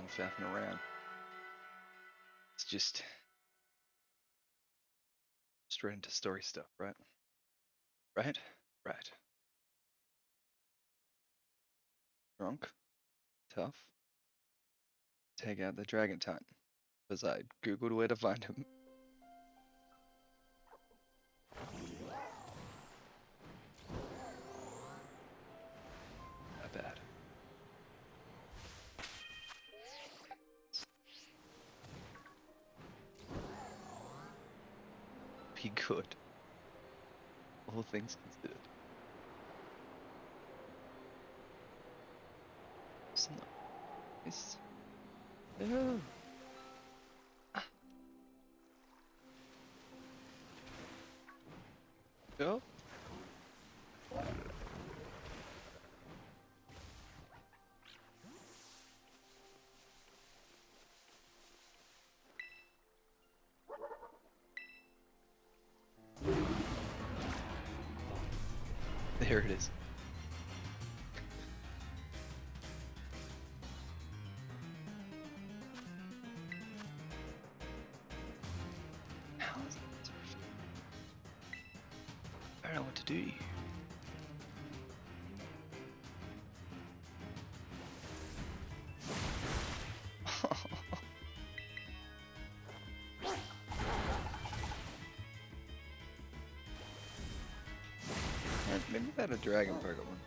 done faffing around. It's just straight into story stuff, right? Right? Right. Drunk. Tough. Take out the dragon type. Because I googled where to find him. Not bad. Be good. All things considered. It's nice. Yeah. Go. There it is. How is that? I don't know what to do to you. Maybe that a dragon Pokemon.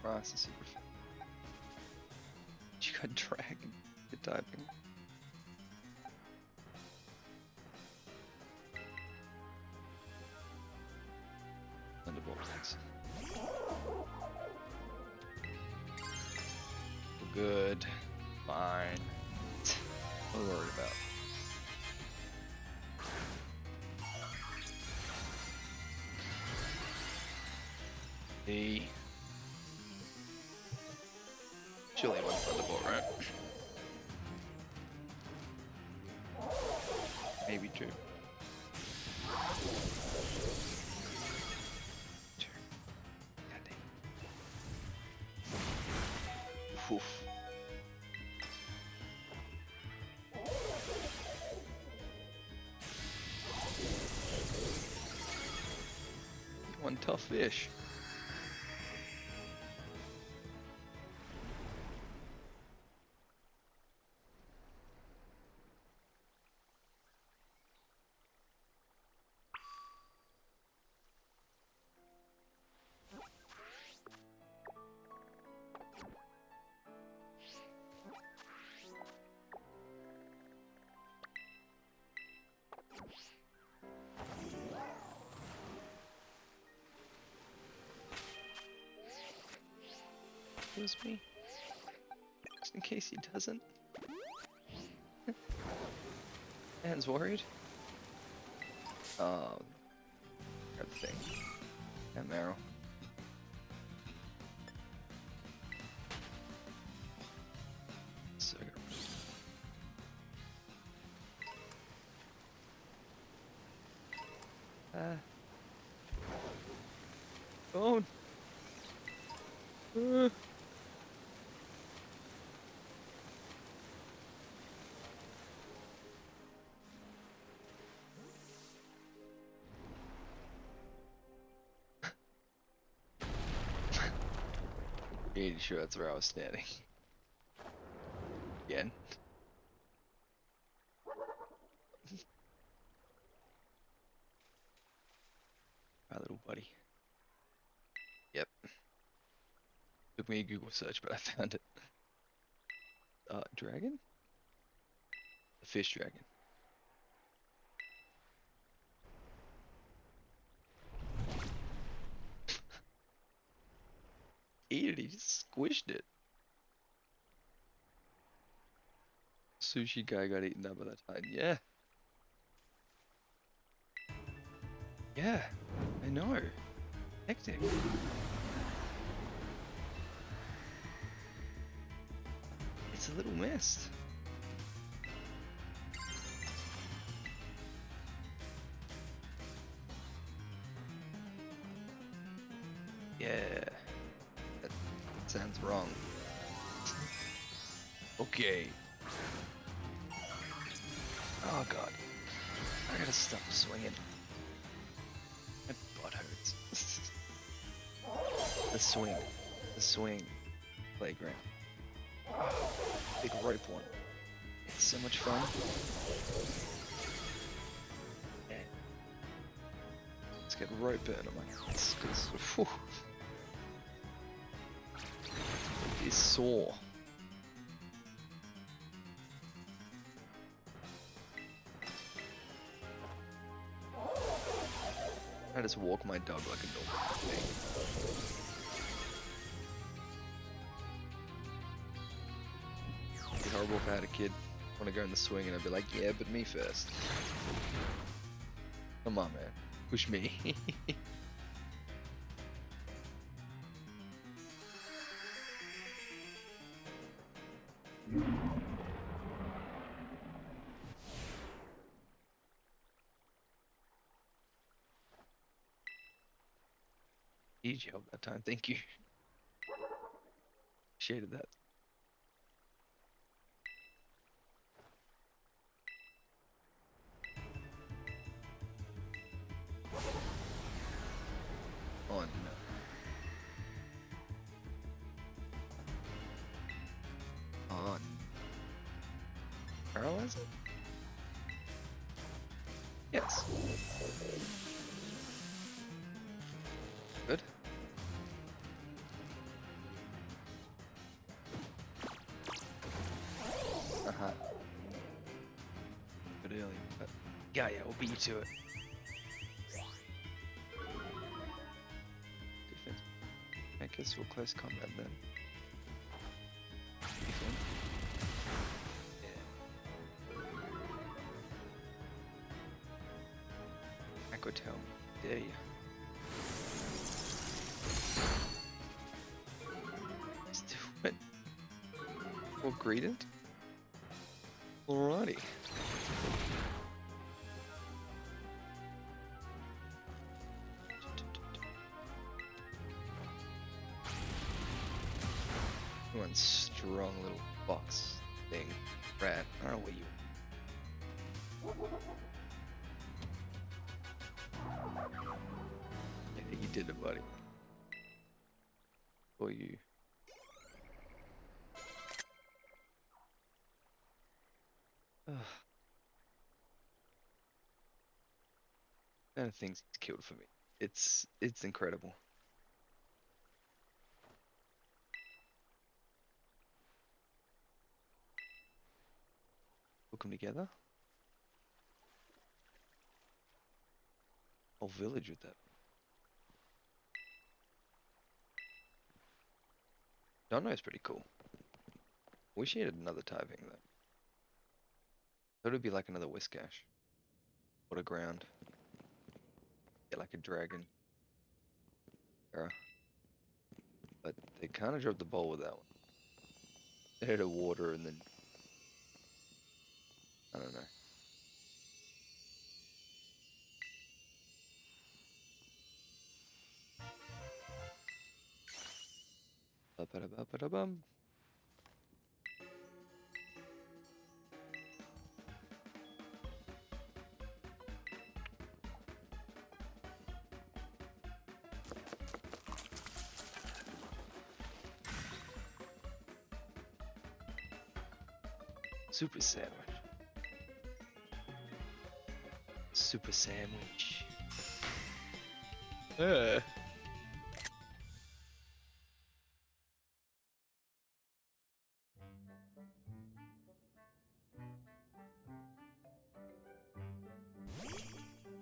Rice is super fun. You got dragon. Good typing. Thunderbolt thanks. Good. Fine. What are we worried about? The surely one Thunderbolt, right? Maybe two. Two. God dang. Oof. One tough fish. Excuse me. Just in case he doesn't. Man's worried. Oh, grab the thing. And Meryl. So good. Phone. Pretty sure that's where I was standing. Again. My little buddy. Yep. Took me a Google search, but I found it. Dragon? The fish dragon. Eat it, he just squished it. Sushi guy got eaten up by that time. Yeah. Yeah, I know. Hectic. It's a little mess. Yeah. That sounds wrong. Okay. Oh god. I gotta stop swinging. My butt hurts. The swing. The swing. Playground. Oh, big rope one. It's so much fun. Yeah. Let's get rope burn on my hands, because it is sore. I just walk my dog like a normal thing. It'd be horrible if I had a kid want to go in the swing and I'd be like, yeah, but me first. Come on, man. Push me. Huge help that time. Thank you. Appreciated that. Oh no. On. Paralyze it? Yes. Good. Uh-huh. Good early. But yeah, we'll beat you to it. Defense. I guess we'll close combat then. Defense. Yeah. Aquatel. Dare you. Let's do it. Well, greeted. Alrighty. One strong little box thing. Rat. I don't know where you. I think you did it, buddy. For you. Ugh. Kind of things he's killed for me. It's incredible. Put them together. Whole village with that. Don't know, it's pretty cool. Wish he had another typing though. Thought it'd be like another Whiskash. What a ground. Yeah, like a dragon. Era. But they kind of dropped the ball with that one. They had a water and then I don't know. Ba-ba-da-ba-ba-da-bum. Super sandwich. Super sandwich. I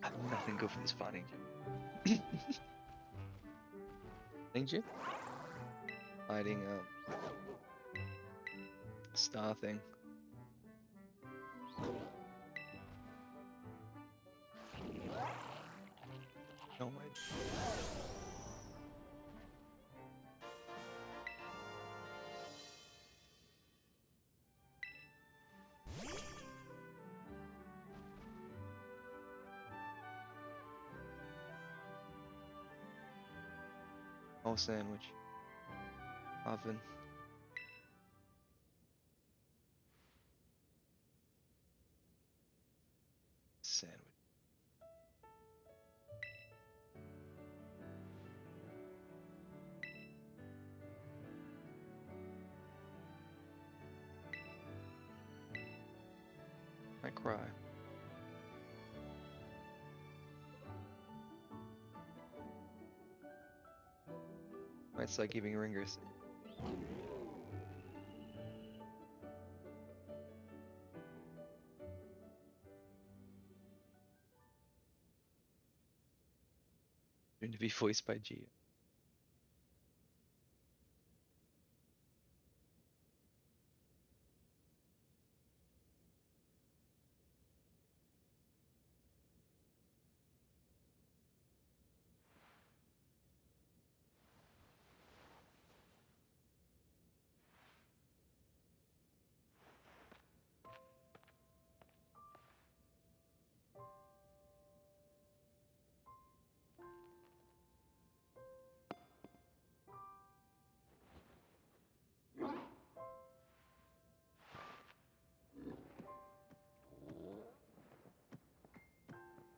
have nothing good for this fighting gym. Thank you. Fighting star thing. No way. Whole sandwich. Oven. Sandwich. I cry. Might start giving ringers. Soon to be voiced by Gia.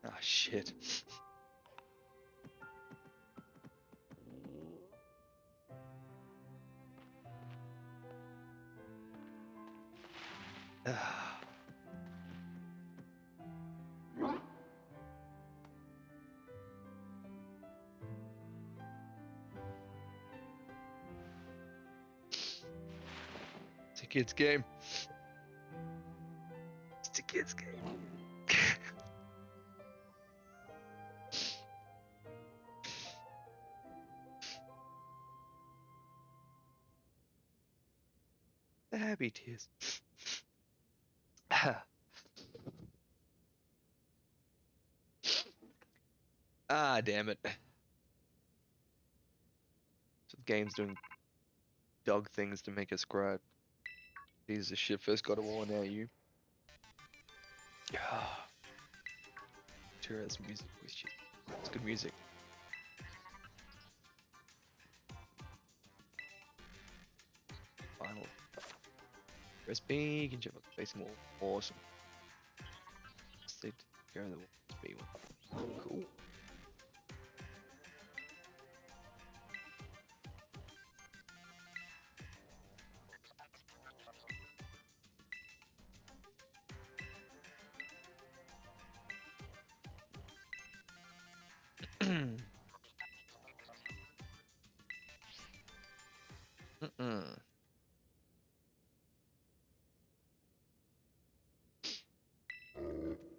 Ah, shit. Ah. It's a kid's game. It's a kid's game. The happy tears. Ah, damn it. So the game's doing dog things to make us cry. Piece of shit first got a war, now you. Ah. Sure has music with shit. It's good music. Final. Press B, can jump up the facing wall. Awesome. Sit. Go on the wall. B one. Cool. Mm-mm.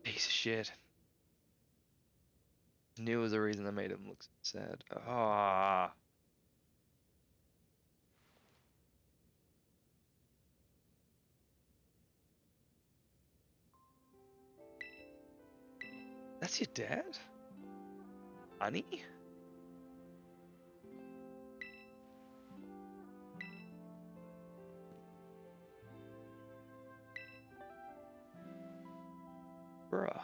Piece of shit. Knew it was the reason I made him look so sad. Ah. That's your dad? Honey? Bruh.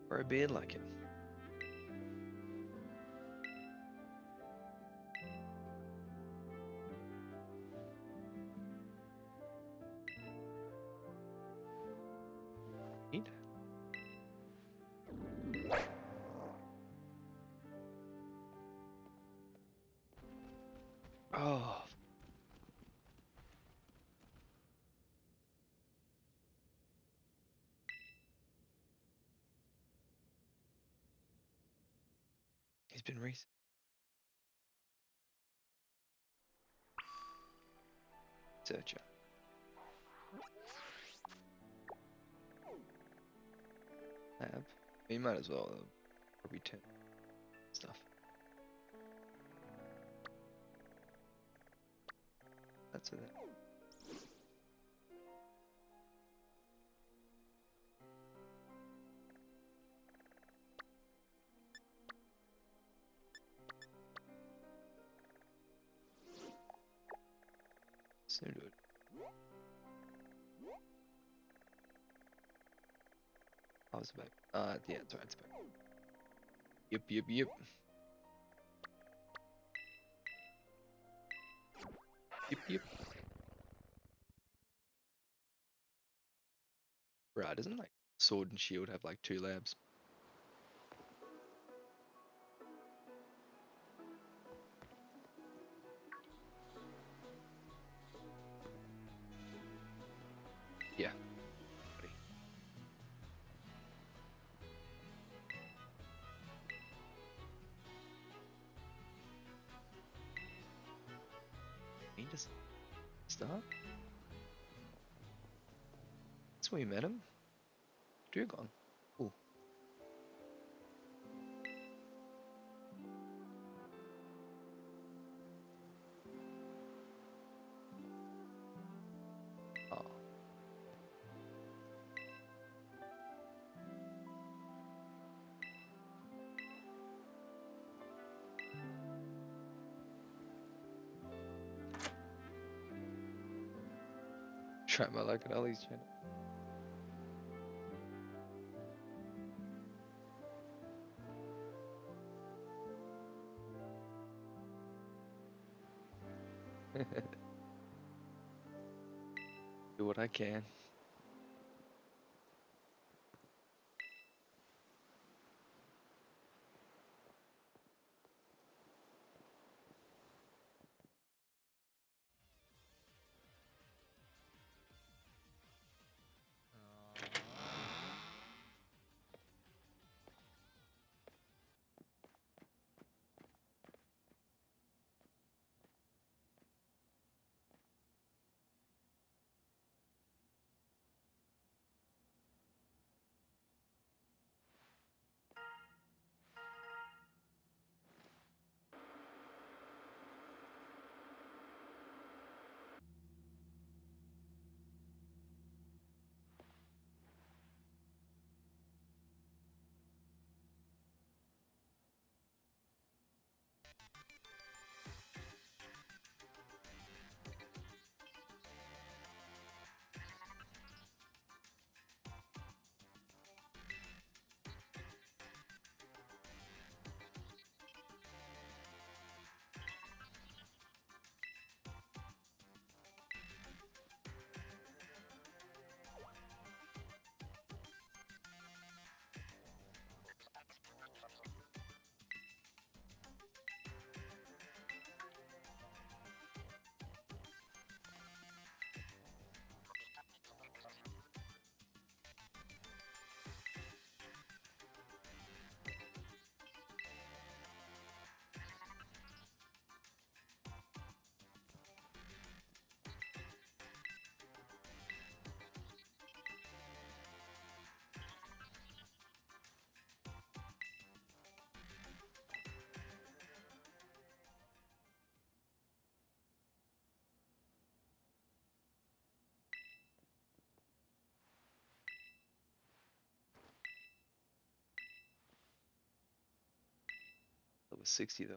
Or a beard like it. Need? Oh. He's been researching. Searcher. Lab. You might as well probably turn stuff. That's with it. So do it. Oh, was it back? Yeah, it's alright, it's back. Yep, yep, yep. Yep, yep. Right, doesn't like Sword and Shield have like 2 labs? Yeah. Buddy. He just start? That's where we met him. Dugon. Cool. Oh. Try my luck at Ollie's channel. Do what I can. That was 60 though.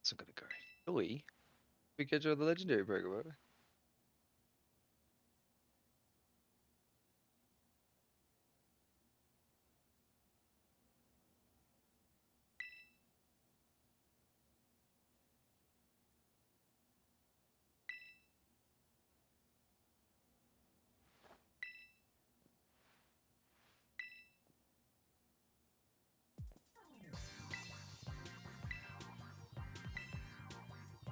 So gonna go. Billy, we catch all the legendary Pokemon.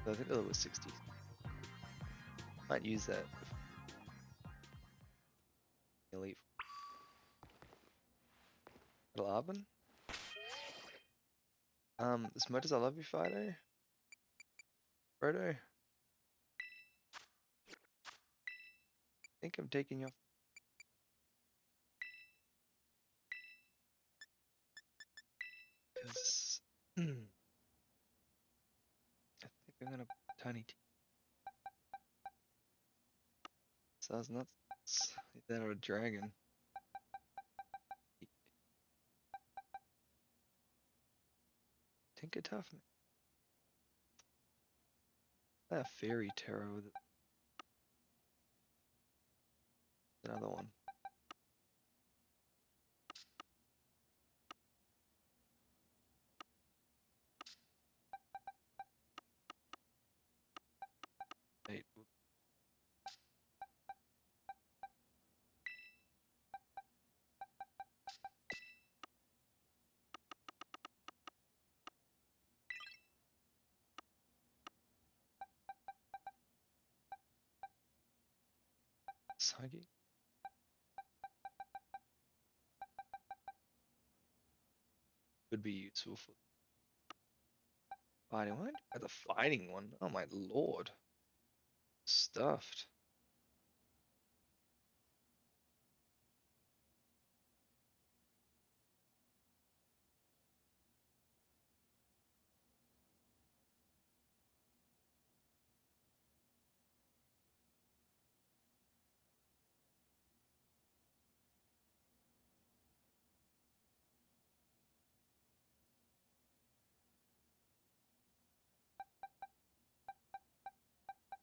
I think that was 60. Might use that elite. Alarbin? As much as I love you, Fido, Frodo, I think I'm taking you off. 'Cause, I think I'm gonna Tiny T. Sounds nuts. That or a dragon. Tinker Tough, man. That fairy tarot with another one. Wait, Sagi? Could be useful for fighting one. The fighting one. Oh my lord. Stuffed.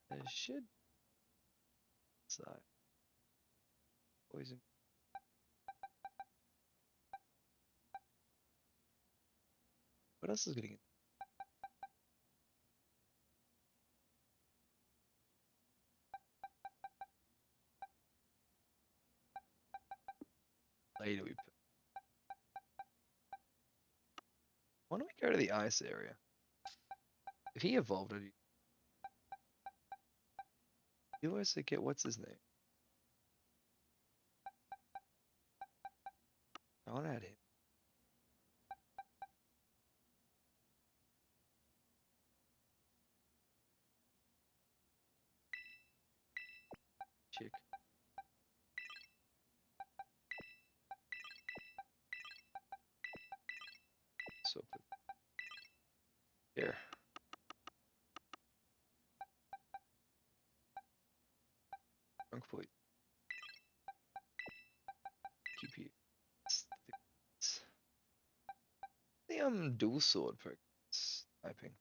There should side. Poison. What else is getting in? Later we put. Why don't we go to the ice area? If he evolved it, you always forget what's his name. I want to add him. Chick. Swap with here. Drunk point. Keep you. The dual sword focus typing.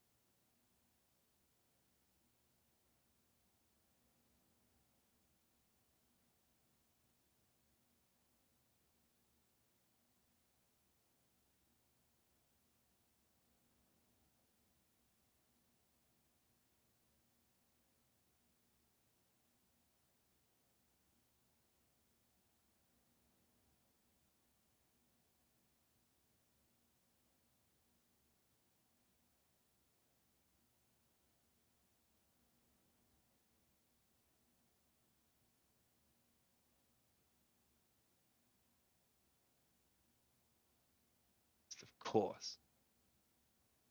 Of course.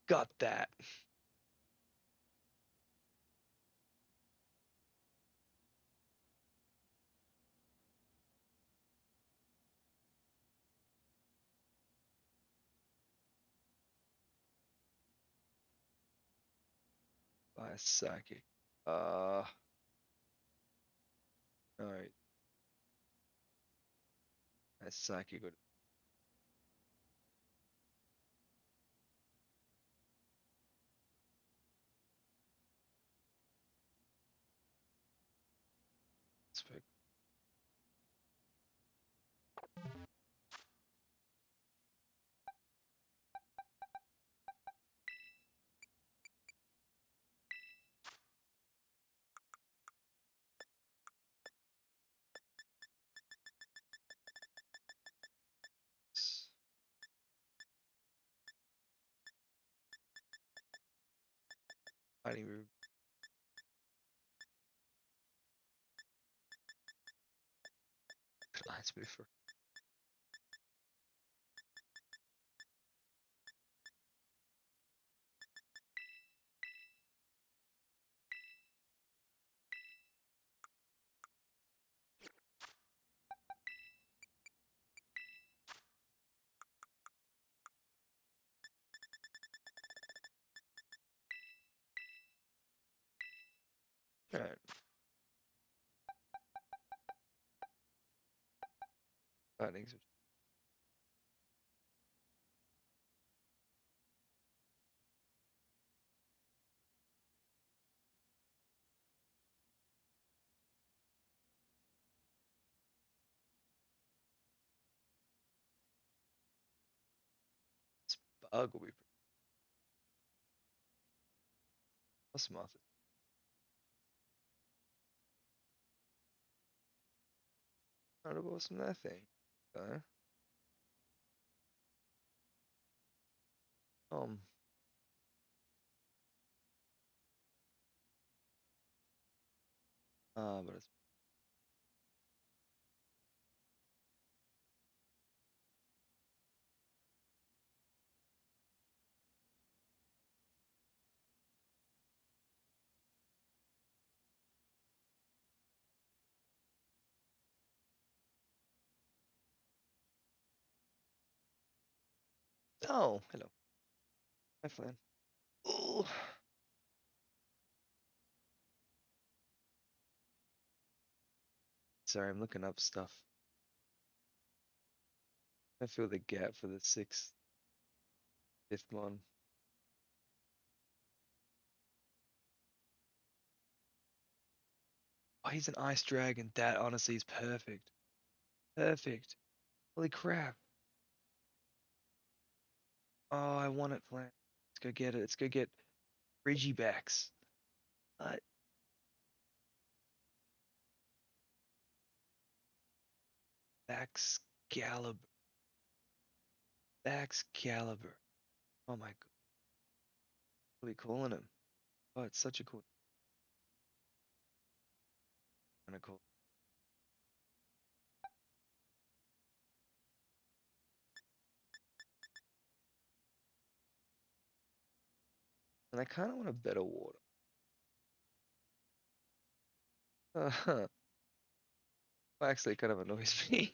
Got that. By Saki. Alright. Saki good. Spec. Fighting Nice move for. Alright. Findings. Bug will be pretty awesome. Not awesome that thing. Okay. Um. But it's. Oh, hello. Hi, Flan. Oh. Sorry, I'm looking up stuff. I feel the gap for the sixth, fifth one. Oh, he's an ice dragon. That honestly is perfect. Perfect. Holy crap. Oh, I want it, Flan. Let's go get it. Let's go get Regibacks. What? Excalibur. Excalibur. Oh my god. What are we calling him? Oh, it's such a cool. Kind of cool. And I kind of want a better water. Well, actually, it kind of annoys me.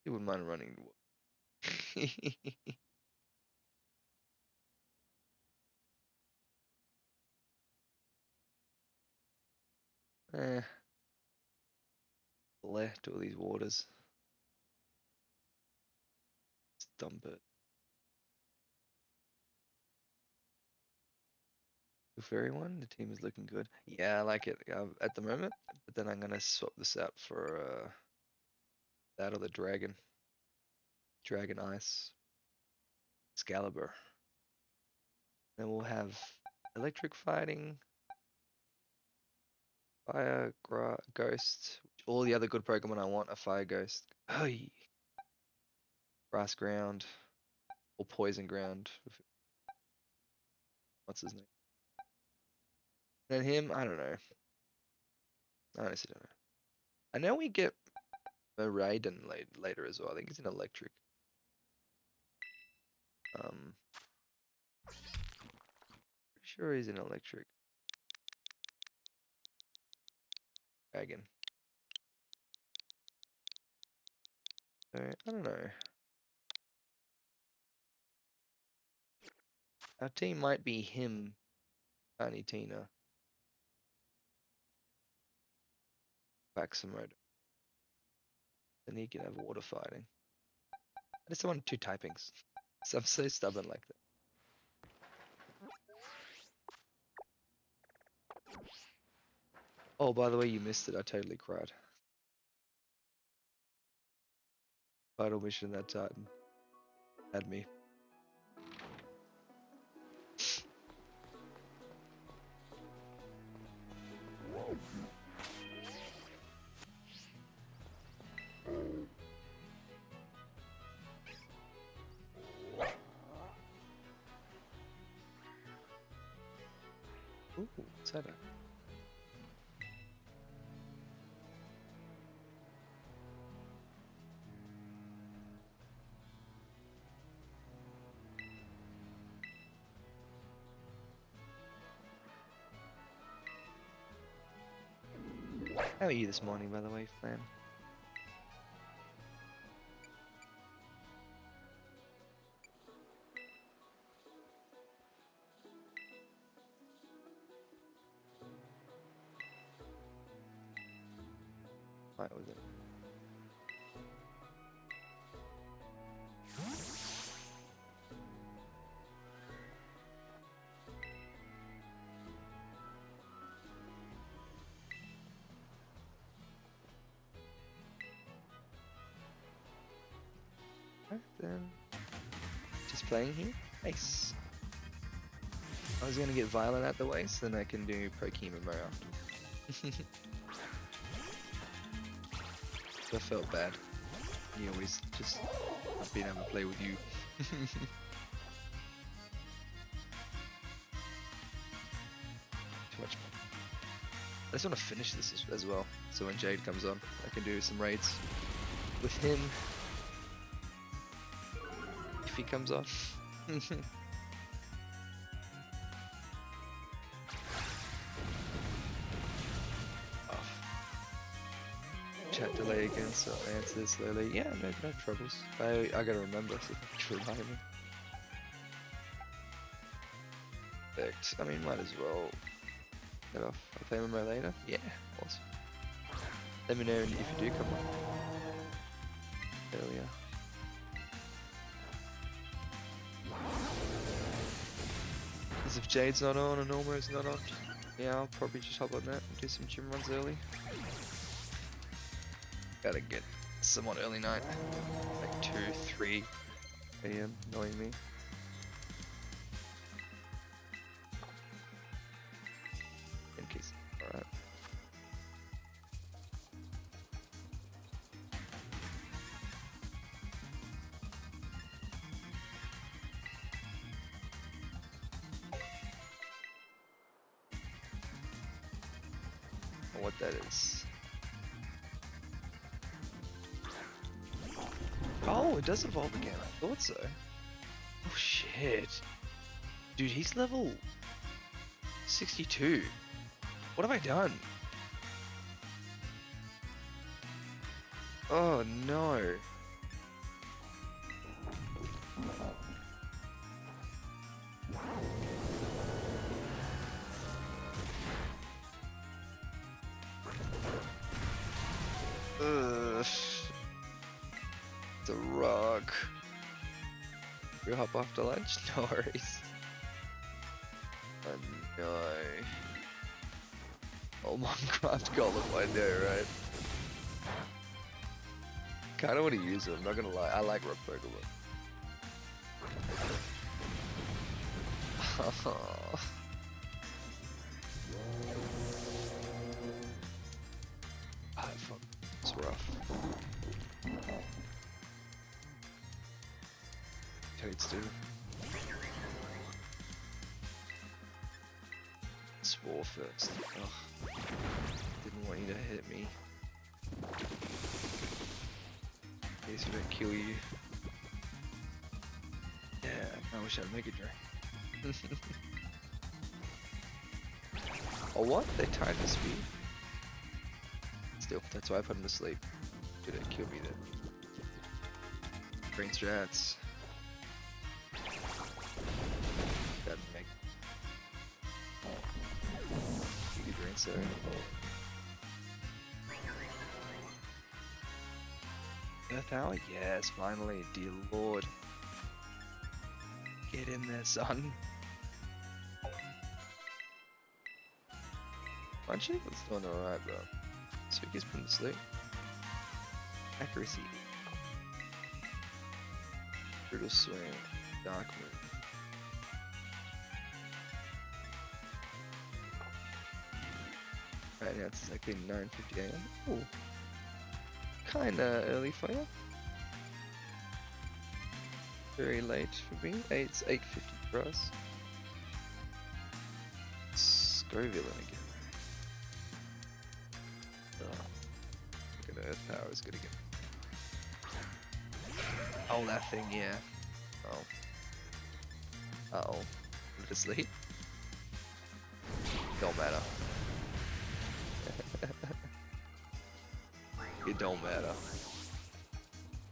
You wouldn't mind running the water. Eh, left all these waters. Let's dump it. The fairy one, the team is looking good. Yeah, I like it at the moment, but then I'm gonna swap this out for that or the dragon. Dragon Ice. Excalibur. Then we'll have electric fighting, fire, ghost. All the other good Pokemon I want are fire ghost. Hey, grass ground or poison ground. What's his name? And him, I don't know. I honestly don't know. I know we get a Raiden later as well. I think he's an electric. Pretty sure he's an electric dragon. So, I don't know. Our team might be him, Tiny Tina, Baxamoto. Then he can have water fighting. I just want two typings. So I'm so stubborn like that. Oh, by the way, you missed it. I totally cried. Final mission that Titan had me. Ooh, what's that? How are you this morning, by the way, Flan? Fight with it. Right then. Just playing here? Nice. I was gonna get Violent out the way, so then I can do Pokemon more after. I felt bad. You always just not being able to play with you. Too much fun. I just want to finish this as well, so when Jade comes on, I can do some raids with him. If he comes on. Chat delay again, so I'll answer this slowly. Yeah, no troubles. I gotta remember, so thanks for reminding me. Perfect. I mean, might as well get off. I'll play MMO later. Yeah, awesome. Let me know if you do come on earlier. Because if Jade's not on and Normo's not on, yeah, I'll probably just hop on that and do some gym runs early. Gotta get someone early night, like 2, 3 AM, annoying me. In case, alright. What that is. Oh, it does evolve again. I thought so. Oh shit. Dude, he's level 62. What have I done? Oh no. Ugh. It's a rock. You hop after lunch? No worries. Oh no. Oh, Minecraft Golem, I know, right? Kinda wanna use it, I'm not gonna lie. I like rock Pokemon. Ah, fuck. It's rough. Toadstool. Spore first. Ugh. Didn't want you to hit me. In case we don't kill you. Yeah, I wish I had Mega Drain. Oh what? They tied the speed. Still, that's why I put him to sleep. Did it kill me then? Green strats. That make you green sir. Earth Hour? Yes, finally, dear lord. Get in there, son. Munchie was doing alright, bro. Suki's put to sleep. Accuracy. Brutal Swing. Dark Moon. Right now it's exactly 9:50 AM. Ooh. Kinda early for you. Very late for me. It's 8:50 for us. It's go villain again. Oh, look at Earth Power is good again. Oh, that thing, yeah. Oh. Uh-oh. Put it to sleep? Don't matter. It don't matter.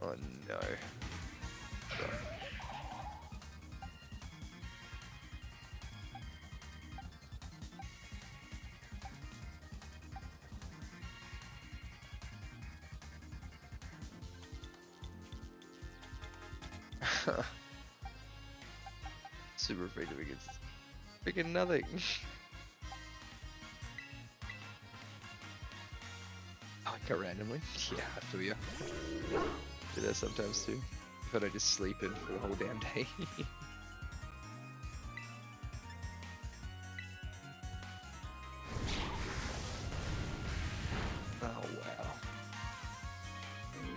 Oh no. Super effective against freaking nothing. Oh, I got randomly? Yeah, I feel ya. Do that sometimes too. If I just sleep in for the whole damn day. Oh wow.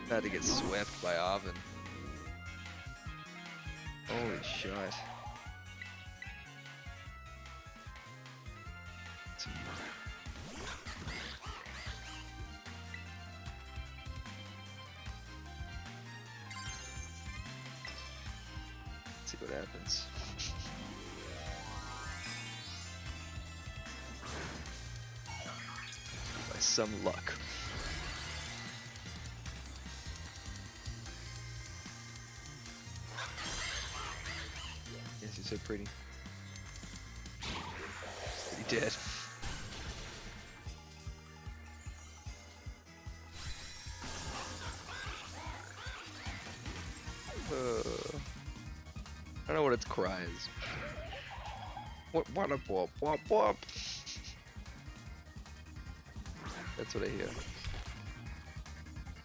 I had to get swept by Arven. Holy shit. See what happens. By some luck. Yes, you're so pretty. Pretty dead. I don't know what its cry is. What a bop bop bop. That's what I hear.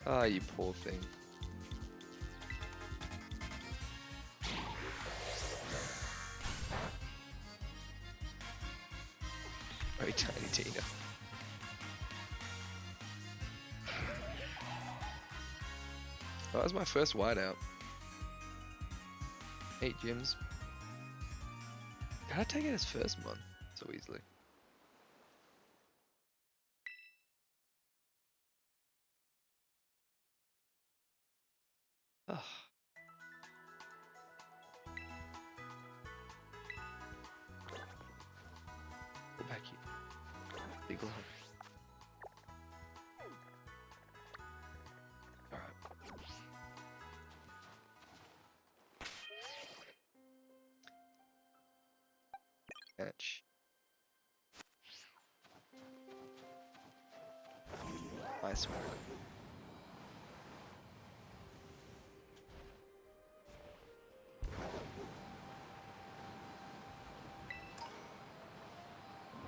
Ah, you poor thing. Very tiny Tina. Oh, that was my first whiteout. 8 gyms. How'd I take it his first month so easily? Oh. Go back here. Big love. Alright. Catch. Ice work.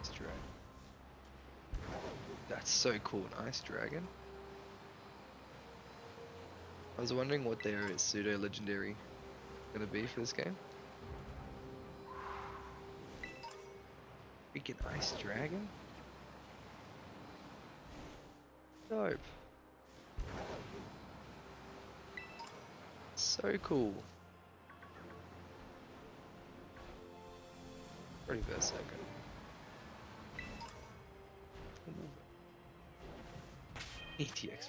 Ice dragon. That's so cool, an ice dragon. I was wondering what their pseudo legendary gonna be for this game. Freaking ice dragon? Dope. So cool. Reverse second. ETX.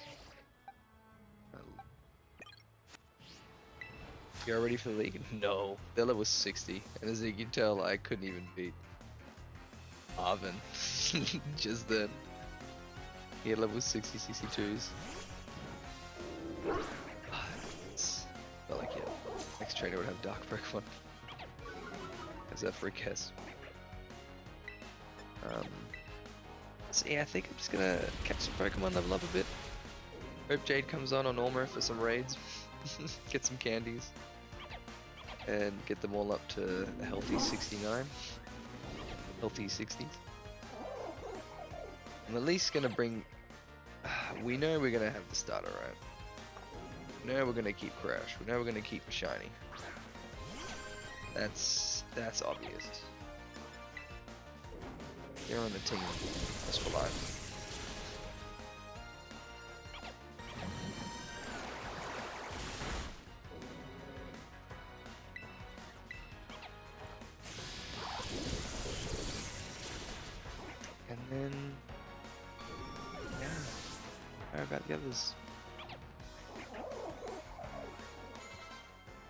You're ready for the league? No. Their level was 60, and as you can tell, I couldn't even beat Arven just then. He had level 60 62s. Felt like, yeah, next trainer would have Dark Pokemon. As that for a guess. So yeah, I think I'm just gonna catch some Pokemon, level up a bit. Hope Jade comes on Ormer for some raids. Get some candies. And get them all up to a healthy 69. Healthy 60s. I'm at least gonna bring... we know we're gonna have the starter, right? We know we're gonna keep Crash. We know we're gonna keep a shiny. That's obvious. You're on the team. That's for life. care about the others.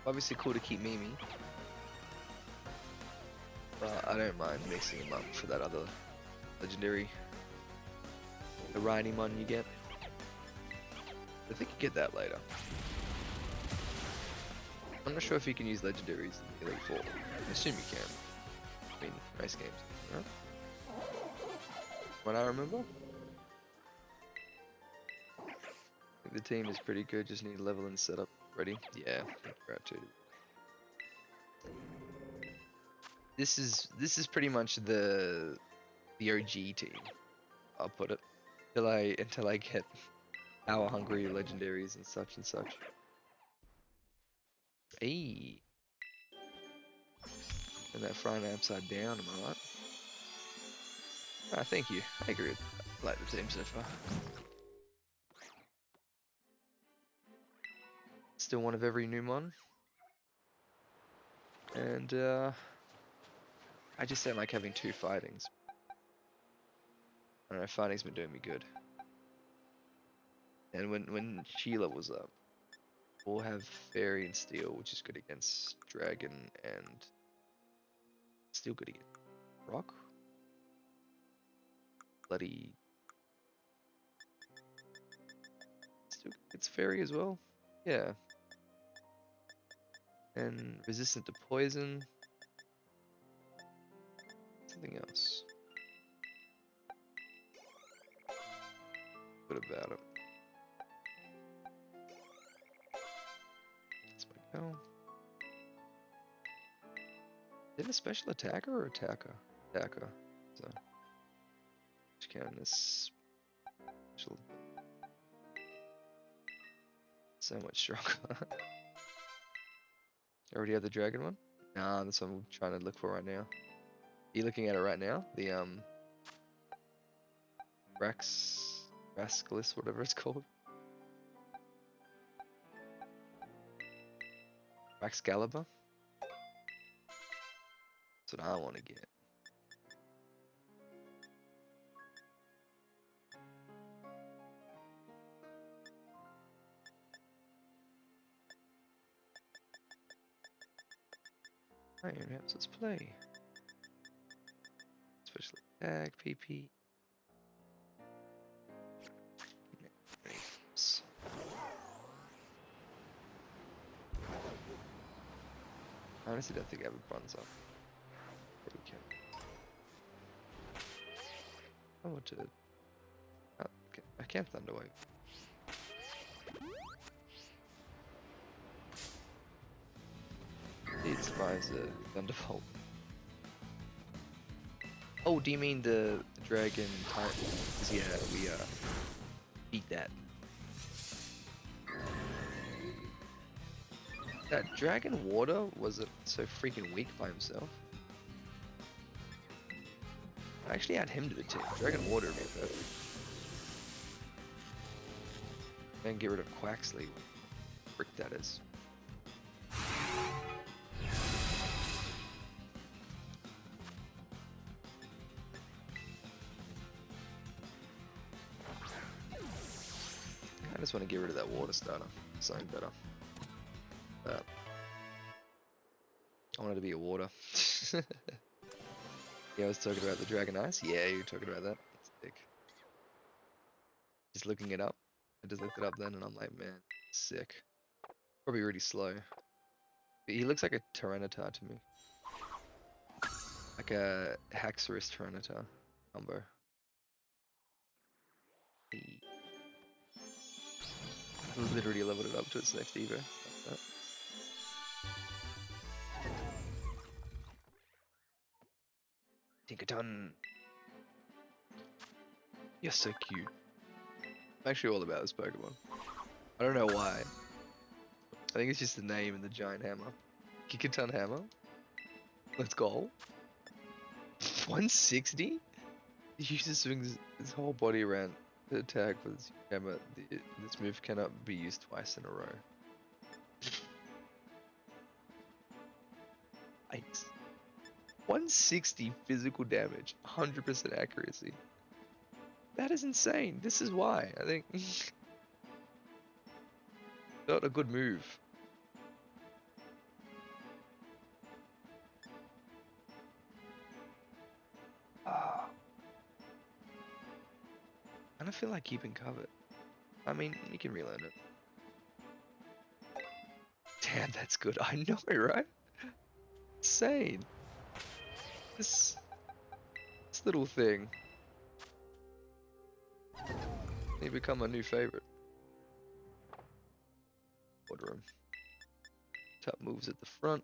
Obviously cool to keep Mimi. But I don't mind mixing him up for that other legendary. The Rhinymon you get. I think you get that later. I'm not sure if you can use legendaries in Elite 4. I assume you can. I mean, most games. Right? When I remember. I think the team is pretty good, just need level and setup ready. Yeah, I think you're right too. This is pretty much the OG team. I'll put it until I get power hungry legendaries and such and such. Hey, and that frying upside down, am I right? Ah, thank you. I agree. I like the team so far. Still one of every new mon. And I just don't like having two fightings. I don't know, fighting's been doing me good. And when Sheila was up, we'll have Fairy and Steel, which is good against Dragon, and still good against Rock. Bloody. Still it's Fairy as well. Yeah. And resistant to poison. Something else. Good about it. That's my go. Is it a special attacker or attacker? Attacker. So, just counting this special. So much stronger. Already have the dragon one? Nah, that's what I'm trying to look for right now. Are you looking at it right now? The Rascalis, whatever it's called. Raxcalibur? That's what I want to get. Iron Apps, let's play. Special attack, PP. Nice. I honestly don't think I have a bronze up. Probably can. I want to. Oh, okay. I can't Thunderwave. It survives the Thunderbolt. Oh, do you mean the Dragon Titan? 'Cause yeah, we beat that. That Dragon Water was so freaking weak by himself. I actually add him to the team. Dragon Water would be perfect. And get rid of Quaxley. Frick that is. I just want to get rid of that water starter. Something better. I wanted to be a water. Yeah, I was talking about the Dragon Ice. Yeah, you were talking about that. That's sick. Just looking it up. I just looked it up then and I'm like, man, sick. Probably really slow. But he looks like a Tyranitar to me. Like a Haxorus Tyranitar combo. Literally leveled it up to its next Evo. Like that. Tinkaton! You're so cute. I'm actually all about this Pokemon. I don't know why. I think it's just the name and the giant hammer. Kikaton Hammer? Let's go. 160? He uses swings his whole body around to attack with his hammer. This move cannot be used twice in a row. Yikes. 160 physical damage, 100% accuracy. That is insane. This is why, I think. Not a good move. Ah. I don't feel like keeping cover. I mean, you can relearn it. Damn, that's good. I know, right? Insane. This little thing. They become a new favorite. Order room. Top moves at the front.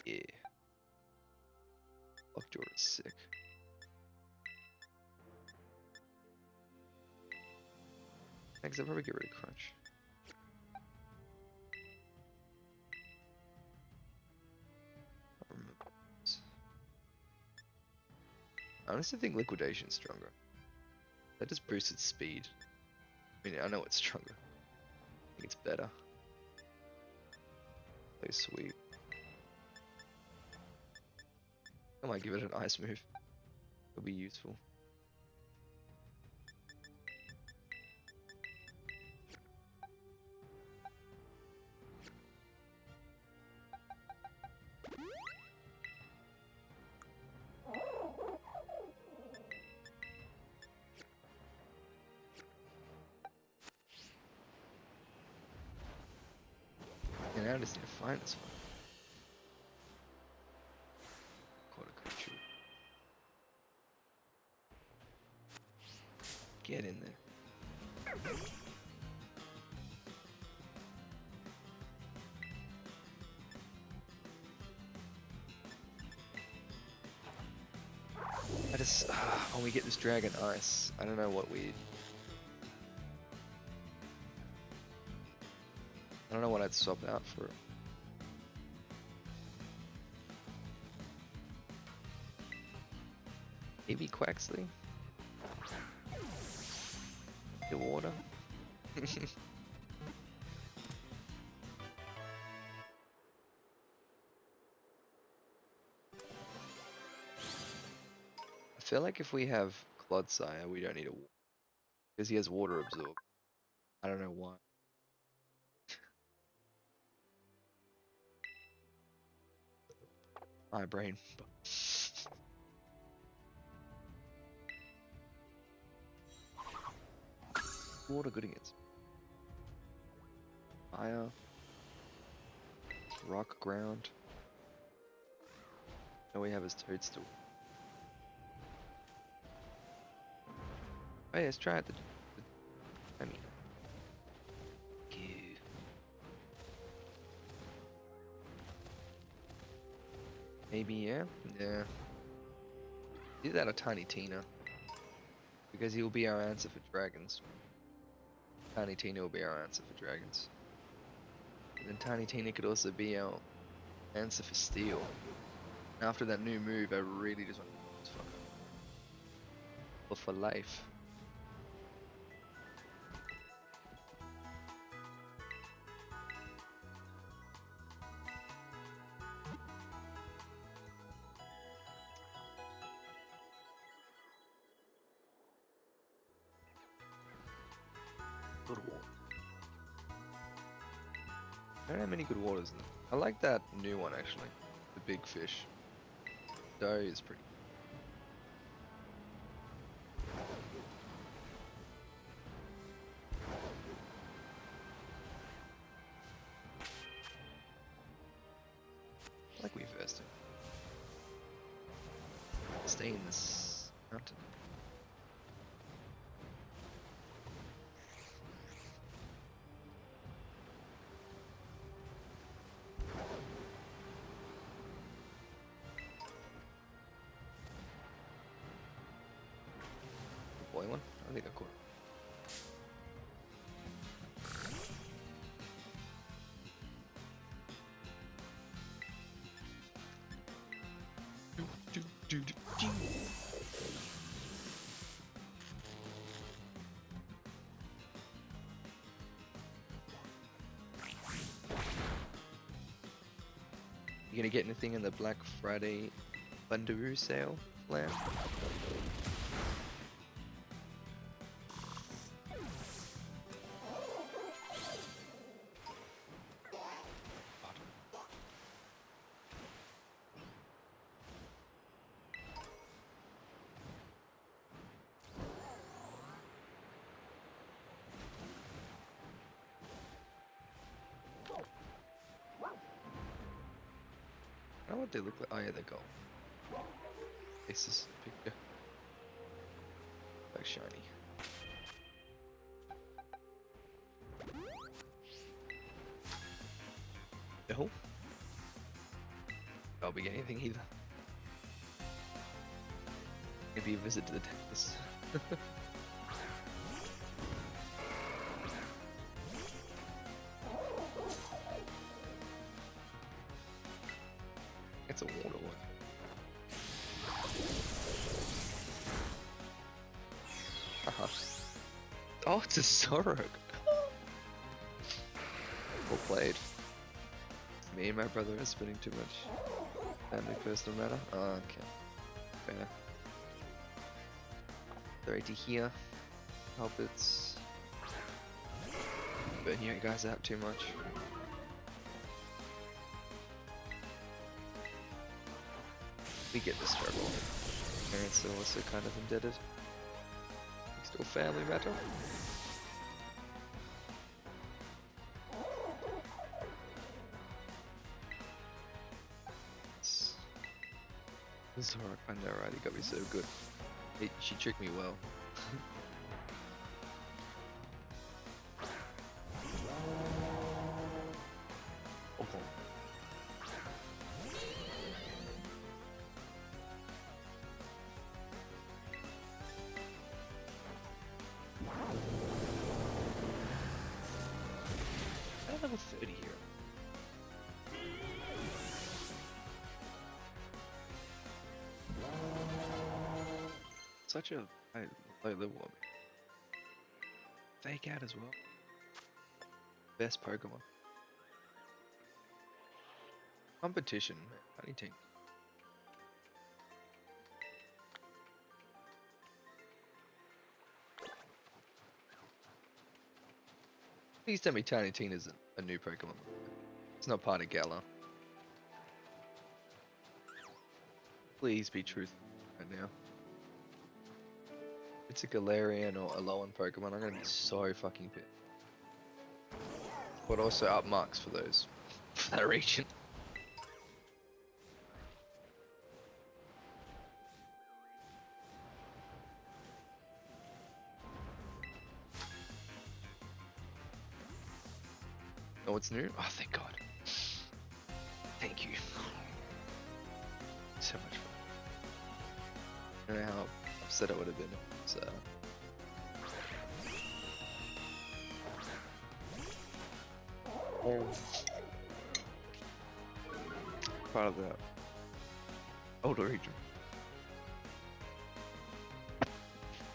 Yeah. Lockjaw is sick. Next, I'll probably get rid of Crunch. I honestly think Liquidation's stronger. That just boosts its speed. I mean, I know it's stronger. I think it's better. Play Sweep. I might give it an ice move. It'll be useful. And now I just need to find this one. Quarter control. Get in there. I just, when we get this Dragon Ice, I don't know what I don't know what I'd swap out for it. Maybe Quaxley? The water? I feel like if we have Clodsire, we don't need a water. Because he has water absorb. I don't know why. My brain. Water good against fire, rock, ground. All we have is Toadstool. Oh yeah, let's try it. I mean, maybe yeah. Is that a Tiny Tina? Because he will be our answer for dragons. Tiny Tina will be our answer for dragons. And then Tiny Tina could also be our answer for steel. And after that new move, I really just want to fuck up. But for life. Good water. I don't have many good waters in them. I like that new one actually. The big fish. Doe is pretty. I like we invested. Stay in this mountain. Boy one? I think I caught it. You gonna get anything in the Black Friday Bundaroo sale, Lamb? what they look like? Oh yeah, they're gold. This is the picture. Like shiny. No. I'll be anything either. Maybe a visit to the dentist. It's a water one. Haha. Oh, it's a Zorok. Well played. Me and my brother are spending too much family personal matter. Oh, okay. Fair. Sorry to hear. Hope it's burning you guys out too much. We get the struggle. Parents are also kind of indebted. Still family matter. Zorok, I know, right? He got me so good. She tricked me well. Oh. I have level 30 here. Such a high low level on me. Fake out as well. Best Pokemon. Competition, man. Honey team. Please tell me Tiny Teen isn't a new Pokemon. It's not part of Galar. Please be truthful right now. If it's a Galarian or Alolan Pokemon, I'm gonna be so fucking pissed. But also up marks for those. For that region. Oh, it's new? Oh, thank God. Thank you. So much fun. I don't know how upset I would have been. So. Oh. Part of that older region.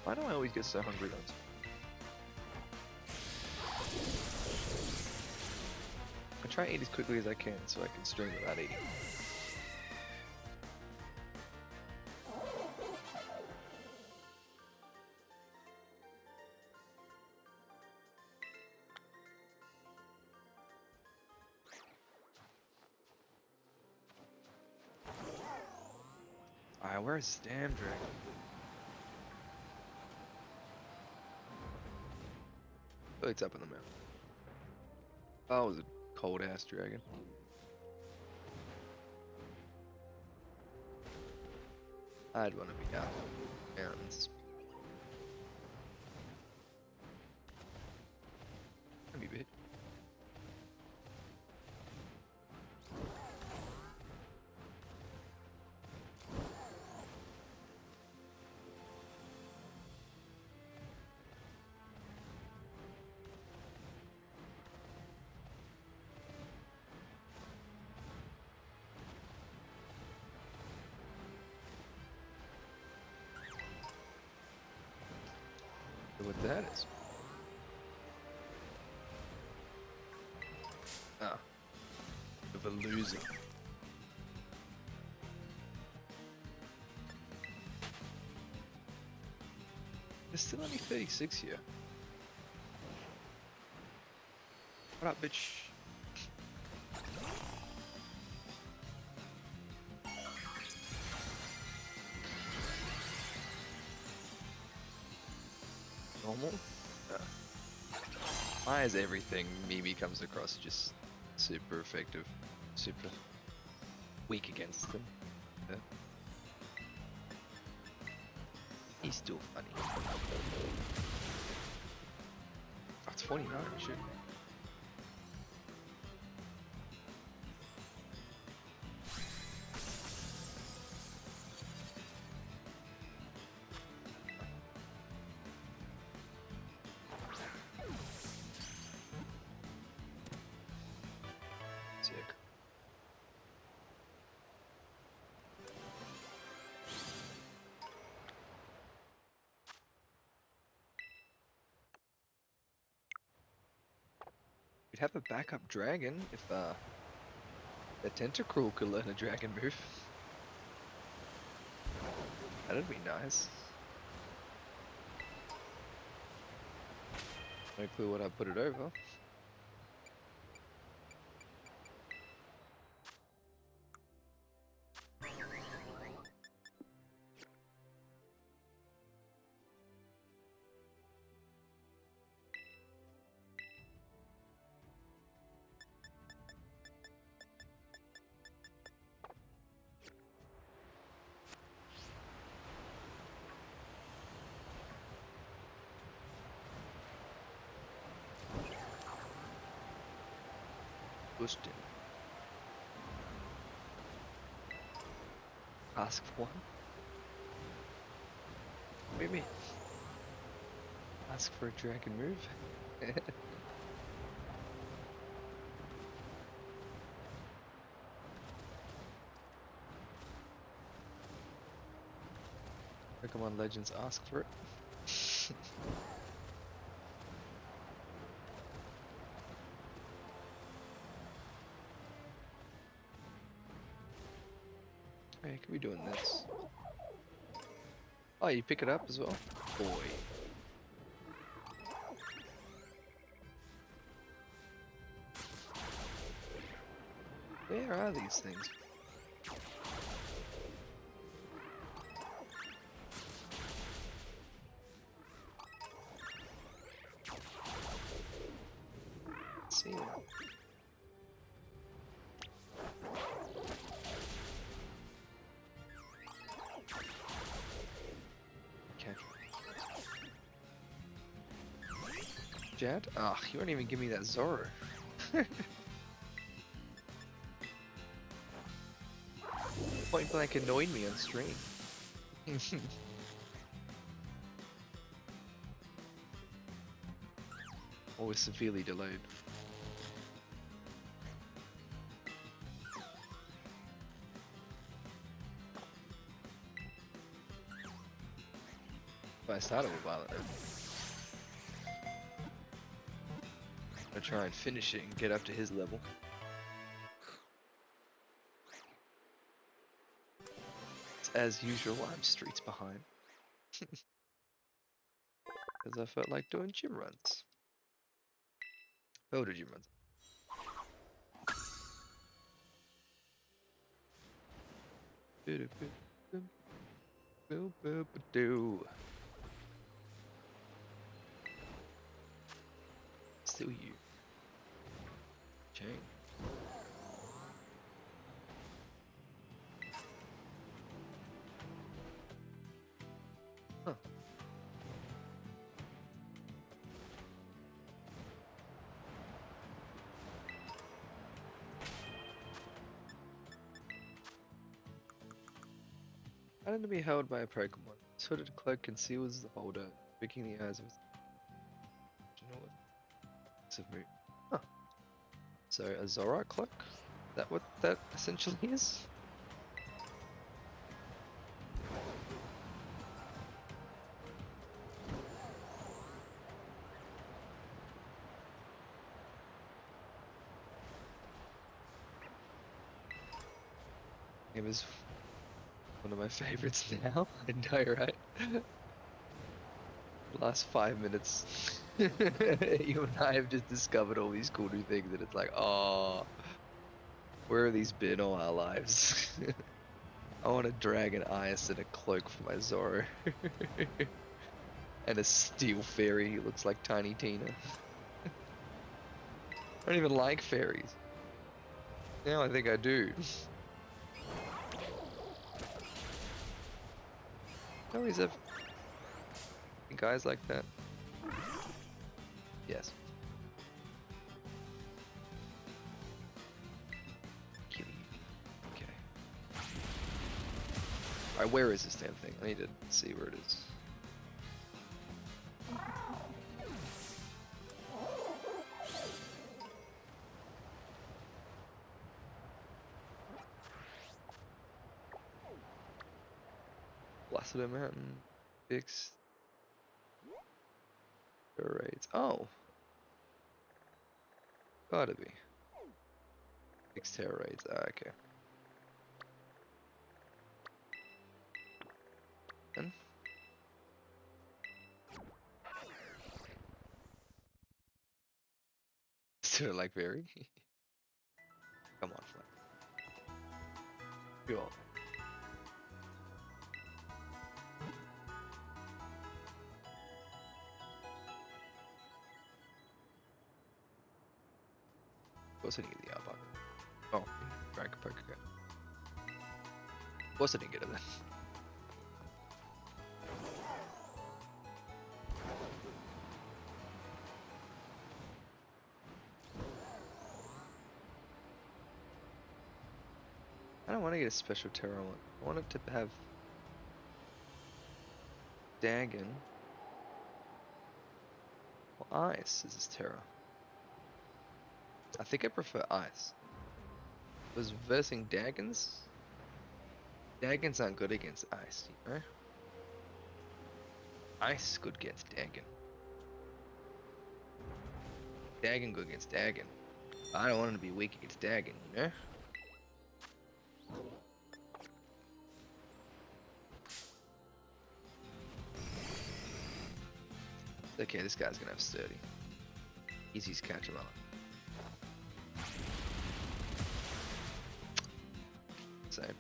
Why do I always get so hungry on? I try to eat as quickly as I can so I can stream without eating. Alright, where's Damn Dragon? Oh, it's up in the mountain. Oh, it was a cold ass dragon. I'd want to be out in the mountains. That'd be big. What that is? Ah, of a loser. There's still only 36 here. What up, bitch? Normal? Why is everything Mimi comes across just super effective? Super. weak against them. But he's still funny. Oh, it's 49, shit. Sick. We'd have a backup dragon if the Tentacruel could learn a dragon move. That'd be nice. No clue what I put it over. Pushed in. Ask for one? What do you mean? Ask for a dragon move? Pokemon Legends ask for it. Hey, could be doing this. Oh, you pick it up as well? Boy. Where are these things? See them. Catch. Jad? Ah, you won't even give me that Zoro. Point blank annoyed me on stream. Or was severely delayed. But I started with Violet. I'll try and finish it and get up to his level. As usual, I'm streets behind. Because I felt like doing gym runs. Builder gym runs. Still you. Chain. Huh. I don't to be held by a Pokemon. This hooded cloak conceals the holder, tricking the eyes of his. Do you know what? It's a move. Huh. So a Zora cloak? Is that what that essentially is? It was one of my favorites now. I know, right? Last 5 minutes, you and I have just discovered all these cool new things, and it's like, oh, where have these been all our lives? I want a dragon ice and a cloak for my Zoro. And a steel fairy who looks like Tiny Tina. I don't even like fairies. Now I think I do. always have guys like that. Yes. Kill you. Okay. Alright, where is this damn thing? I need to see where it is. Placido Mountain. Fixed. Raids. Oh. Gotta be. Fixed terror raids. Ah, okay. And sort of like very. Come on, Flame. Sure. Of course I didn't get the up. Oh, Dragon Poker. Of course I didn't get it then. I don't want to get a special terror one. I want it to have Dagon or Ice as his terror. I think I prefer Ice. Was versing Dagons? Dagons aren't good against Ice, you know? Ice good against Dagon. Dagon good against Dagon. I don't want him to be weak against Dagon, you know? Okay, this guy's gonna have sturdy. Easy's catch him up. Same.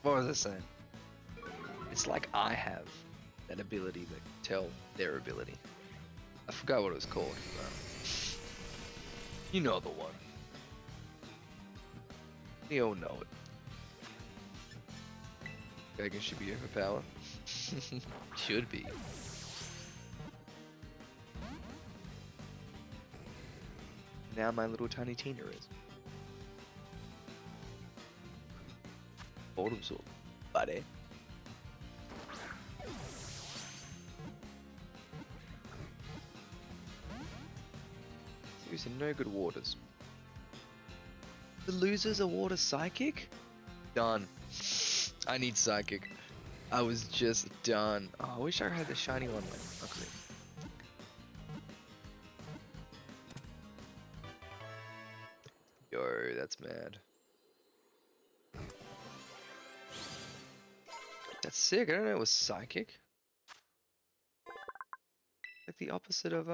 What was I saying? It's like I have that ability to tell their ability. I forgot what it was called. You know the one. We all know it. Dagon should be overpowered. Should be. Now my little tiny Tina is. Boredom sword, buddy. Seriously, no good waters. The losers are water psychic? Done. I need psychic. I was just done. Oh, I wish I had the shiny one. Okay. Yo, that's mad. That's sick. I don't know it was psychic. Like the opposite of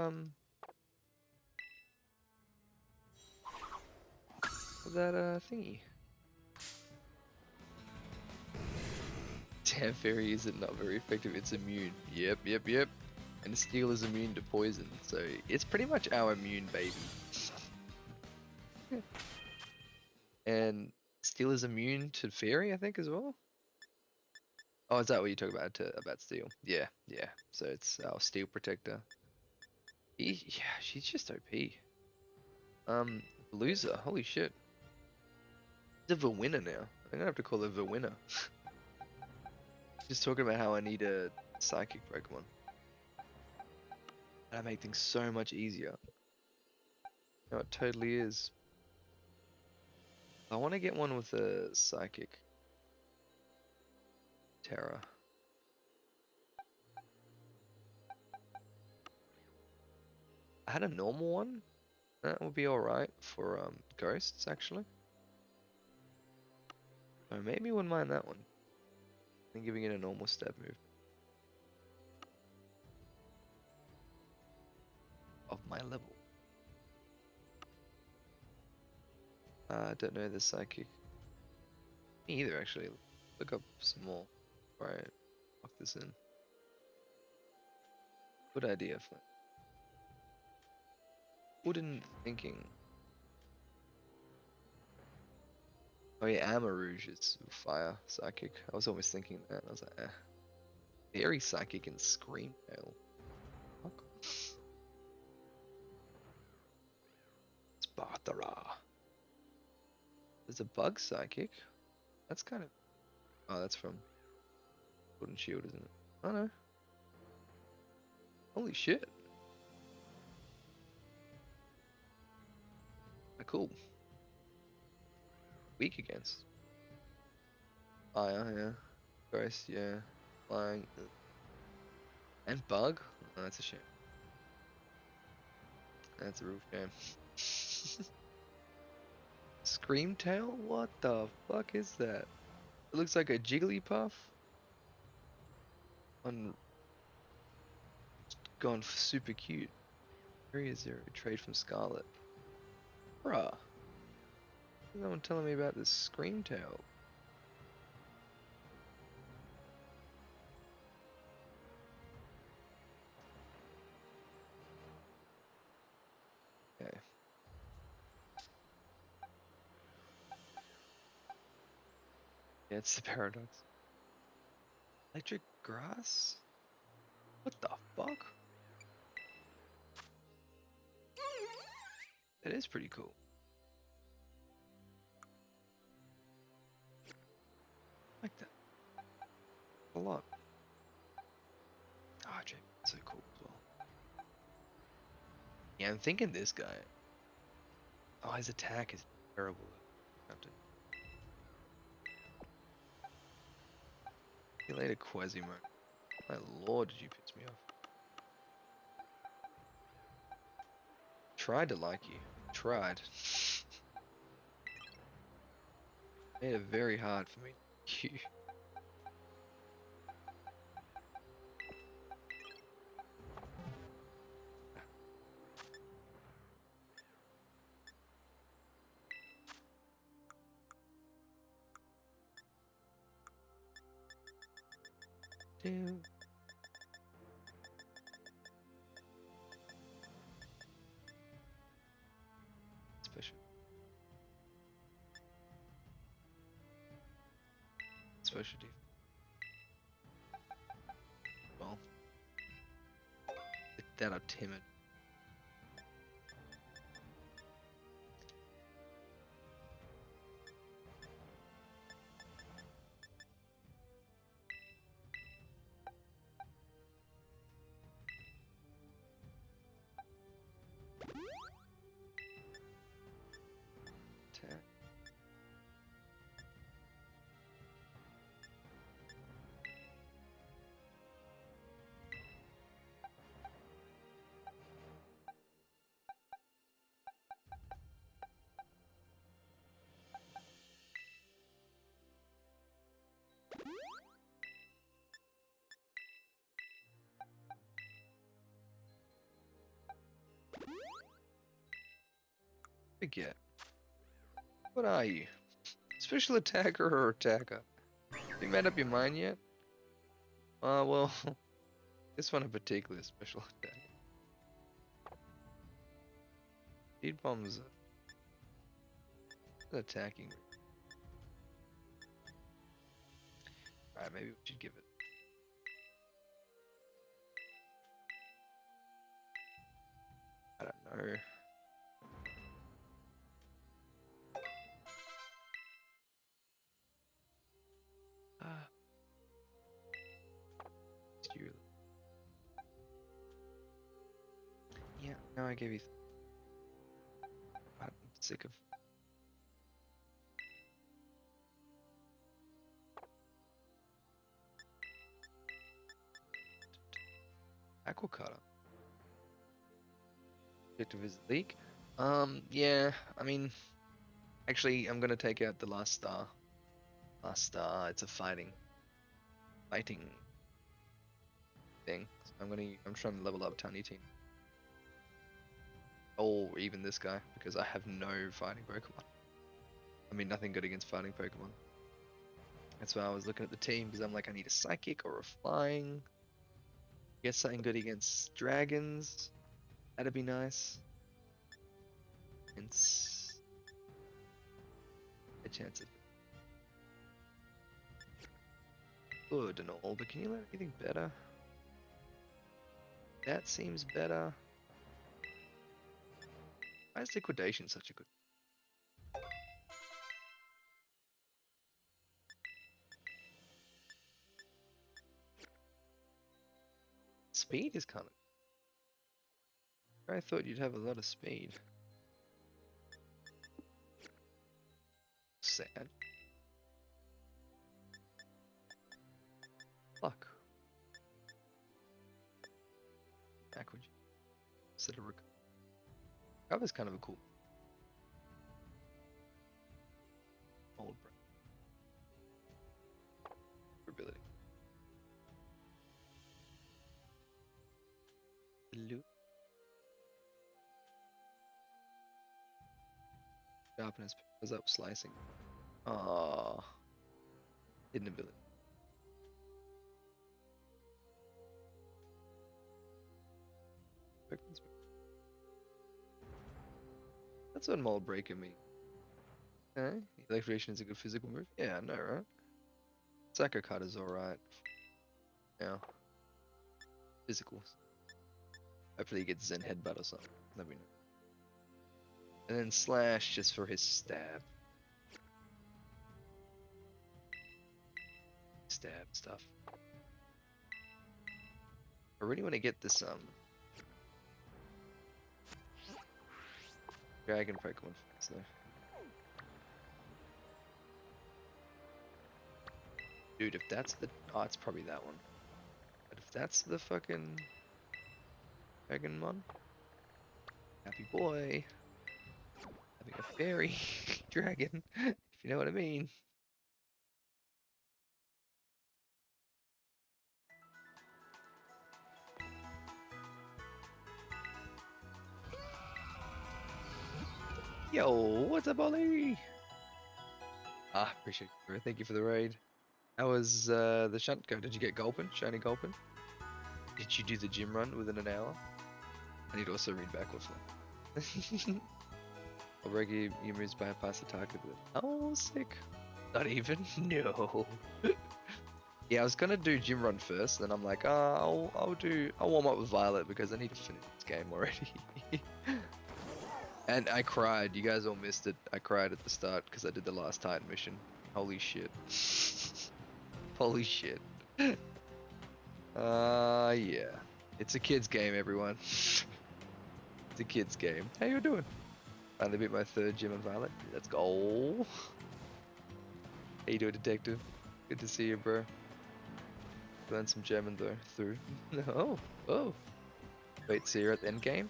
that thingy. Damn fairy isn't not very effective. It's immune. Yep. And steel is immune to poison, so it's pretty much our immune baby. And steel is immune to fairy, I think, as well. Oh, is that what you talk about steel? Yeah. So it's our steel protector. Yeah, she's just OP. Loser. Holy shit. She's a Verwinner now. I'm gonna have to call her Verwinner. Just talking about how I need a psychic Pokemon. That'll make things so much easier. No, it totally is. I want to get one with a psychic Terra. I had a normal one. That would be alright for ghosts, actually. So maybe wouldn't mind that one. And giving it a normal stab move. Of my level. I don't know the psychic. Me either, actually. Look up some more. Alright, lock this in. Good idea, Flint. Wooden thinking. Oh yeah, Amarouge is fire psychic. I was always thinking that. I was like, eh. Fairy Psychic and Scream Tail. Fuck. Spartara. There's a Bug Psychic. That's kind of. Oh, that's from Sword and Shield, isn't it? Oh no. Holy shit. Cool. Weak against. Fire, yeah. Ghost, yeah. Flying. And Bug? Oh, that's a shame. That's a real shame. Scream Tail? What the fuck is that? It looks like a Jigglypuff. On gone super cute. Area Zero, trade from Scarlet. Bruh. No one telling me about this Scream Tail. Okay. Yeah, it's the paradox. Electric grass? What the fuck? That is pretty cool. I like that a lot. Ah, Jake, so cool as well. Yeah, I'm thinking this guy. Oh, his attack is terrible. Have to. See you later, Quasimo. My lord, did you piss me off? Tried to like you. Tried. Made it very hard for me. You. Damn. Special. Specialty. Well, that are timid. Attack. Forget. What are you? Special attacker or attacker? You made up your mind yet? Well, this one in particular is special attack. Speed bombs attacking. Alright, maybe we should give it. I don't know. Ah, you. Yeah, no, I gave you. I'm sick of. Aqua Cutter. Objective is leak. Yeah, I mean, actually, I'm gonna take out the last star. Last star, it's a fighting thing. So I'm trying to level up Tiny Team. Or even this guy, because I have no fighting Pokemon. I mean, nothing good against fighting Pokemon. That's why I was looking at the team, because I'm like, I need a Psychic or a Flying. Get something good against Dragons. That'd be nice. And a chance of good and all, but can you learn anything better? That seems better. Why is liquidation such a good? Speed is kind of. I thought you'd have a lot of speed. Sad. Luck. Backward. Set a cover's kind of a cool. Old ability. Blue. Sharpness goes up slicing. Ah, hidden ability. That's what Mold Breaker means. Okay. Electrification is a good physical move. Yeah, I know, right? Psycho card is alright. Yeah. Physical. Hopefully he gets Zen Headbutt or something. Let me know. And then Slash just for his stab. Stab stuff. I really want to get this Dragon Pokemon first though. Dude, if that's the oh, it's probably that one. But if that's the fucking Dragonmon, happy boy. Having a fairy dragon, if you know what I mean. Yo, what's up, Ollie? Ah, appreciate it, bro. Thank you for the raid. How was the shunt go? Did you get Gulpin? Shiny Gulpin? Did you do the gym run within an hour? I need to also read backwards. Already you moves bypass the target with. Oh, sick. Not even? No. Yeah, I was gonna do gym run first, then I'm like, oh, I'll warm up with Violet because I need to finish this game already. And I cried. You guys all missed it. I cried at the start because I did the last Titan mission. Holy shit. Holy shit. Yeah. It's a kid's game, everyone. It's a kid's game. How you doing? Finally beat my third gym of Violet. Let's go. How you doing, detective? Good to see you, bro. Learned some German though, through. Oh. Wait, so you're at the end game?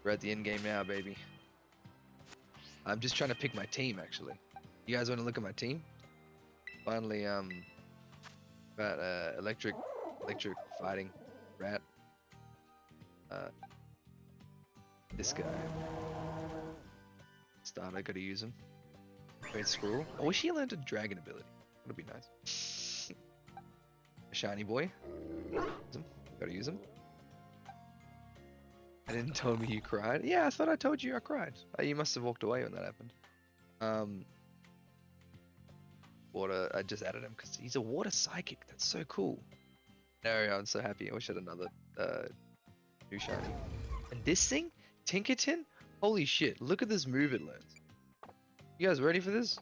We're at the end game now, baby. I'm just trying to pick my team, actually. You guys want to look at my team? Finally, got electric fighting rat. This guy. Starter, gotta use him. Great Squirrel. I wish he learned a dragon ability. That'd be nice. A shiny boy. Gotta use him. I didn't tell me you cried. Yeah, I thought I told you I cried. You must have walked away when that happened. Water, I just added him because he's a water psychic. That's so cool. No, I'm so happy. I wish I had another new shiny. And this thing, Tinkerton, holy shit! Look at this move it learns. You guys ready for this?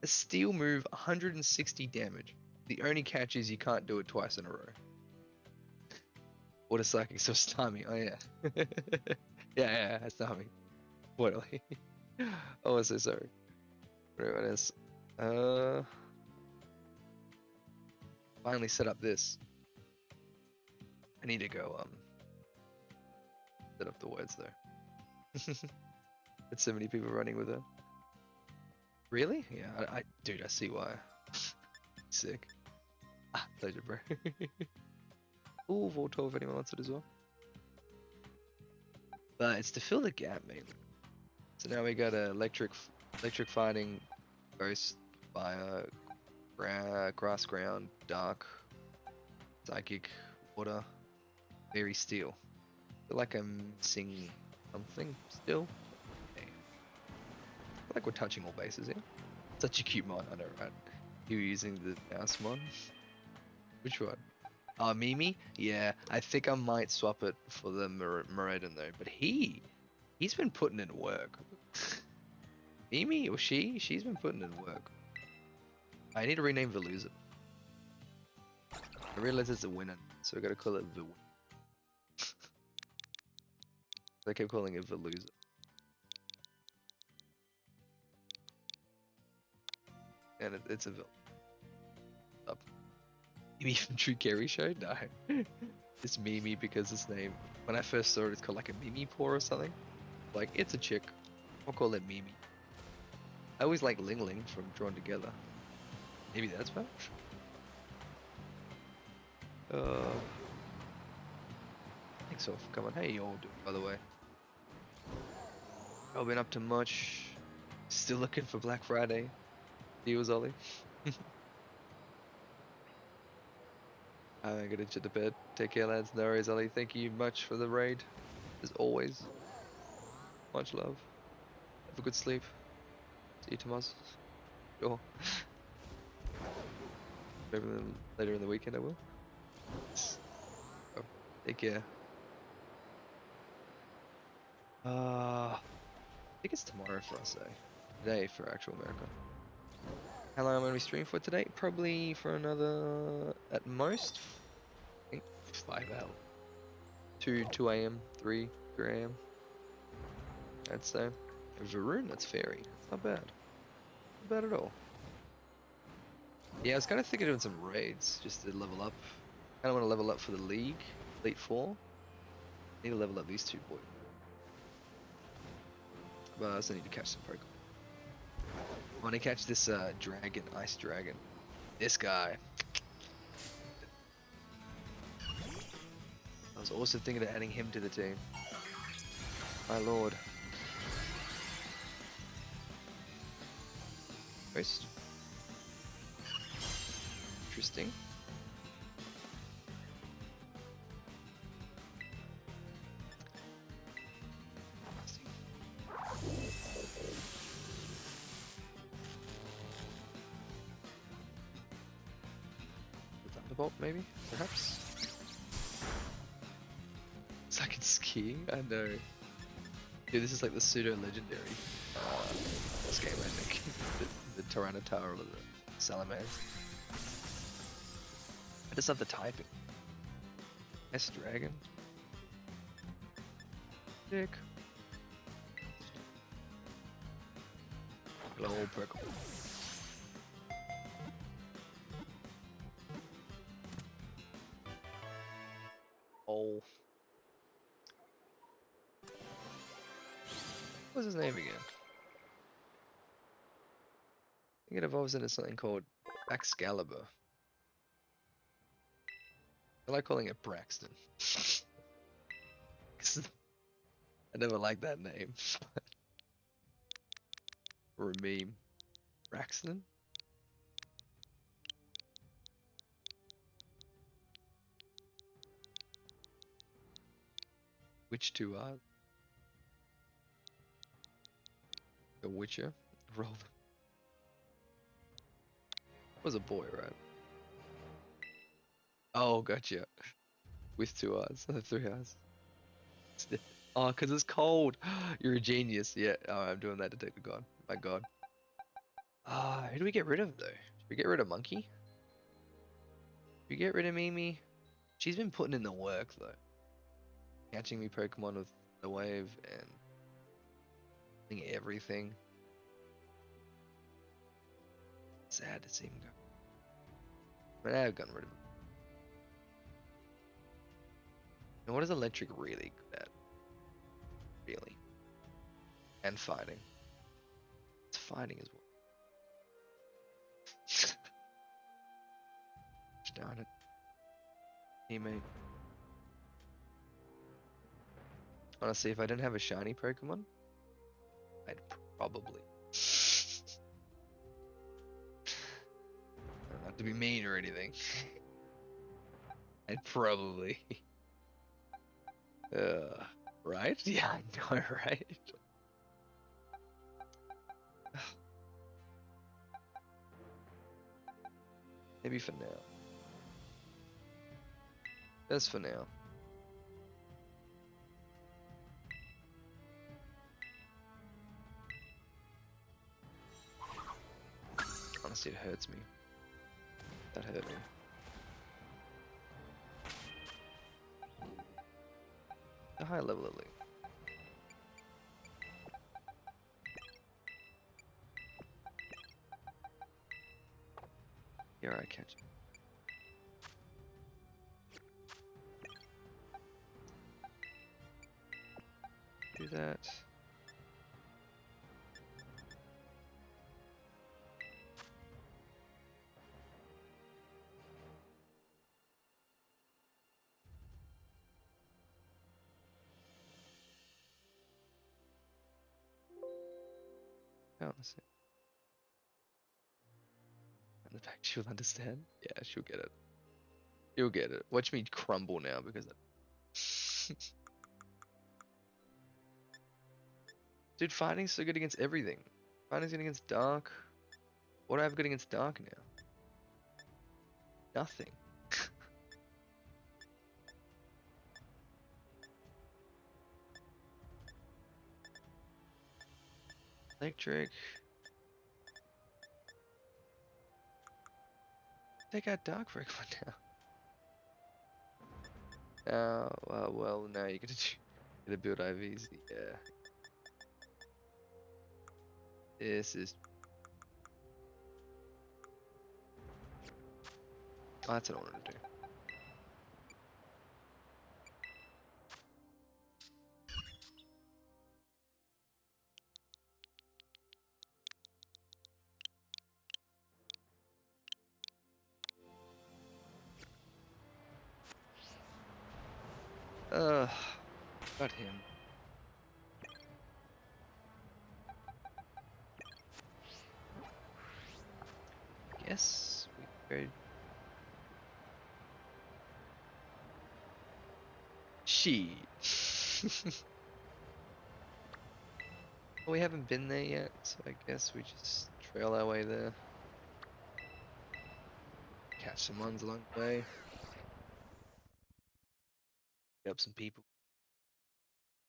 A steel move, 160 damage. The only catch is you can't do it twice in a row. Water psychic, so Starmie. Oh yeah. yeah, that's Starmie. What? Oh, I'm so sorry. Whatever it is. Finally set up this. I need to go set up the words though. There's so many people running with her. Really? Yeah, dude, I see why. Sick. Ah, pleasure, bro. Ooh, Voltor if anyone wants it as well. But it's to fill the gap mainly. So now we got a electric fighting, ghost, fire, grass ground, dark, psychic, water, fairy steel. I feel like I'm missing something still. Okay. I feel like we're touching all bases here. Such a cute mod, I know, right? You were using the mouse mod. Which one? Oh, Mimi? Yeah, I think I might swap it for the Miraidon though. But he's been putting in work. Mimi or she's been putting in work. I need to rename Veluza. I realize it's a winner, so I gotta call it the. I kept calling it Veluza. And it's a Vil. Up. Mimi from True Carry Show? No. It's Mimi because his name, when I first saw it, it's called like a Mimi paw or something. Like, it's a chick. I'll call it Mimi. I always like Ling Ling from Drawn Together. Maybe that's better? Thanks all for coming. How you all doing, by the way? I've been up to much. Still looking for Black Friday deals, Ollie. I'm gonna get to bed. Take care, lads. No worries, Ollie. Thank you much for the raid, as always. Much love. Have a good sleep. See you tomorrow. Sure. Maybe later in the weekend I will. Oh, take care. I think it's tomorrow for us, though. Today for actual America. How long am I going to be streaming for today? Probably for another, at most, I think 5 hours. 2 a.m., 3 a.m. I'd say. Varun, that's fairy. That's not bad. Not bad at all. Yeah, I was kind of thinking of doing some raids just to level up. I don't want to level up for the league, Elite Four. Need to level up these two boys. But I also need to catch some Pokemon. I want to catch this dragon, ice dragon. This guy. I was also thinking of adding him to the team. My lord. Ghost. Interesting. Thunderbolt, maybe? Perhaps? So I can ski? I know. Dude, this is like the pseudo-legendary this game, I think. the Tyranitar or the Salamence. I just love the typing. S-Dragon. Dick. Hello, Pokemon. Oh. What's his name again? I think it evolves into something called Excalibur. I like calling it Braxton. 'Cause I never liked that name. Or a meme. Braxton? Which two are? The Witcher? Roll. Was a boy, right? Oh, gotcha. With 2 R's, 3 R's. Oh, because it's cold. You're a genius. Yeah, oh, I'm doing that Detective God. My god. Who do we get rid of, though? Should we get rid of Monkey? Should we get rid of Mimi? She's been putting in the work, though. Catching me Pokemon with the wave and doing everything. Sad to see him go. But I've gotten rid of him. And what is Electric really good at? Really? And fighting. It's fighting as well. Darn it. Teammate. Honestly, if I didn't have a shiny Pokemon, I'd probably. Not to be mean or anything. I'd probably. Right? Yeah, I know, right? Maybe for now. As for now. Honestly, it hurts me. That hurt me. A high level elite. Here I catch it. Do that. Oh, let's see. And the fact she'll understand? Yeah, she'll get it. You'll get it. Watch me crumble now because dude, fighting's so good against everything. Fighting's good against dark. What do I have good against dark now? Nothing. Electric. Take out dark for everyone now. Well, now you're gonna build IVs. Yeah. This is. Oh, that's what I wanted to do. Got him. Guess we go. She. Well, we haven't been there yet, so I guess we just trail our way there. Catch some ones along the way. Get up some people.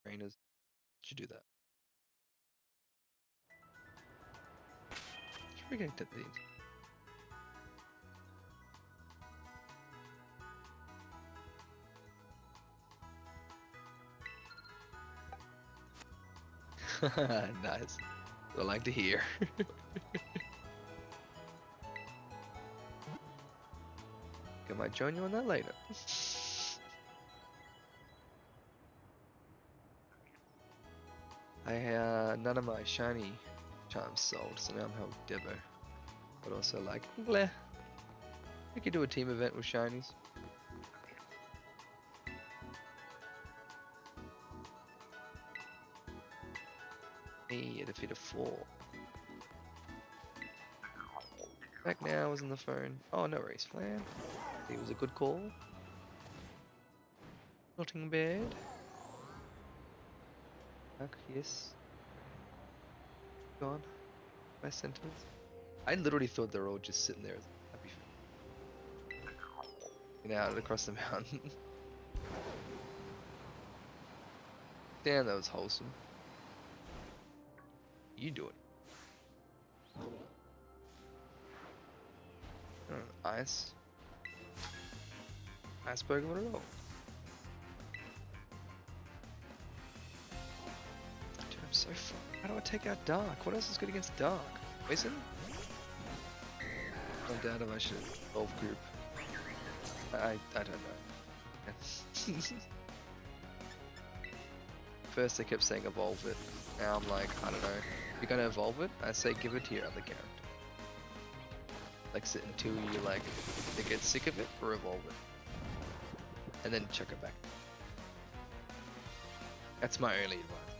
Trainers. Should do that. Should we get to these? Nice. What I like to hear. I might join you on that later. None of my shiny charms sold, so now I'm held Devo. But also like, bleh. We could do a team event with shinies. Me, a defeat of 4. Back now, was on the phone. Oh, no worries, Flan. It was a good call. Nothing bad. Back, yes. Gone. My sentiments. I literally thought they were all just sitting there as happy. Out across the mountain. Damn, that was wholesome. You do it. Ice. Ice Pokemon at all. Dude, I'm so far. How do I take out Dark? What else is good against Dark? Poison? I doubt if I should evolve group. I don't know. First they kept saying evolve it. Now I'm like, I don't know. If you're gonna evolve it, I say give it to your other character. Like sit until you like they get sick of it or evolve it. And then chuck it back. That's my only advice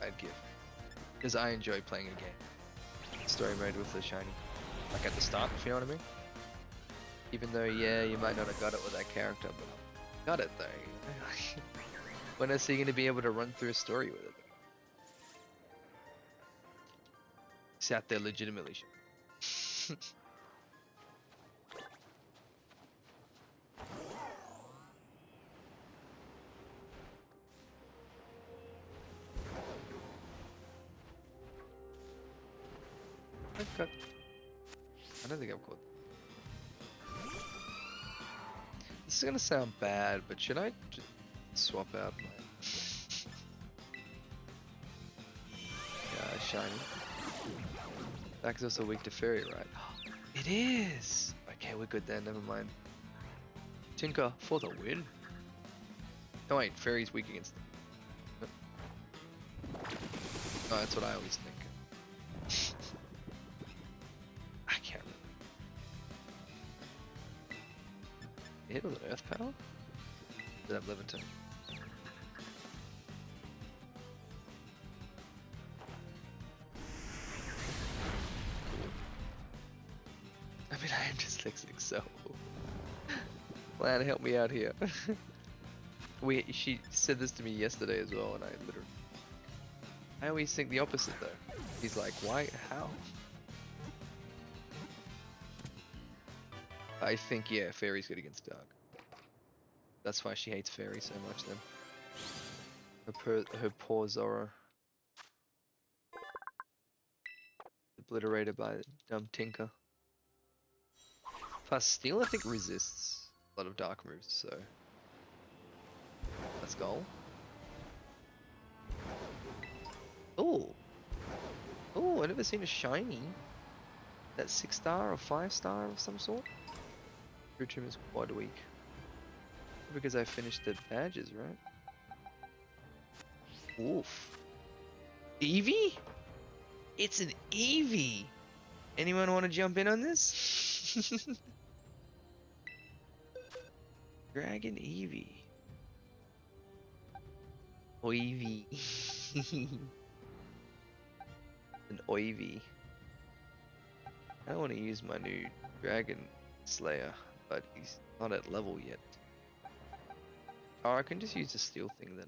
I'd give. Because I enjoy playing a game. Story mode with the shiny. Like at the start, if you know what I mean? Even though, yeah, you might not have got it with that character, but got it though. When else are you going to be able to run through a story with it? Sat there legitimately. got. I don't think I've caught. This is gonna sound bad, but should I just swap out my shiny? That's also weak to fairy, right? It is! Okay, we're good then, never mind. Tinker for the win. Oh wait, fairy's weak against them. Oh, that's what I always think. I can't remember. Hit with an earth power? Did I have Levitate? I mean, I am dyslexic, so Lan, help me out here. She said this to me yesterday as well, and I always think the opposite though. He's like, why? How? I think, yeah, fairy's good against dark. That's why she hates fairy so much then. Her poor Zora. Obliterated by dumb Tinker. Plus Steel I think resists a lot of dark moves, so let's go. Oh! Oh, I've never seen a shiny. That 6-star or 5-star of some sort? Rotom is quite weak. Because I finished the badges, right? Oof. Eevee? It's an Eevee! Anyone want to jump in on this? Dragon Eevee. Oivy. An Oivy. I want to use my new Dragon Slayer, but he's not at level yet. Oh, I can just use the steel thing then.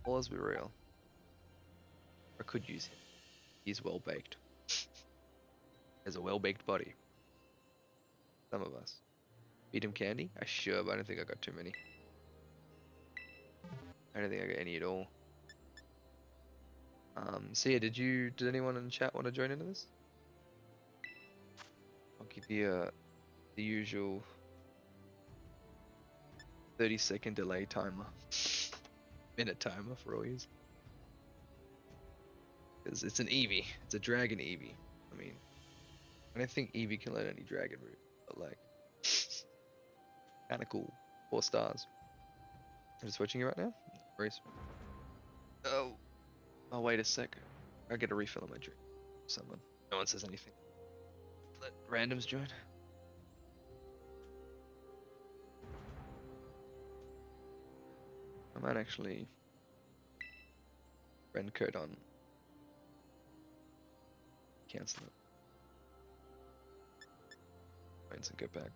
Well, let's be real. I could use him. He's well baked. Has a well baked body. Some of us. Beat him candy? I sure, but I don't think I got too many. I don't think I got any at all. So yeah, did anyone in chat want to join into this? I'll give you the usual 30-second delay timer. Minute timer for all yous. Because it's an Eevee. It's a dragon Eevee. I mean, I don't think Eevee can learn any dragon route, but like, kinda cool. 4 stars. I'm just watching you right now? No worries. Oh. Oh, wait a sec. I'll get a refill on my drink. Someone. No one says anything. Let randoms join. I might actually rend code on. Cancel it. And go back.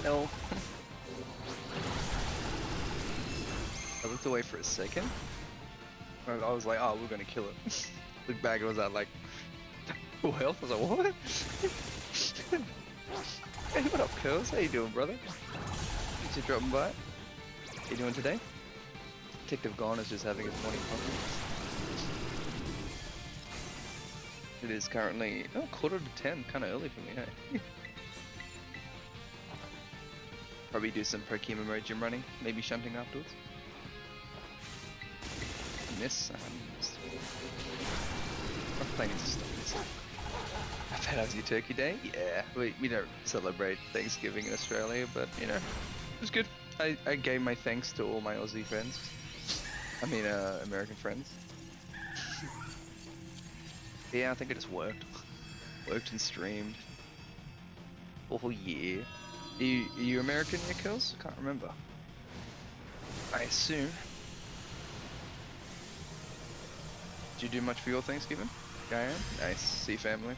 hell? I looked away for a second. And I was like, oh, we're gonna kill it. Looked back and was at like full health. I was like, what? Hey, what up, Curls? How you doing, brother? Thanks for dropping by. How you doing today? Detective Gone is just having his morning coffee. It is currently, oh, 9:45, kind of early for me, hey? Probably do some Pokemon mode gym running, maybe shunting afterwards. Miss, I haven't missed. I'm playing to stop this. I've had as your Turkey Day? Yeah, we don't celebrate Thanksgiving in Australia, but you know, it was good. I gave my thanks to all my Aussie friends. I mean, American friends. Yeah, I think it just worked. Worked and streamed. Oh yeah. Are you American, your kills? I can't remember. I assume. Did you do much for your Thanksgiving? Diane? Nice. See family.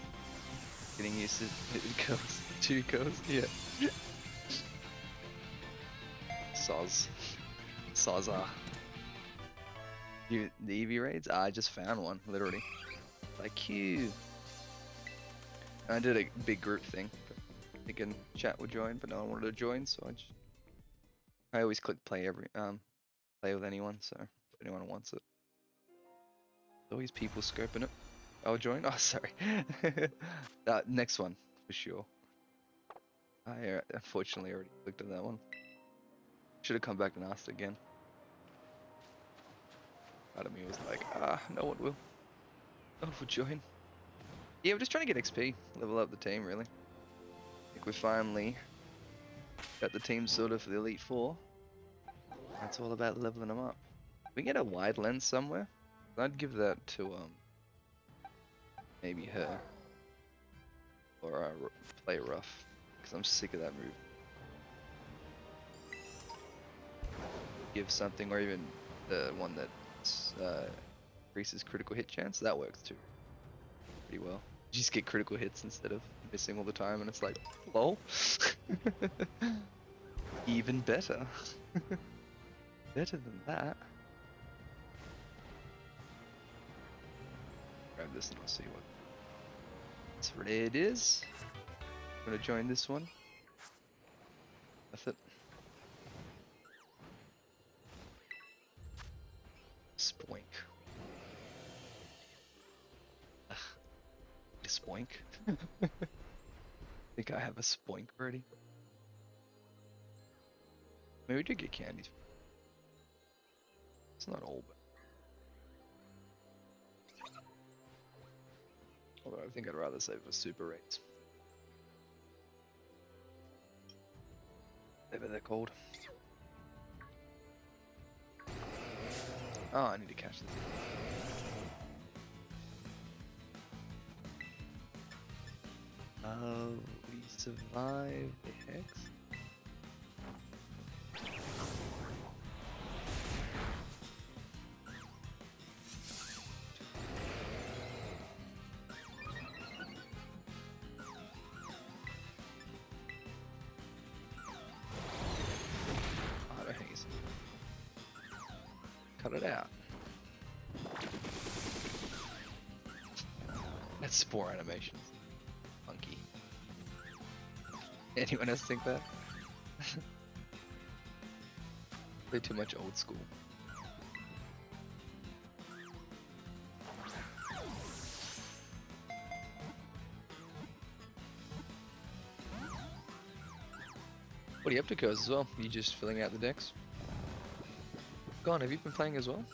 Getting used to hitting kills. 2 kills? Yeah. Soz. Sozza. The EV raids? I just found one, literally. Like you. I did a big group thing. Thinking chat would join, but no one wanted to join, so I always click play play with anyone, so if anyone wants it. Always people scoping it. I'll join. Oh, sorry. Next one for sure. I unfortunately already clicked on that one. Should have come back and asked again. Part of me was like, no one will. No one will join. Yeah, we're just trying to get XP, level up the team, really. I think we finally got the team sorted for the Elite Four. That's all about leveling them up. We get a wide lens somewhere. I'd give that to maybe her or play rough, because I'm sick of that move. Give something, or even the one that increases critical hit chance. That works too, pretty well. You just get critical hits instead of missing all the time, and it's like, lol. Even better. Better than that. Grab this and I'll see what red is. I'm gonna join this one. That's it. Spoink. Ugh. A spoink. Think I have a spoink already. Maybe we did get candies. It's not all, but although I think I'd rather save for super rates. Whatever they're called. Oh, I need to catch this. We survived the hex. Cut it out. That's spore animations. Funky. Anyone else think that? Way too much old school. What are you up to, Coz, as well? You just filling out the decks? Gone, have you been playing as well?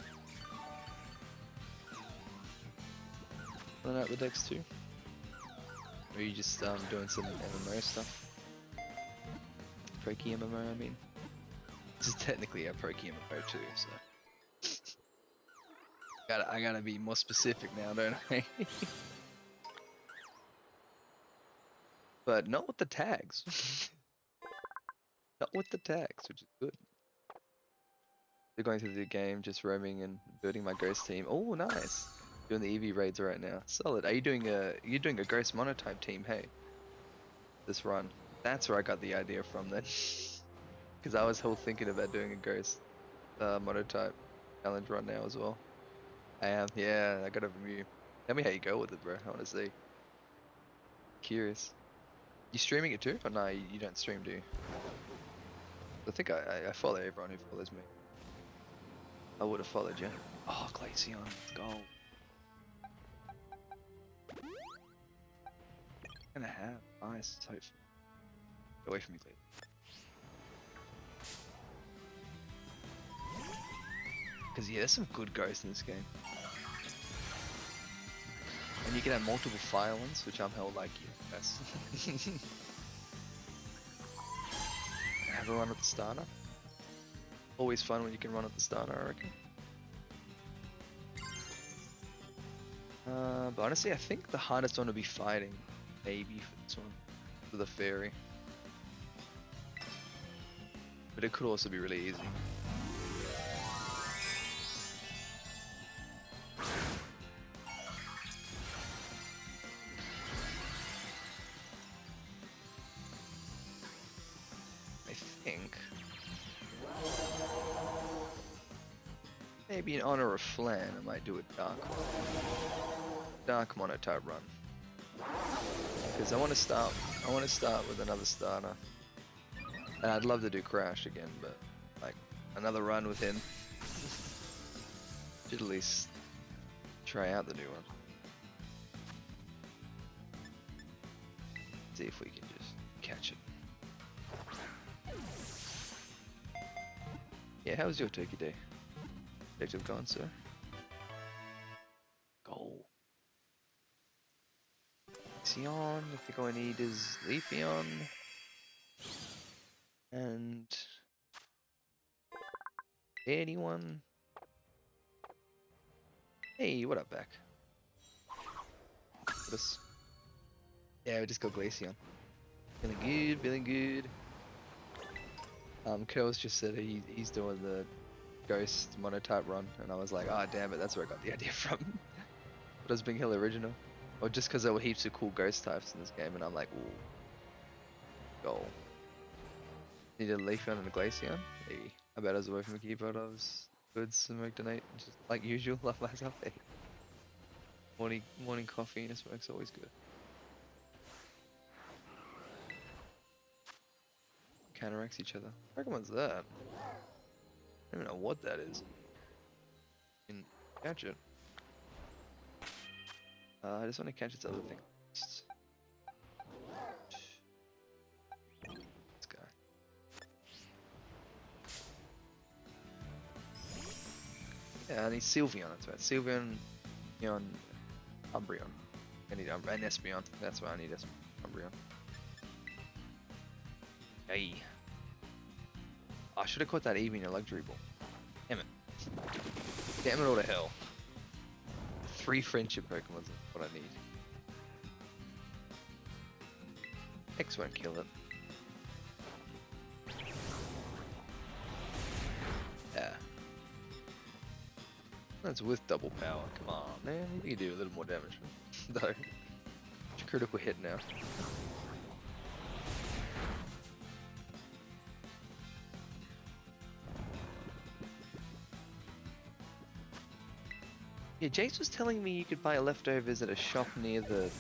Filling out the decks too? Or are you just doing some MMO stuff? Proki MMO, I mean. This is technically a Proki MMO too, so. I gotta be more specific now, don't I? But not with the tags. Not with the tags, which is good. They're going through the game, just roaming and building my ghost team. Oh, nice. Doing the EV raids right now. Solid. Are you doing a ghost monotype team? Hey, this run. That's where I got the idea from then. Because I was whole thinking about doing a ghost monotype challenge run now as well. I am, yeah, I got it from you. Tell me how you go with it, bro. I want to see. Curious. You streaming it too? Or no, you don't stream, do you? I think I follow everyone who follows me. I would have followed you. Oh, Glaceon, let's go. Gonna have nice, hopefully. Get away from me, please. Because yeah, there's some good ghosts in this game. And you can have multiple fire ones, which I'm held like, yeah, that's... Have a run at the starter. Always fun when you can run at the starter, I reckon. But honestly, I think the hardest one to be fighting, maybe for this one, for the fairy. But it could also be really easy. I think maybe in honor of Flan, I might do a dark monotype run. Because I want to start with another starter. And I'd love to do Crash again, but like another run with him. Should at least try out the new one. See if we can just catch it. Yeah, how was your turkey day? Objective gone, sir. Goal. Sion, I think all I need is Leafeon. And anyone? Hey, what up, back? Yeah, we just got Glaceon. Feeling good, feeling good. Curls just said he's doing the ghost monotype run, and I was like, ah, oh, damn it, that's where I got the idea from. But it was Big Hill original. Or just because there were heaps of cool ghost types in this game, and I'm like, ooh. Goal. Need a Leafeon and a Glaceon? Hey, I bet I was away from a keyboard, I was good, smoked an 8, just like usual, love myself. Hey. Morning coffee and a smoke's always good. Counteracts each other. I reckon what's that? I don't even know what that is. You can catch it. I just want to catch its other thing. This guy. Yeah, I need Sylveon, that's right. Sylveon, Neon, Umbreon. I need and Espeon. That's why I need Umbreon. Hey. I should have caught that Eevee in a luxury ball. Damn it. Damn it all to hell. 3 friendship Pokemon is what I need. X won't kill it. Yeah. That's with double power. Come on, man. You can do a little more damage. Though. It's a critical hit now. Yeah, Jace was telling me you could buy leftovers at a shop near the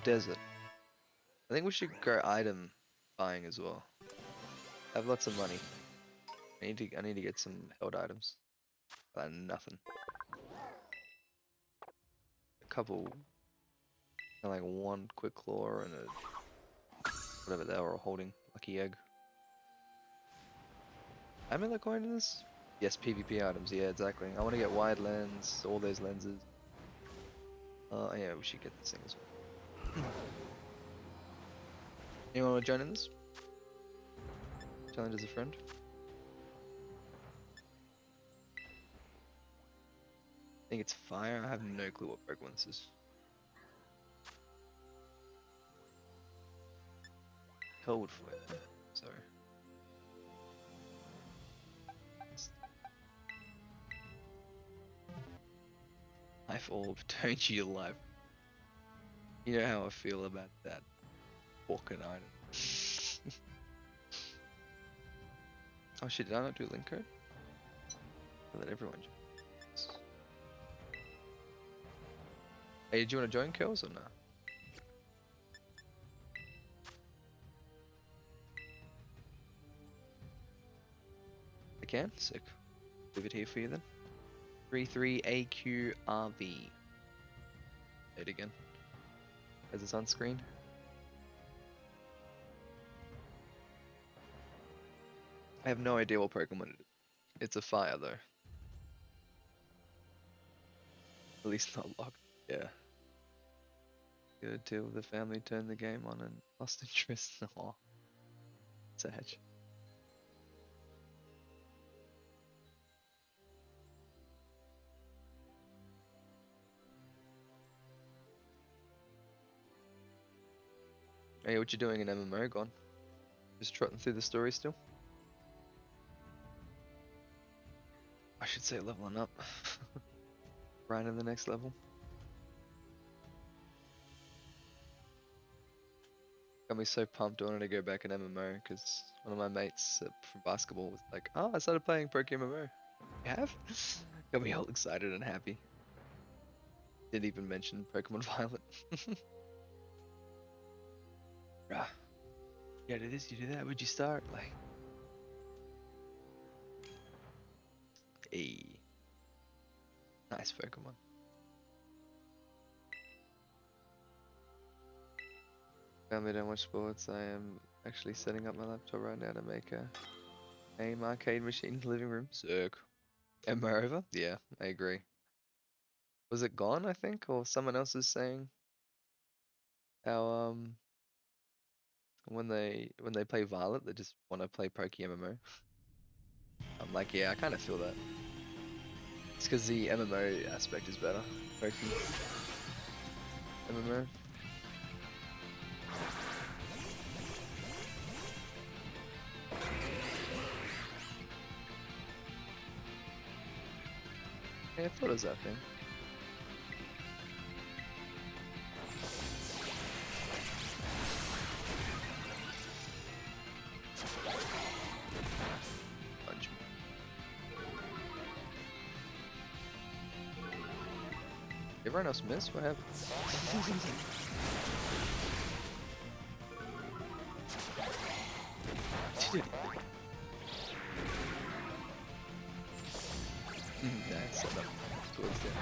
desert. I think we should go item buying as well. I have lots of money. I need to get some held items. Nothing. A couple, like 1 quick claw and a whatever they were holding, lucky egg. Am I like going to this? Yes, PvP items. Yeah, exactly. I want to get wide lens, all those lenses. Yeah, we should get this thing as well. Anyone want to join in this? Challenge as a friend. I think it's fire. I have no clue what Pokemon this is. Cold flare. Sorry. Life orb. Don't you life. You know how I feel about that Walker item. Oh shit, did I not do link code? I let everyone join. Hey, do you want to join kills or no? I can? Sick. Leave it here for you then. 33AQRV. Say it again. As it's on screen. I have no idea what Pokemon it is. It's a fire though. At least not locked. Yeah. Good till the family turned the game on and lost interest. Aw. Sad. Hey, what you doing in MMO, Gone? Just trotting through the story still? I should say leveling up. Right in the next level. Got me so pumped I wanted to go back in MMO because one of my mates from basketball was like, "Oh, I started playing PokeMMO." You have? Got me all excited and happy. Didn't even mention Pokemon Violet. Bruh. Yeah, do this, you do that. Would you start? Like, hey, nice Pokemon. Family don't watch sports. I am actually setting up my laptop right now to make a game arcade machine in the living room. Sick. Am I over? Yeah, I agree. Was it Gone, I think, or someone else is saying how when they play Violet they just want to play PokeMMO. I'm like, yeah, I kind of feel that. It's because the MMO aspect is better. PokeMMO. Yeah, I thought it was that thing. Punch me. Everyone else missed? What happened? Nice setup towards the end.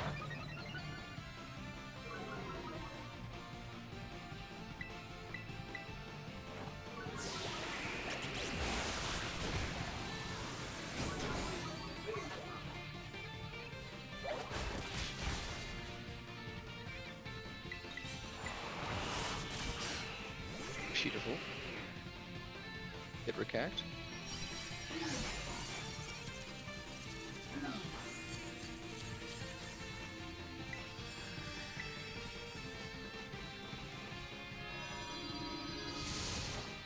Beautiful. Hit recact.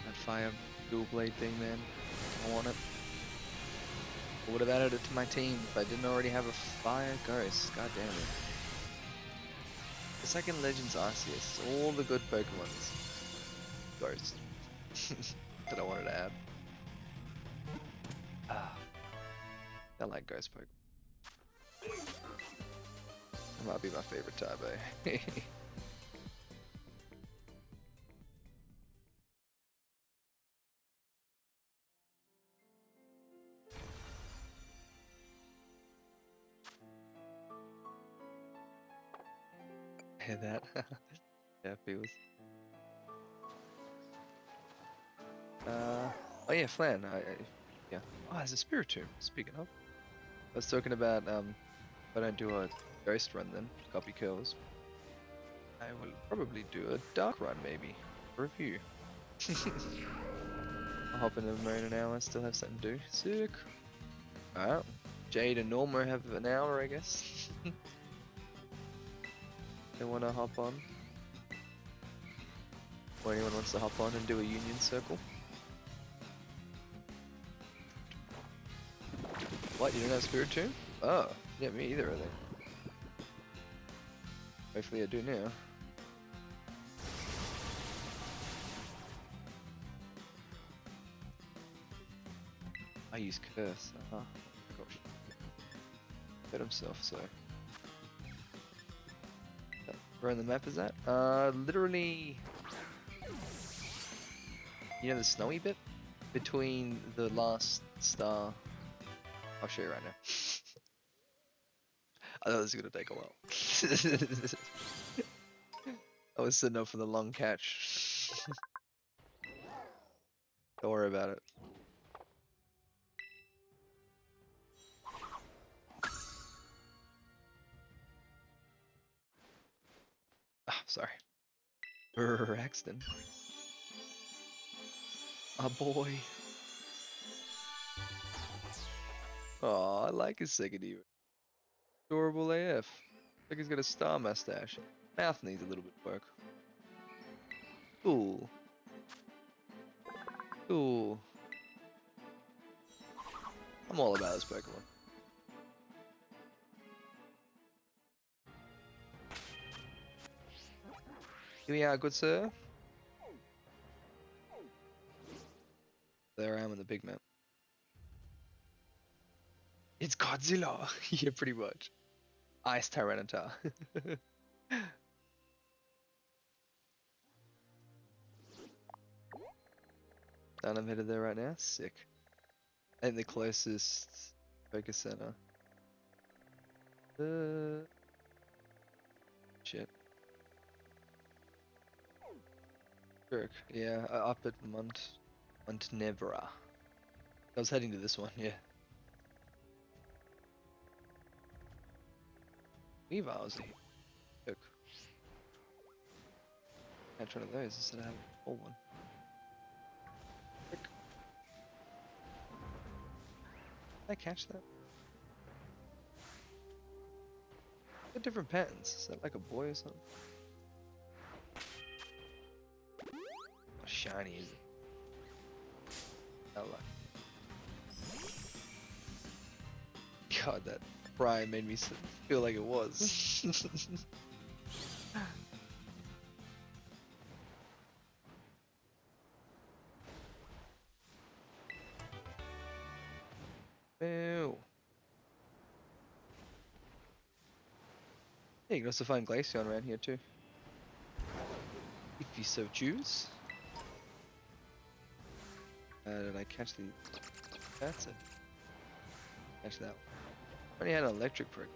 That fire dual blade thing, man. I want it. I would have added it to my team if I didn't already have a fire ghost. God damn it. The second Legends Arceus, all the good Pokemons. Ghost. That I wanted to add. Ah, I like Ghost Pokemon. That might be my favorite type, eh? Hear that? Yeah, feels. Oh yeah, Flan. Yeah. Oh, there's a Spiritomb. Speaking of, I was talking about if I don't do a ghost run, then copy kills. I will probably do a dark run, maybe. Review. I'll hop in the moon in an hour. Still have something to do. Sick. Alright. Jade and Norma have an hour, I guess. They want to hop on. Or anyone wants to hop on and do a union circle. What, you don't have Spiritomb? Oh, yeah, me either, I think. Hopefully I do now. I use curse. Gosh. Hurt himself, so. Where on the map is that? Literally. You know the snowy bit? Between the last star. I'll show you right now. I thought this was gonna take a while. I was sitting up for the long catch. Don't worry about it. Ah, sorry. Raxton. Oh boy. Oh, I like his second even. Adorable AF. Like he's got a star mustache. Mouth needs a little bit of work. Cool. Cool. I'm all about this Pokemon. Here we are, good sir. There I am on the big map. It's Godzilla! Yeah, pretty much. Ice Tyranitar. And I'm headed there right now. Sick. I think the closest focus center. Shit. Jerk. Yeah, up at Montnevra. I was heading to this one, yeah. Weavile here. Jerk. Catch one of those instead of having a full one. Jerk. Did I catch that? Got different patterns. Is that like a boy or something? How shiny is it? How lucky. God, that cry made me feel like it was. Ew. Yeah, you can also find Glaceon around here too. If you so choose. Did I catch the... That's it. Catch that one. I only had an electric prick.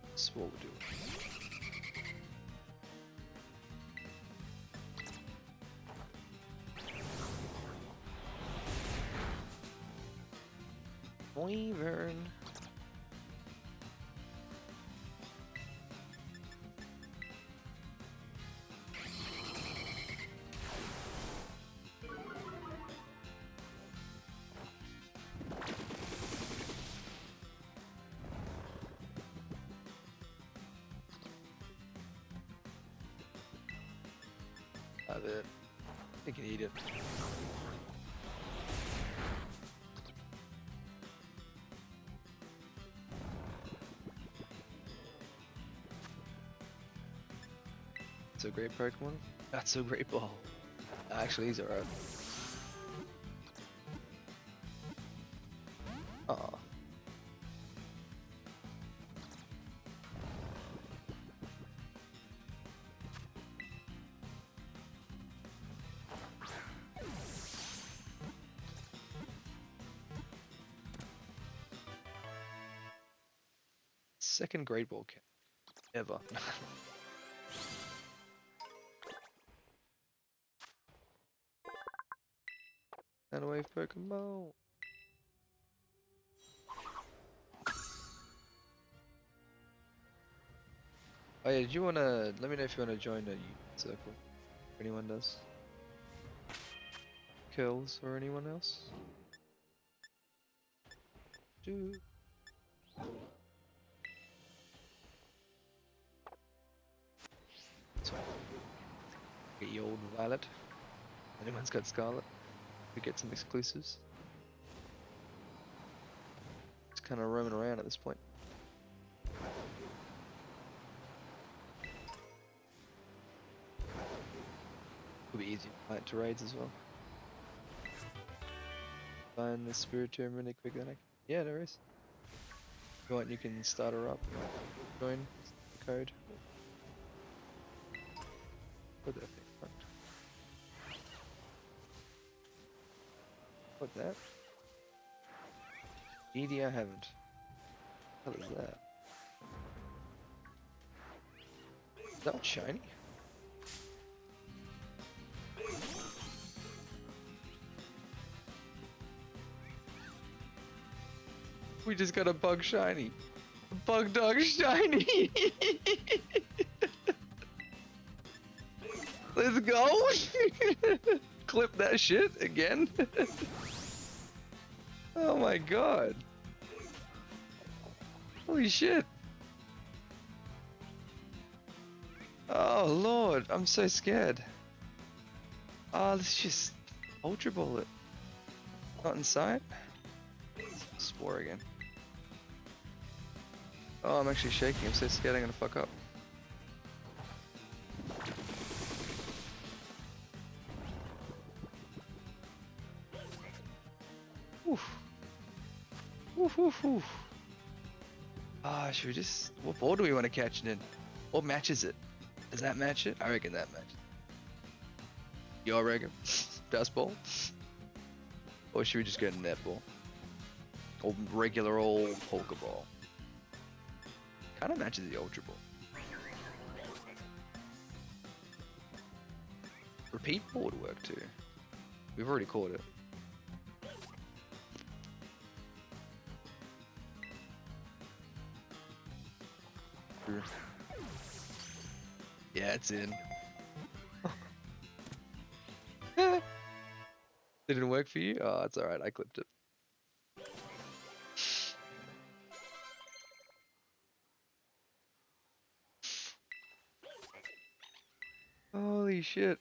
That's what we'll do. Wyvern. Have it. I can eat it. So great Pokemon. That's so great ball. Actually, he's alright. Aw. Second Great Ball cat ever. And a wave Pokemon. Oh yeah, did you wanna let me know if you wanna join a circle? If anyone does. Curls or anyone else? Do. So, get your old Violet. Anyone's got Scarlet. We get some exclusives. Just kind of roaming around at this point. It'll be easy to fight to raids as well. Find the Spiritomb really quick then. Yeah, there is. If you want, you can start her up. Join the code. Put that thing front. What that? ED I haven't. What is that? Is that shiny? We just got a bug shiny. A bug dog shiny. Let's go. Clip that shit again. Oh my god. Holy shit. Oh lord, I'm so scared. Oh, let's just Ultra Ball it. Not in sight. Spore again. Oh, I'm actually shaking. I'm so scared I'm gonna fuck up. Oof. Oof, oof, oof. Ah, should we just... What ball do we want to catch it in? What matches it? Does that match it? I reckon that matches. You reckon? Dust ball? Or should we just get a netball? Or regular old Pokeball? Kinda matches the Ultra Ball. Repeat ball would work too. We've already caught it. Yeah, it's in. Didn't work for you? Oh, it's alright, I clipped it. Holy shit.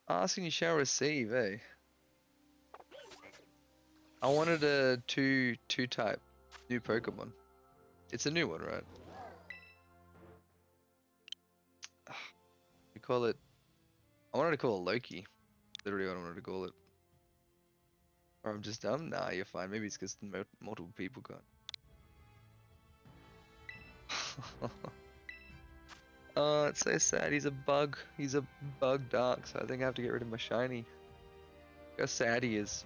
Asking you shall receive, eh? I wanted a two type new Pokemon. It's a new one, right? We call it... I wanted to call it Loki. Literally what I wanted to call it. Or I'm just dumb? Nah, you're fine. Maybe it's because multiple people got. Oh, it's so sad. He's a bug. He's a bug dark, so I think I have to get rid of my shiny. Look how sad he is.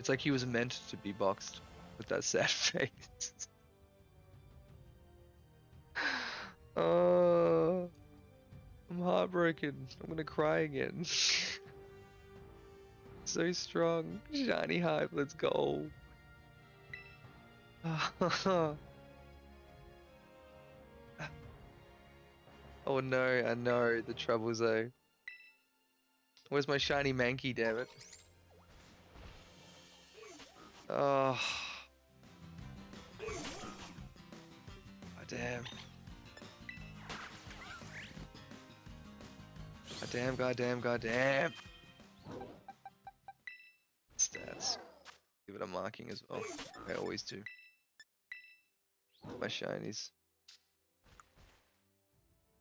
It's like he was meant to be boxed with that sad face. Oh, I'm heartbroken. I'm gonna cry again. So strong. Shiny hype, let's go. Oh no, I know the troubles though. Where's my shiny Mankey, damn it? Oh. God damn. God damn, god damn, god damn. Stats. Give it a marking as well. I always do. My shinies.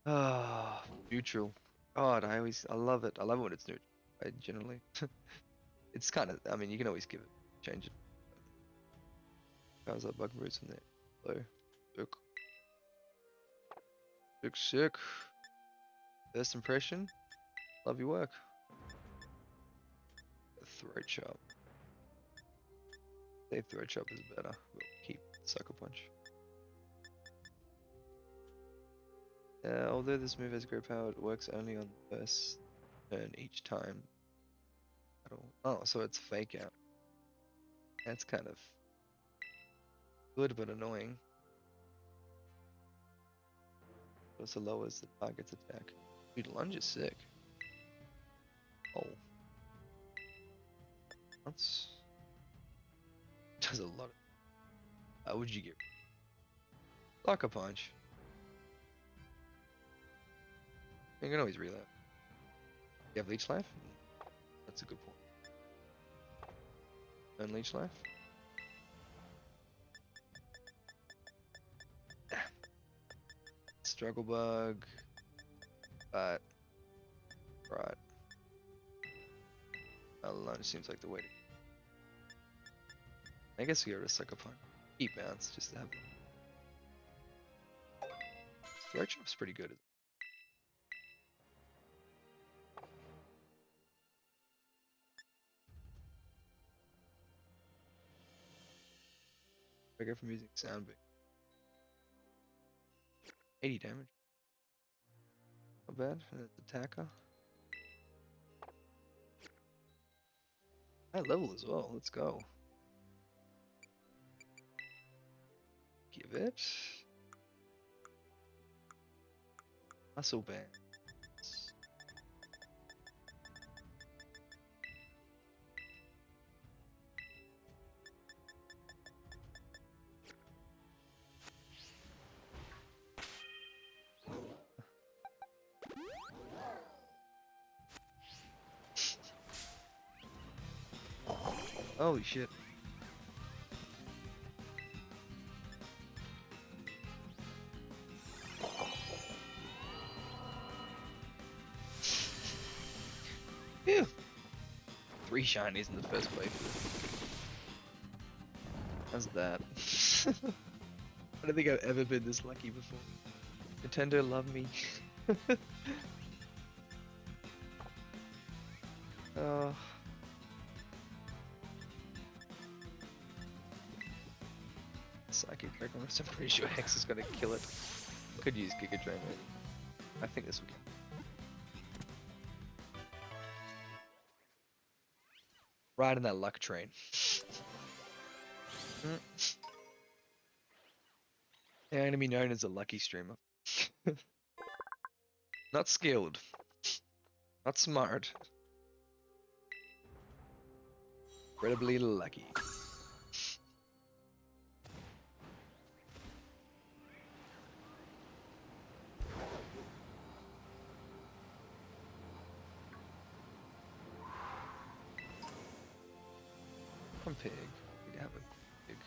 Ah, neutral. God, I love it. I love it when it's neutral. I generally. It's kind of, I mean, you can always give it, change it. How's that bug roots in there? Hello. Sick. Sick, sick. First impression. Love your work. Throat chop. Say throat chop is better. We'll keep Sucker Punch. Although this move has great power, it works only on the first turn each time. Oh, so it's fake out. That's kind of good but annoying. Also lowers the target's attack. Dude, lunge is sick. Oh. That's... does a lot of... How would you get... Sucker Punch. You can always relapse. You have Leech Life? That's a good point. And Leech Life? Struggle Bug. But Right. Alone seems like the way to. I guess we get rid of Sucker Punch. Keep Bounce just to have. Throat Chop's pretty good. I go from using Sound Beam. 80 damage. Not bad. And it's attacker. High level as well. Let's go. Give it. Muscle Band. Holy shit. Phew. 3 shinies in the first playthrough. How's that? I don't think I've ever been this lucky before. Nintendo, love me. Oh. Psychic Pokemon, I'm pretty sure Hex is gonna kill it. Could use Giga Drain maybe. I think this will kill. Riding that luck train. The enemy known as a lucky streamer. Not skilled. Not smart. Incredibly lucky. Come pig. We have a pig.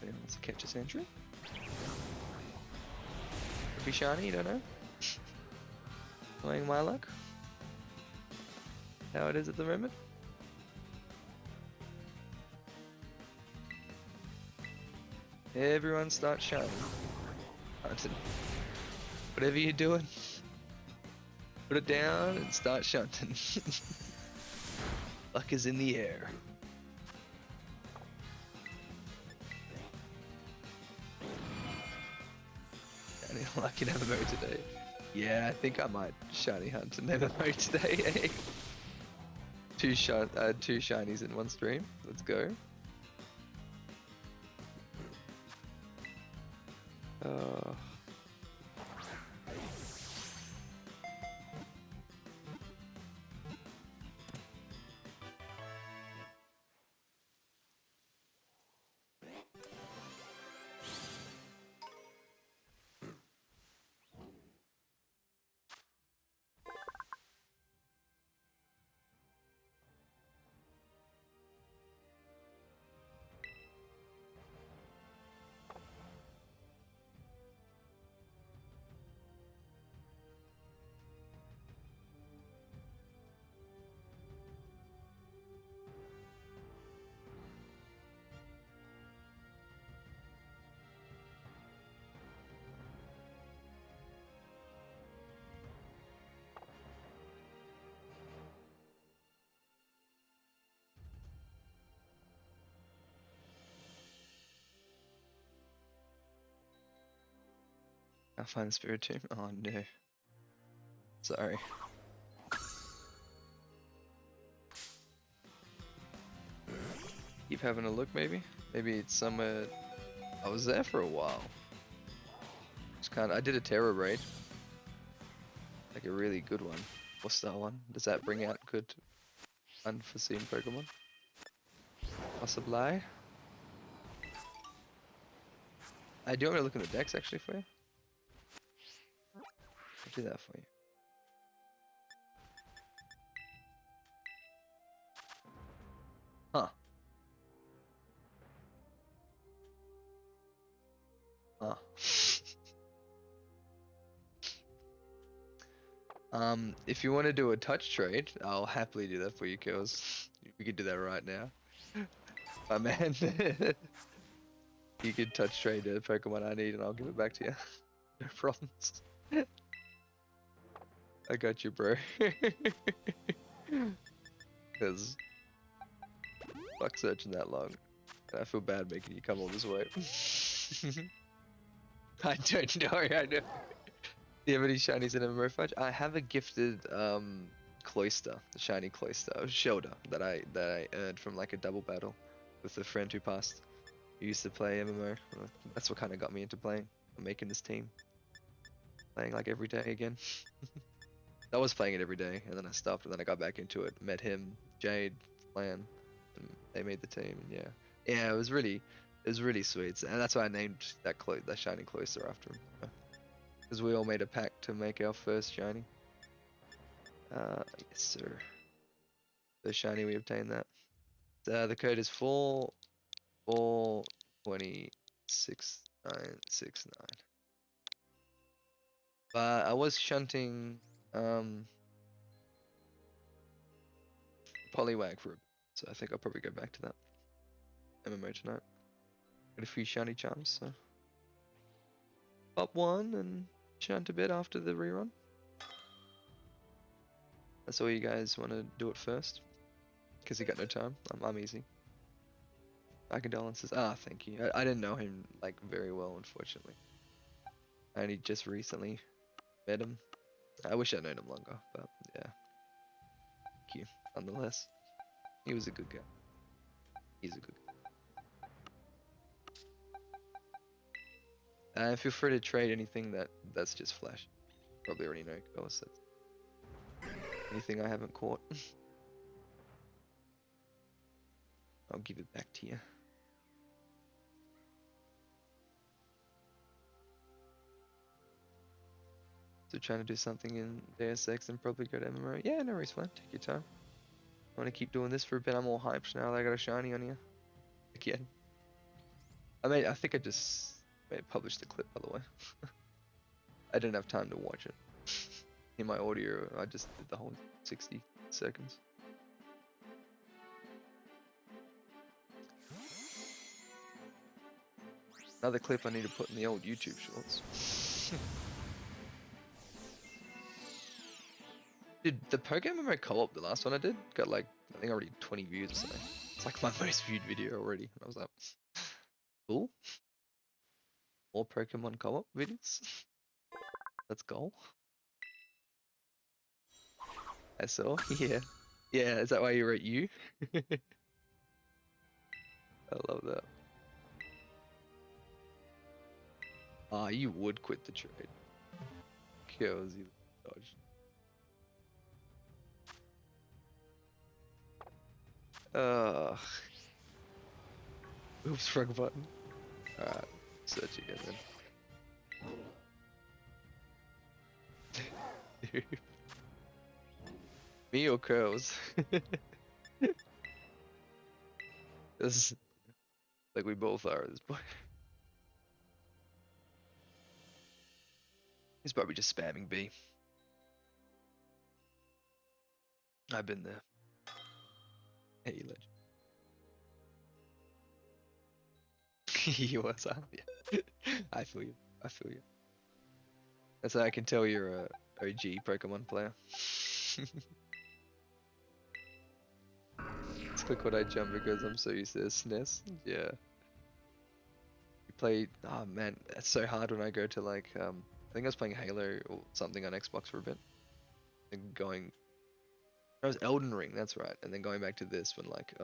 Anyone wants to catch a sentry? Could be shiny, you don't know. Playing my luck. How it is at the moment. Everyone start shining. Hunting. Whatever you're doing, put it down and start shunting. Luck is in the air. Shiny luck in MMO today. Yeah, I think I might shiny hunt in MMO today. two shinies in one stream. Let's go. I'll find the spirit tomb. Oh no. Sorry. Keep having a look maybe? Maybe it's somewhere... I was there for a while. Just kinda... I did a Terror raid. Like a really good one. What's that one? Does that bring out good unforeseen Pokemon? Possibly. I do want to look in the decks actually for you. I'll do that for you. Huh. Ah. If you want to do a touch trade, I'll happily do that for you, Kills. We could do that right now. My man. You could touch trade the Pokemon I need and I'll give it back to you. No problems. I got you, bro. Because fuck searching that long. And I feel bad making you come all this way. I don't know, I know. Do you have any shinies in MMO Fudge? I have a gifted Cloyster, the shiny Cloyster, Shelter that I earned from like a double battle with a friend who passed. Who used to play MMO. That's what kind of got me into playing. I'm making this team. Playing like every day again. I was playing it every day, and then I stopped, and then I got back into it. Met him, Jade, Lan, and they made the team. And yeah, it was really sweet, and that's why I named that that shiny Cloyster after him. Because we all made a pact to make our first shiny. Yes, sir. The shiny, we obtained that. The code is 4426969. But I was shunting Poliwag for a bit, so I think I'll probably go back to that MMO tonight. Got a few shiny charms, so pop one and shunt a bit after the rerun. That's all you guys want to do it first, because you got no time. I'm easy. My condolences. Ah, thank you. I didn't know him like very well, unfortunately. I only just recently met him. I wish I'd known him longer, but yeah. Thank you, nonetheless. He was a good guy. He's a good guy. Feel free to trade anything that's just flash. Probably already know, of course. That's anything I haven't caught. I'll give it back to you. So trying to do something in Deus Ex and probably go to MMO. Yeah, no worries, man. Take your time. I want to keep doing this for a bit. I'm all hyped now that I got a shiny on you. Again. I think I just published the clip, by the way. I didn't have time to watch it. In my audio, I just did the whole 60 seconds. Another clip I need to put in the old YouTube shorts. Dude, the Pokemon MMO co-op, the last one I did, got like, I think already 20 views or something. It's like my most viewed video already. I was like, cool. More Pokemon co-op videos. Let's go. I saw, yeah. Yeah, is that why you wrote you? I love that. Ah, you would quit the trade. Kills you, dodge. Ugh. Oops, wrong button. Alright, search again then. Me or curls? This is like we both are at this point. He's probably just spamming B. I've been there. Hey, legend. You was, yeah. I feel you. I feel you. That's how I can tell you're a OG Pokemon player. Let's click what I jump because I'm so used to this SNES. Yeah. You play, oh man, it's so hard when I go to like, I think I was playing Halo or something on Xbox for a bit. And going, that was Elden Ring, that's right. And then going back to this when like,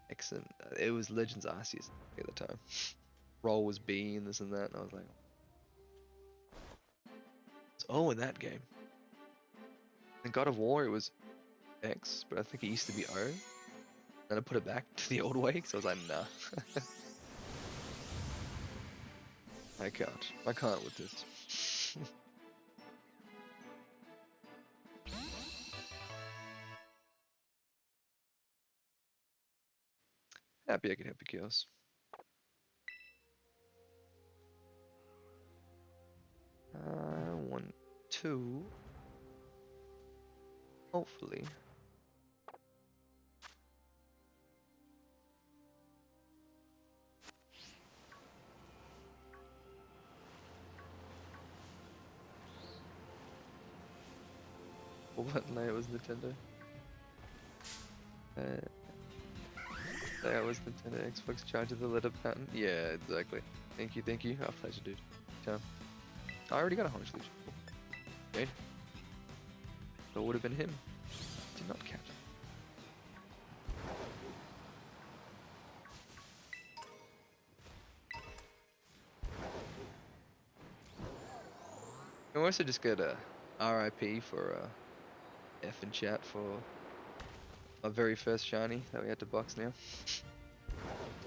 excellent. It was Legends Arceus at the time. Roll was B and this and that, and I was like, it's O in that game. In God of War, it was X, but I think it used to be O. Then I put it back to the old way, so I was like, nah. I can't with this. Happy I can help you, Chaos. I want to, hopefully. What layer was Nintendo? Layer was Nintendo Xbox charge of the letter pattern? Yeah, exactly. Thank you. Our pleasure, dude. Ciao. I already got a Honest Legion. Okay. So it would have been him. Did not catch. I also just get a RIP for F in chat for my very first shiny that we had to box now.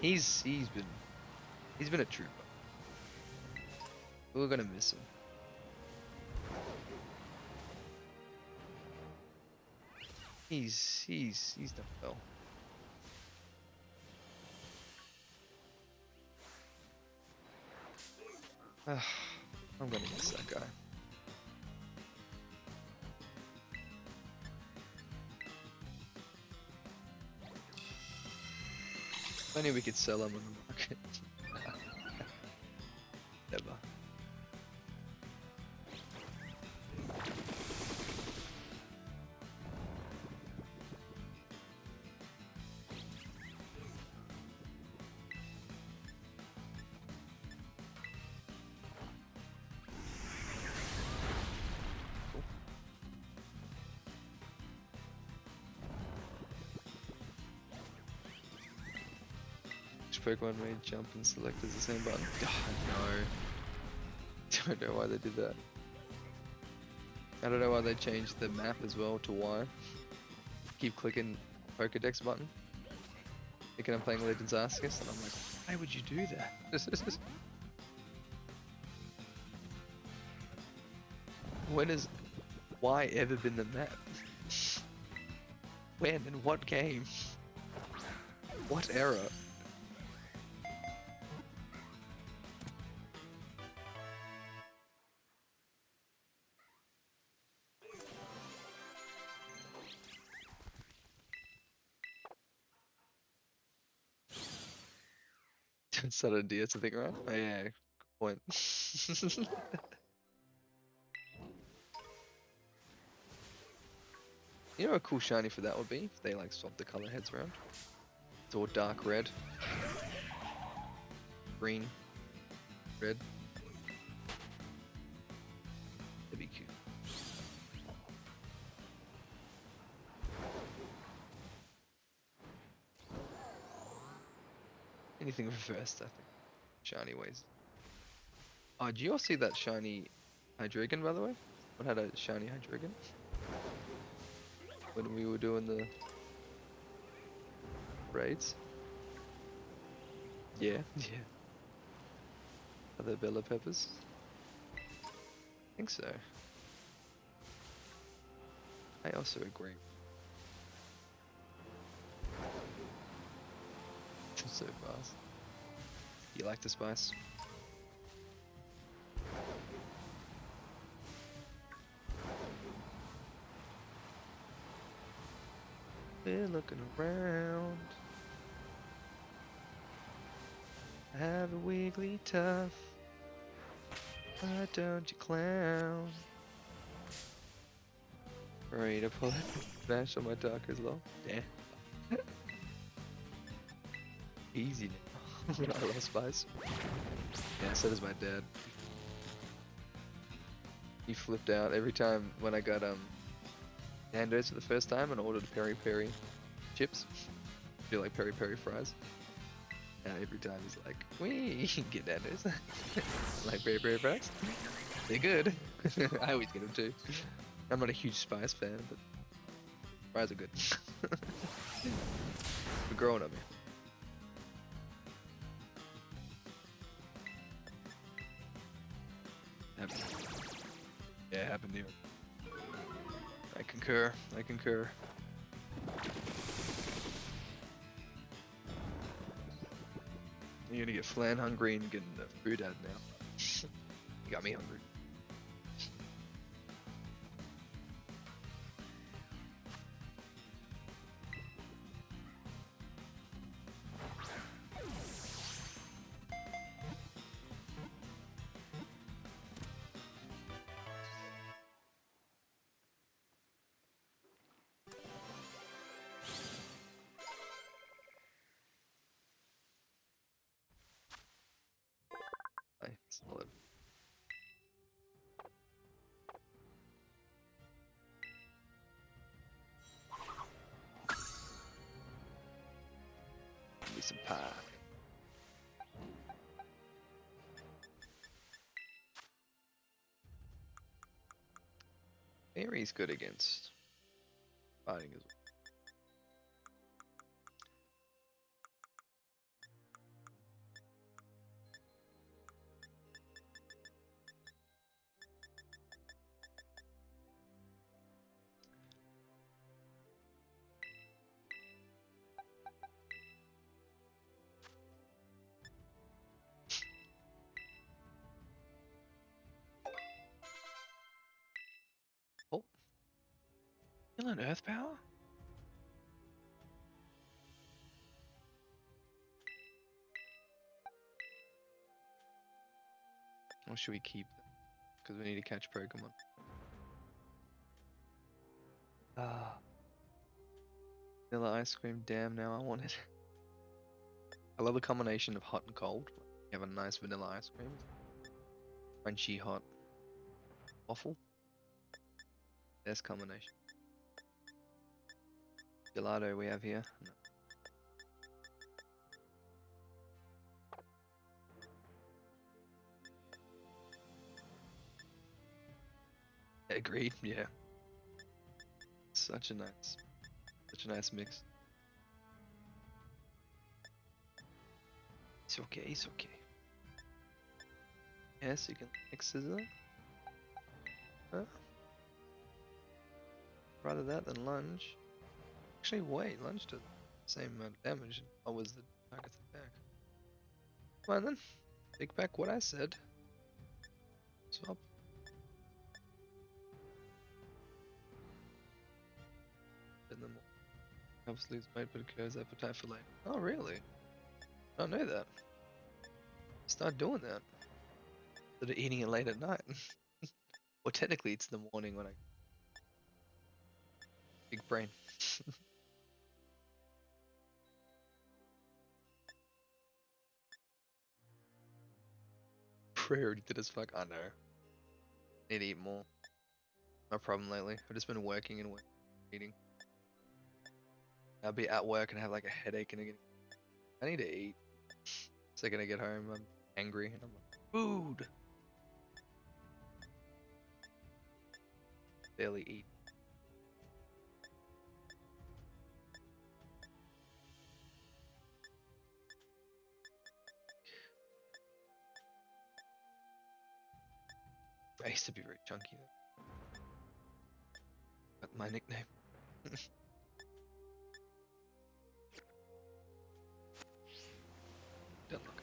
He's been a trooper. We're gonna miss him. He's done well. I'm gonna miss that guy. If only we could sell him on the market. Never. Cool. Which Pokemon made jump and select as the same button? Oh, no. Don't know why they did that. I don't know why they changed the map as well to Y. Keep clicking Pokedex button. Thinking I'm playing Legends Arceus, and I'm like, why would you do that? When has Y ever been the map? When? In what game? What era? Sudden DS, I think, right? Oh, yeah, good point. You know a cool shiny for that would be? If they like swap the color heads around. It's all dark red. Green. Red. That'd be cute. Anything reversed, I think. Shiny ways. Oh, did you all see that shiny Hydreigon, by the way? What had a shiny Hydreigon? When we were doing the raids? Yeah, yeah. Are there Bella Peppers? I think so. I also agree. So fast. You like the spice? We're looking around. I have a Wigglytuff. Why don't you clown? Ready to pull it. Smash on my talk as well. Yeah. Easy now. I love spice. Yeah, so does my dad. He flipped out every time when I got Nando's for the first time and ordered peri peri chips. Feel like peri peri fries. Every time he's like, "We get Nando's." Like peri peri fries. They're good. I always get them too. I'm not a huge spice fan, but fries are good. We're growing up here. Yeah, happened here. I concur. I concur. You're gonna get flan hungry and getting the food out now. You got me hungry. Okay, solid. Give me some pie. Mary's good against fighting as well. Oh, you learn Earth Power? Or should we keep them? Because we need to catch Pokemon. Ah, vanilla ice cream. Damn, now I want it. I love the combination of hot and cold. You have a nice vanilla ice cream, crunchy hot waffle. Best combination. Gelato we have here. No. Agreed. Yeah. Such a nice mix. It's okay. It's okay. Yes, you can make scissor. Huh? Rather that than lunge. Actually, wait, lunge does the same amount of damage. I was the target's attack. Come on then, take back what I said. Swap. And then obviously it's made, but it clears appetite for later. Oh really? I don't know that. Start doing that. Instead of eating it late at night. Well, technically it's the morning when I big brain. Priority as fuck. I know. Need to eat more. My problem lately. I've just been working and eating. I'll be at work and have like a headache and I need to eat. Second I get home, I'm angry and I'm like, food. Barely eat. I used to be very chunky though. That's my nickname. Don't look.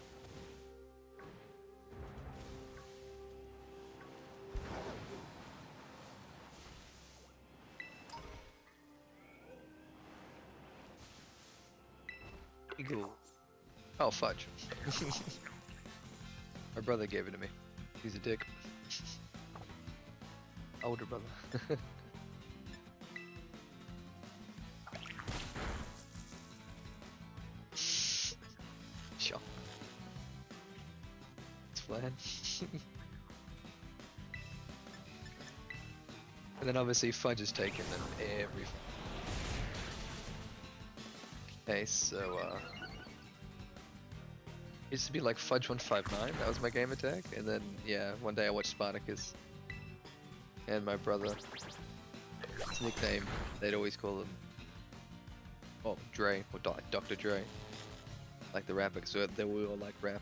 Eagle. Oh fudge. My brother gave it to me. He's a dick. Older brother. Sure. It's flan. And then obviously fudge is taken in every. Okay, so used to be like Fudge 159, that was my game attack, and then yeah, one day I watched Spartacus, and my brother, his nickname, they'd always call him, oh, Dre, or Dr. Dre, like the rapper, so they were all like rap.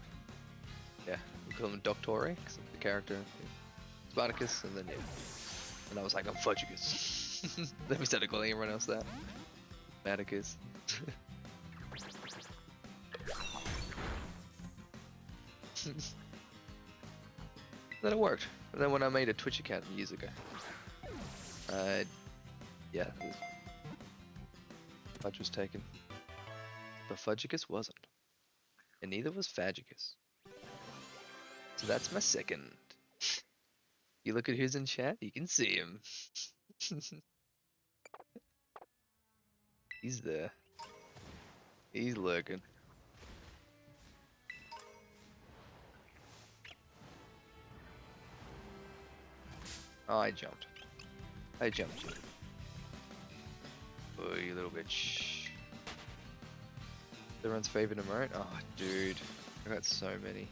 Yeah, we call him Doctore, because of the character, yeah. Spartacus, and then yeah, and I was like, I'm Fudgicus. Then we started calling everyone else that. Maticus. Then it worked. And then when I made a Twitch account years ago, yeah, Fudge was taken. But Fudgicus wasn't. And neither was Fagicus. So that's my second. You look at who's in chat, you can see him. He's there. He's lurking. Oh, I jumped. I jumped you. Oh, you little bitch. Everyone's favorite emote? Oh, dude. I got so many.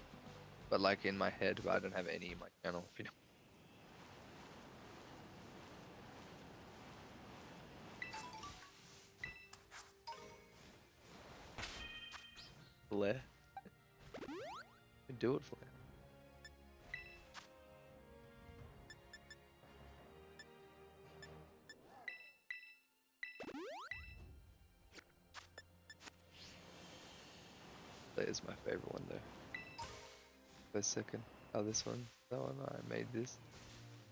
But like in my head, but I don't have any in my channel, if you know. Flare? Do it, Flare. Flare is my favorite one though. The second. Oh, this one. That one. I made this.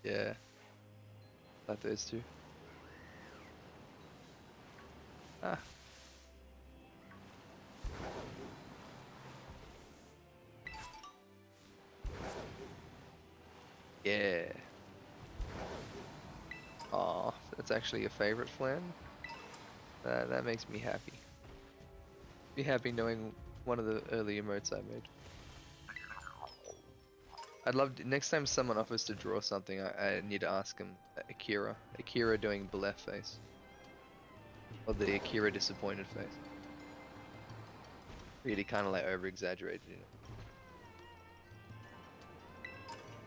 Yeah. Like those two. Ah. Yeah. Oh, that's actually a favorite Flan. That makes me happy. Be happy knowing one of the early emotes I made. I'd love to, next time someone offers to draw something, I need to ask him Akira. Akira doing bleh face. Or the Akira disappointed face. Really kind of like over exaggerated, you know.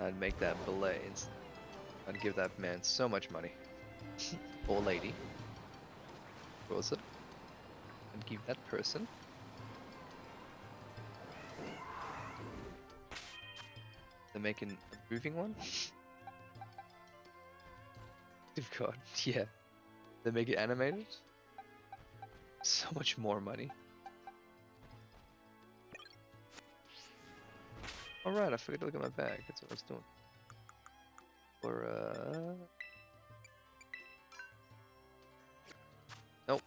I'd make that bleh. I'd give that man so much money. Or lady. Was it? I'd give that person. They're making a moving one? Good God, yeah. They make it animated? So much more money. Alright, I forgot to look at my bag. That's what I was doing. Or, nope.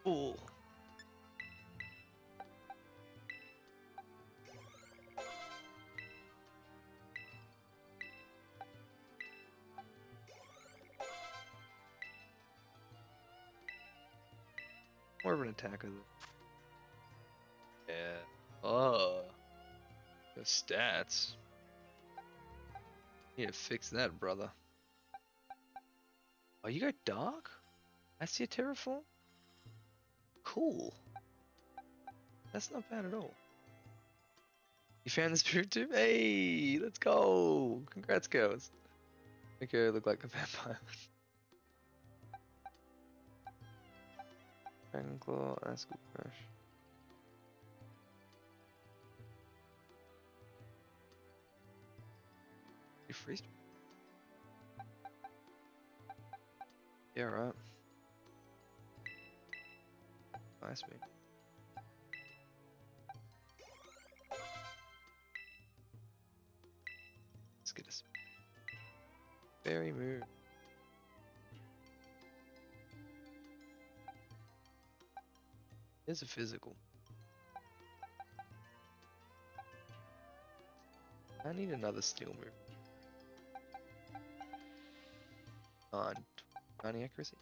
Ooh. More of an attacker though. Yeah. Oh. The stats. Need to fix that, brother. Oh, you go dark? That's your terraform? Cool. That's not bad at all. You found the spirit tube? Hey, let's go! Congrats, girls. Make her look like a vampire. Dragonclaw, Askel Crush. You freeze? Yeah, right. Nice, mate. Let's get a fairy move. Here's a physical. I need another steel move. On 90 accuracy.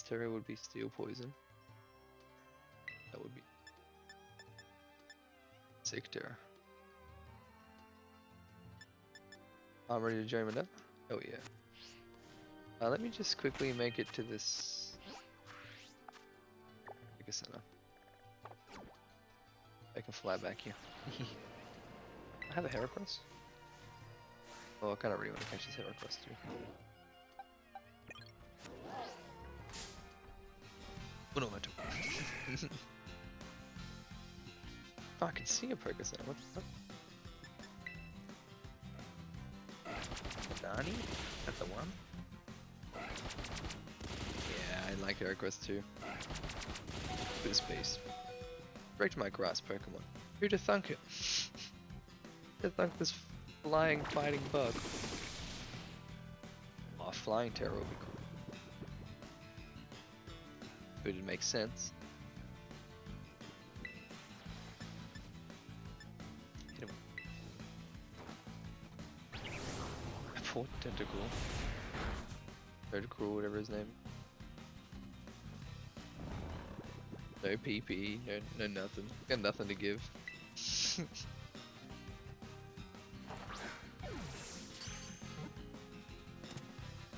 Terra would be steel poison. That would be sick, Terra. I'm ready to join Minerva? Oh yeah. Let me just quickly make it to this Mega Center. I can fly back here. I have a Heracross? Oh, I kind of really want to catch this Heracross too. Oh, no, oh, I can see a Poké Center. What the fuck? Nani? That's the one? Yeah, I like Heracross too. This beast. Break my grass Pokemon. Who'd have thunk it? Who'd thunk this flying fighting bug? Oh, flying terror would be cool. but it makes sense. Hit him. Poor tentacle. Tentacle, whatever his name. No PP, no nothing. Got nothing to give.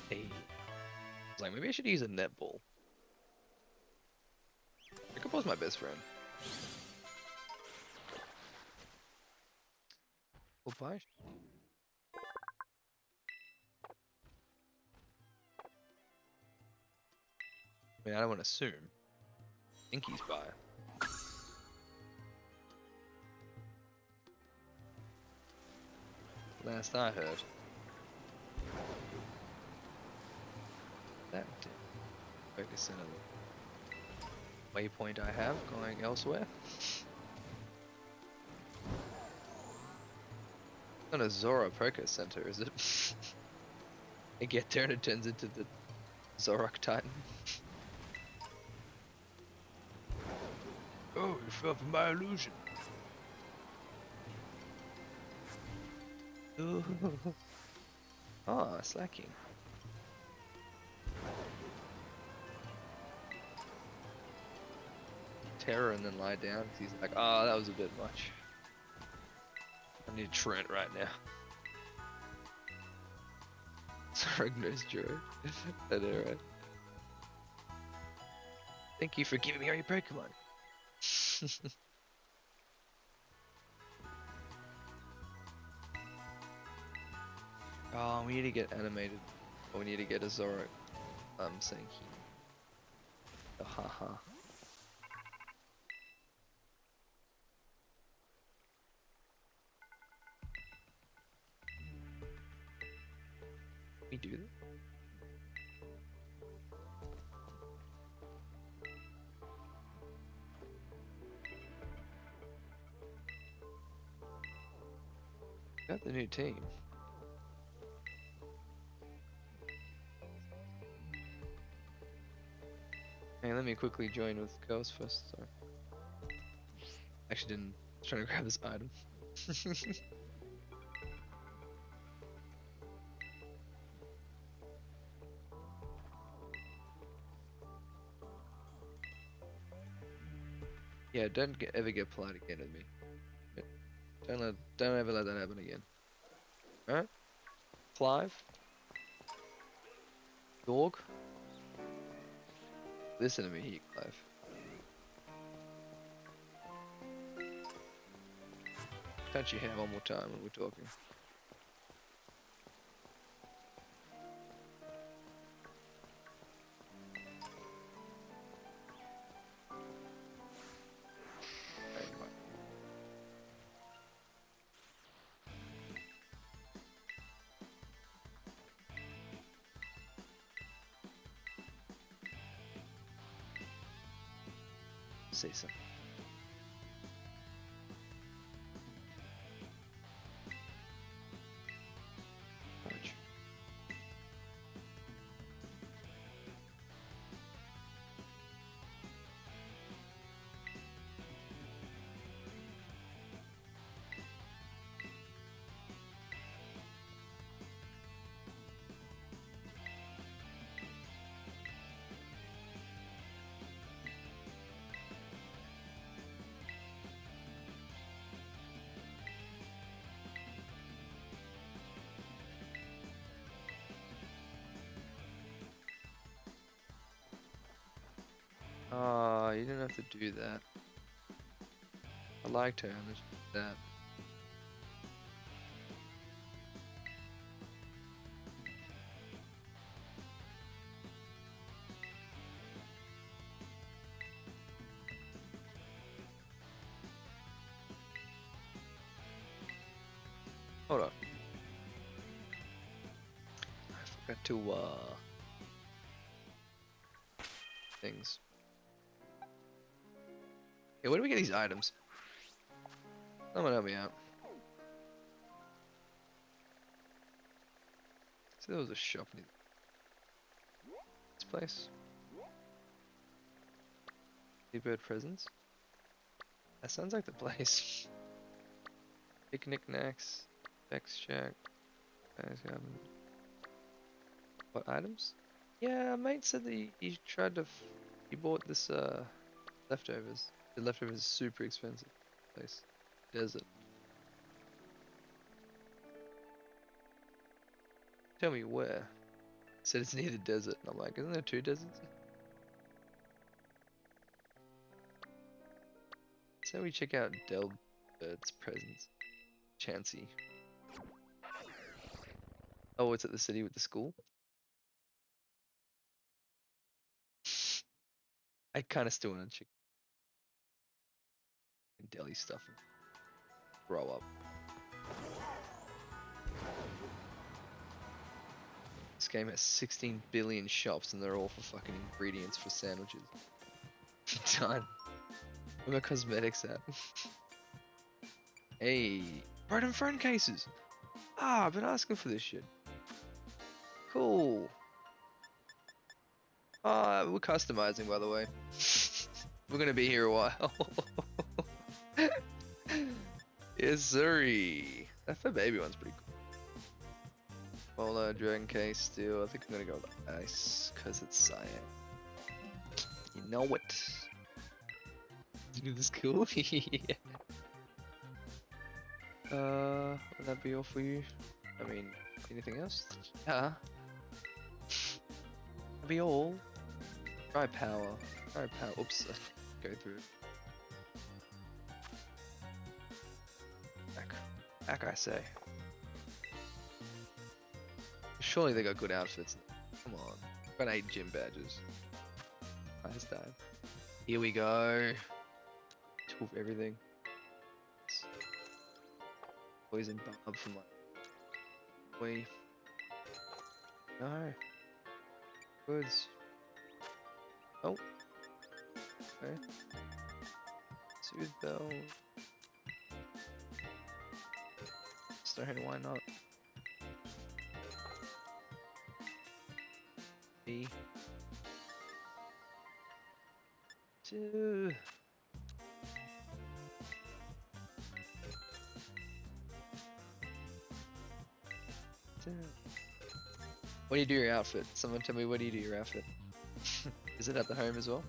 Hey. I was like, maybe I should use a netball. Pickleball's my best friend. Well, bye. I mean, I don't want to assume. I think he's by. Last I heard. That did focus in on the waypoint I have going elsewhere. Not a Zora Poker Center, is it? I get there and it turns into the Zorok Titan. Oh, you fell for my illusion. Oh, slacking. Terror and then lie down because he's like, oh, that was a bit much. I need Trent right now. Sorry, knows joy. I know, right? Thank you for giving me all your Pokemon. Oh, we need to get animated. Or we need to get a Zoro. Saying he. Oh, haha. We do that? Got the new team. Hey, let me quickly join with girls first. Sorry. Actually didn't. I was trying to grab this item. Yeah, ever get polite again with me. Don't ever let that happen again. Alright? Clive? Dog? Listen to me here, Clive. Touch your hair one more time when we're talking. Anyway. Say something. Ouch. Oh, you didn't have to do that. I liked her and that. Hold on. I forgot to things. Hey, where do we get these items? Someone help me out. So there was a shop near this place. Seabird Presents. That sounds like the place. Picnic Knacks. Vex Shack. What items? Yeah, mate said that he tried to. He bought this leftovers. The leftovers is super expensive. Place. Desert. Tell me where. Said it's near the desert. And I'm like, isn't there 2 deserts? So we check out Delbert's Presents. Chansey. Oh, it's at the city with the school? I kind of still want to check deli stuff and grow up. This game has 16 billion shops and they're all for fucking ingredients for sandwiches. Done. Where my cosmetics at? Hey, Rotom phone cases! Ah, I've been asking for this shit. Cool. We're customizing, by the way. We're gonna be here a while. Yes, sirree. That for baby one's pretty cool. Polar, Dragon Case, Steel. I think I'm gonna go with Ice, cause it's cyan. You know what? Isn't this cool? Yeah. Would that be all for you? I mean, anything else? Yeah. That'd be all. Try power. Try power. Oops. Go through. Back, I say. Surely they got good outfits. Come on. Got 8 gym badges. Nice dive. Here we go. 12 everything. Poison barb from like. We. No. Goods. Oh. Okay. Soothe bell. Stone, why not? B. 2. What do you do your outfit? Someone tell me, what do you do your outfit? Is it at the home as well?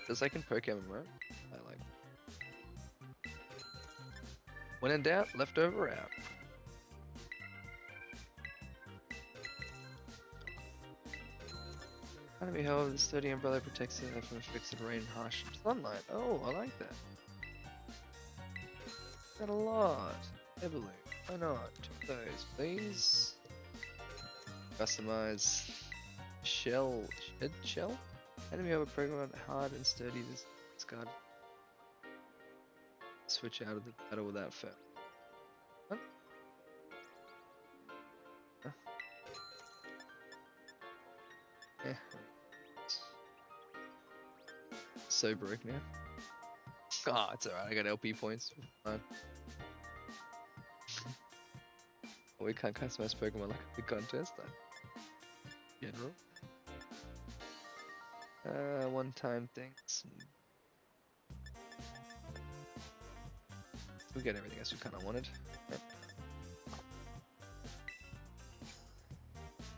Just like in Pokemon, right? I like. When in doubt, leftover out. How to be held, the sturdy umbrella protects it from effects of rain and harsh sunlight. Oh, I like that. Got a lot. Heavily. Why not? 2 of those, please. Customize. Shell. Shed shell? Enemy have a program hard and sturdy this card. Switch out of the battle without fail. What? Huh? Yeah. So broke now. Ah, oh, it's alright, I got LP points. Fine. We can't customize Pokemon like a big contest. General. One-time things. We got everything else we kind of wanted. Yep.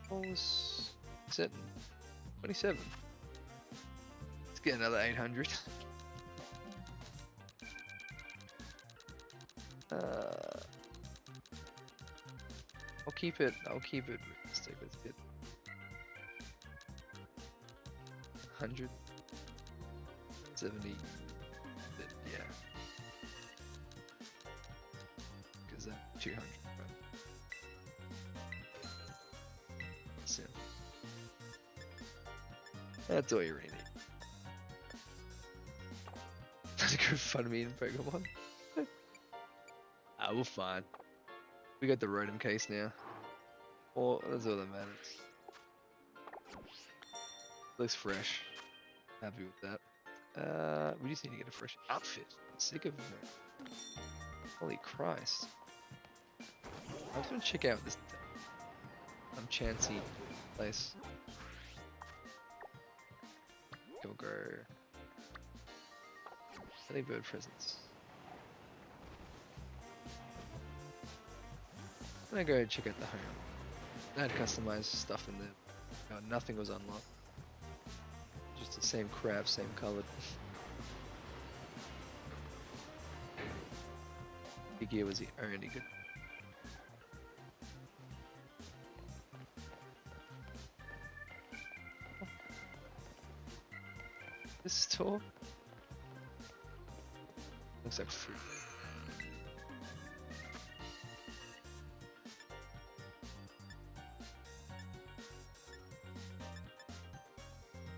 What was it? 27. Let's get another 800. I'll keep it realistic. Let's get 170. Yeah. Because that 200. Right? So that's all you really need. That's good fun me in Pokemon. We're fine. We got the Rotom case now. Well, that's all that matters. Looks fresh. Happy with that. We just need to get a fresh outfit. I'm sick of it. Holy Christ. I just want to check out this Chansey place. Kill grow. Early bird presents. I'm gonna go check out the home. I had customized stuff in there. Nothing was unlocked. Just the same crap, same colored. The gear was the only good. This store looks like fruit.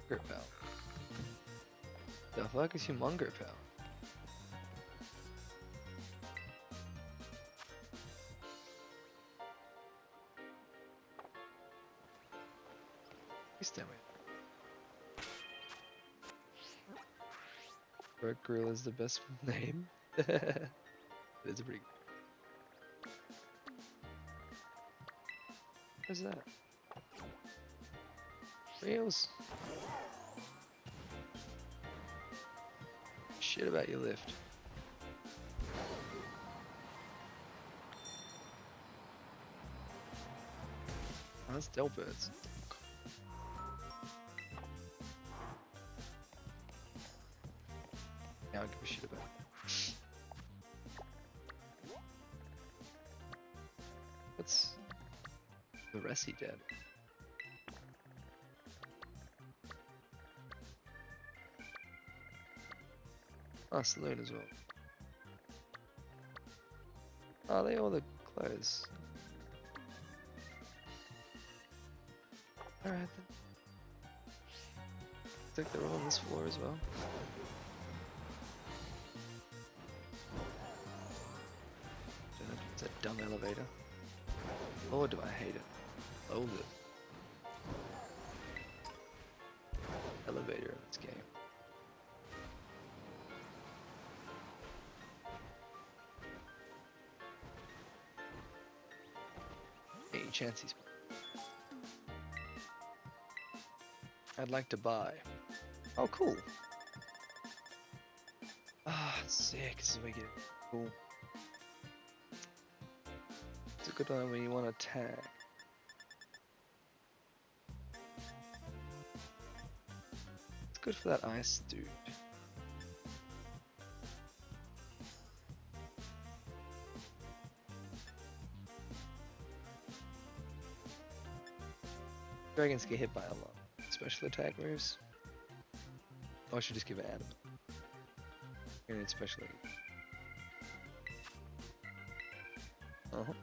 Mongrel Pal. The fuck is your Mongrel Pal? Please tell me. Bert Grill is the best name. It's a pretty. What's that? Reels. Shit about your lift. Oh, that's Delbirds. Yeah, I don't give a shit about it. What's the Ressi dead? Oh, saloon as well. Oh, they all the clothes. Alright then. Looks like they're all on this floor as well. Don't know if it's a dumb elevator. Lord, do I hate it. Loathe it. Elevator in this game. Hey, Chancy's. I'd like to buy. Oh, cool. Ah, sick. This is where you get it. Cool. It's a good one when you want to tag. It's good for that ice dude. Dragons get hit by a lot. Special attack moves. Oh, I should just give it adamant. And it's special. Uh-huh.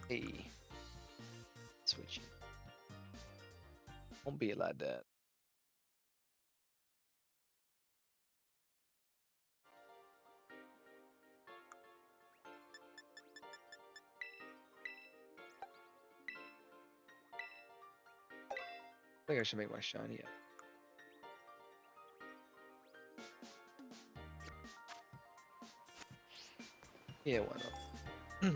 Hey. Switch. Won't be like that. I think I should make my shiny up. Yeah, why not?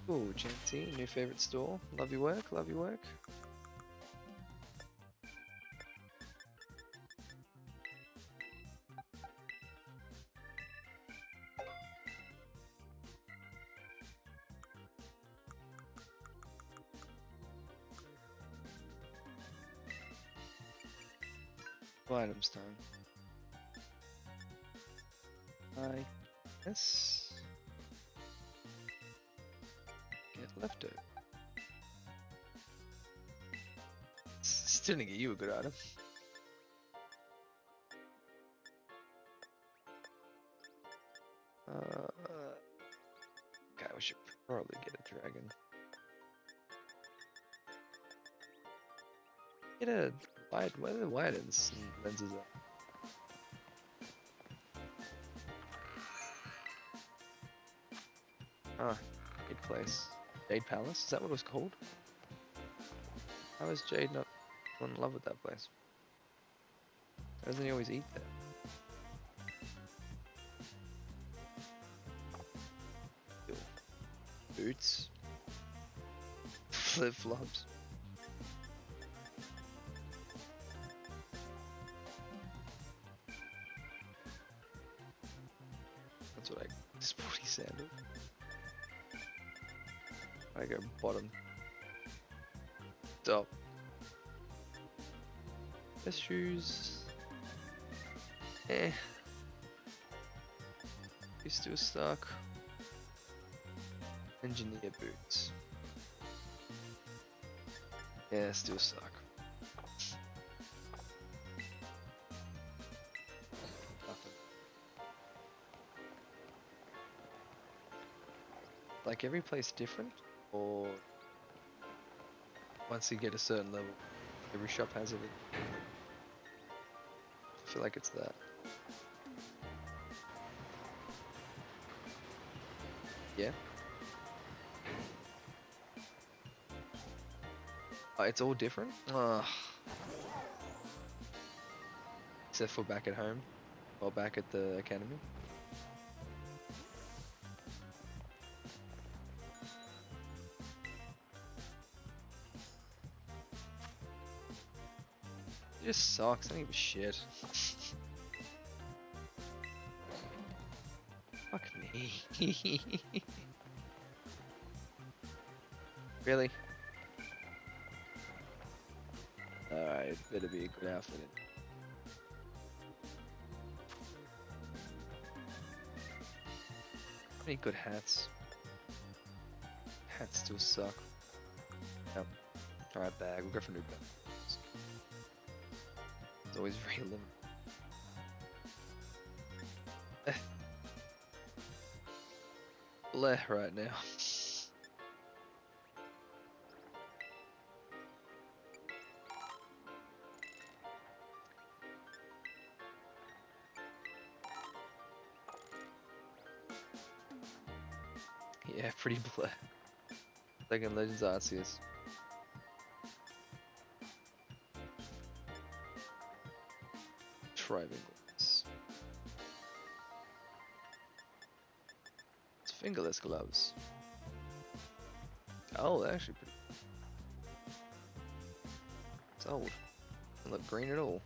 Ooh, Chancy, new favorite store. Love your work, love your work. Items time. I guess get leftover. Still didn't get you a good item. Okay, we should probably get a dragon. Get a wide, where are the wide lenses are? Ah, Jade Place. Jade Palace? Is that what it was called? How is Jade not in love with that place? Why doesn't he always eat there? Ew. Boots? Flip flops? That's what sporty sandal. I go bottom. Top. Best shoes. Eh. You still stuck. Engineer boots. Yeah, still suck. Nothing. Like every place different, or once you get a certain level, every shop has it. I feel like it's that. Yeah. Oh, it's all different? Ugh. Except for back at home, or back at the academy. It just sucks, I don't give a shit. Fuck me. Really? Alright, it better be a good outfit. Any good hats? Hats still suck. Yep. Alright, bag. We'll go for new bag. It's always very limited. Bleh right now. Yeah, pretty bleh. Second Legends Arceus. Triangles. It's fingerless gloves. Oh, they're actually pretty. It's old. Doesn't look green at all.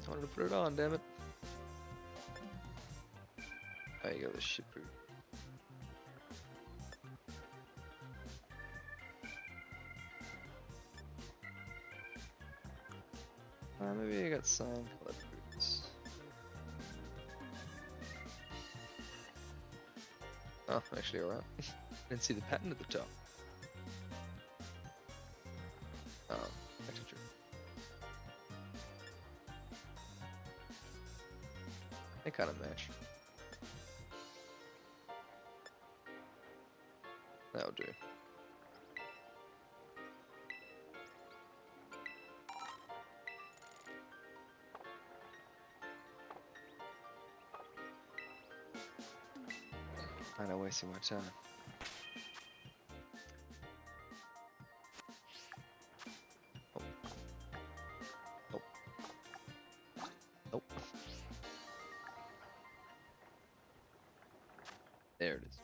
I wanted to put it on, damn it. Oh, you got the shit boot. Maybe I got cyan colored boots. Oh, actually alright. Didn't see the pattern at the top. Oh, actually true. They kind of match. That'll do. I'm not wasting my time. Oh. Oh. Nope. There it is.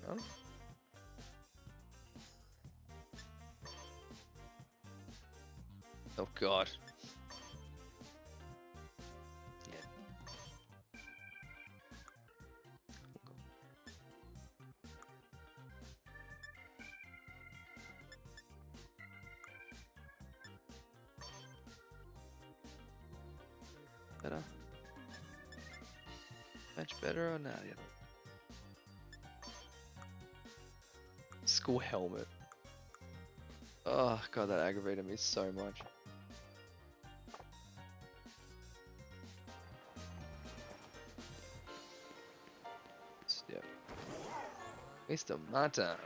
Oh. Oh god. Yeah. Better. Much better or not? Yeah. School helmet. Oh god, that aggravated me so much. Waste of my time.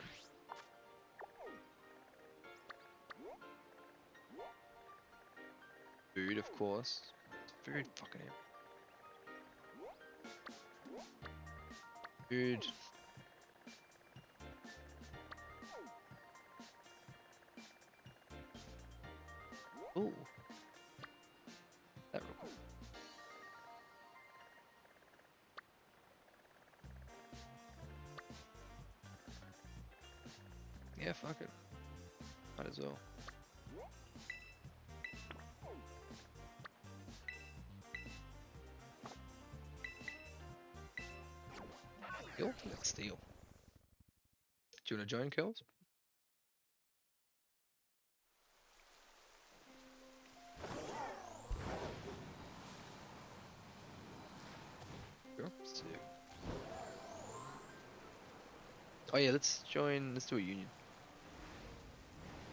Food, of course. Food, fucking hell. Food. Ooh. That real quick. Yeah, fuck it. Might as well. Steel? That's steel. Do you want to join, Kells? Sure. So... Oh yeah, let's join. Let's do a union.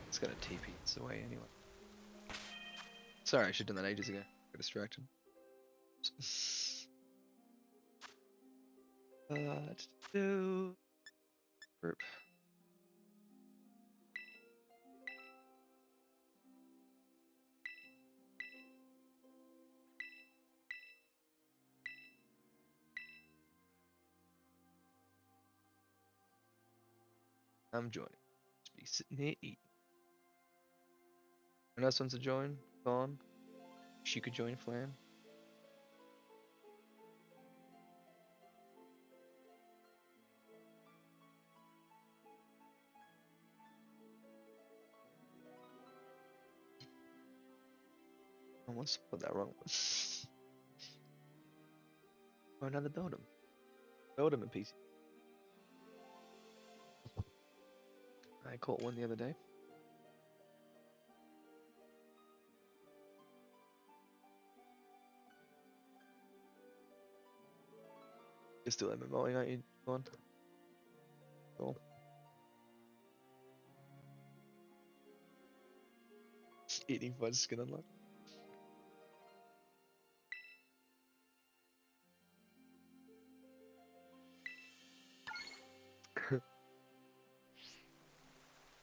It's got a TP. It's away anyway. Sorry, I should have done that ages ago. Got distracted. Do group. I'm joining. Just be sitting here eating. Anyone else wants to join? Gone. She could join Flan. I almost put that wrong one. Or another Beldum. Beldum and PC. I caught one the other day. You're still MMOing, aren't you? Go on. Cool. Eating fudge skin unlock.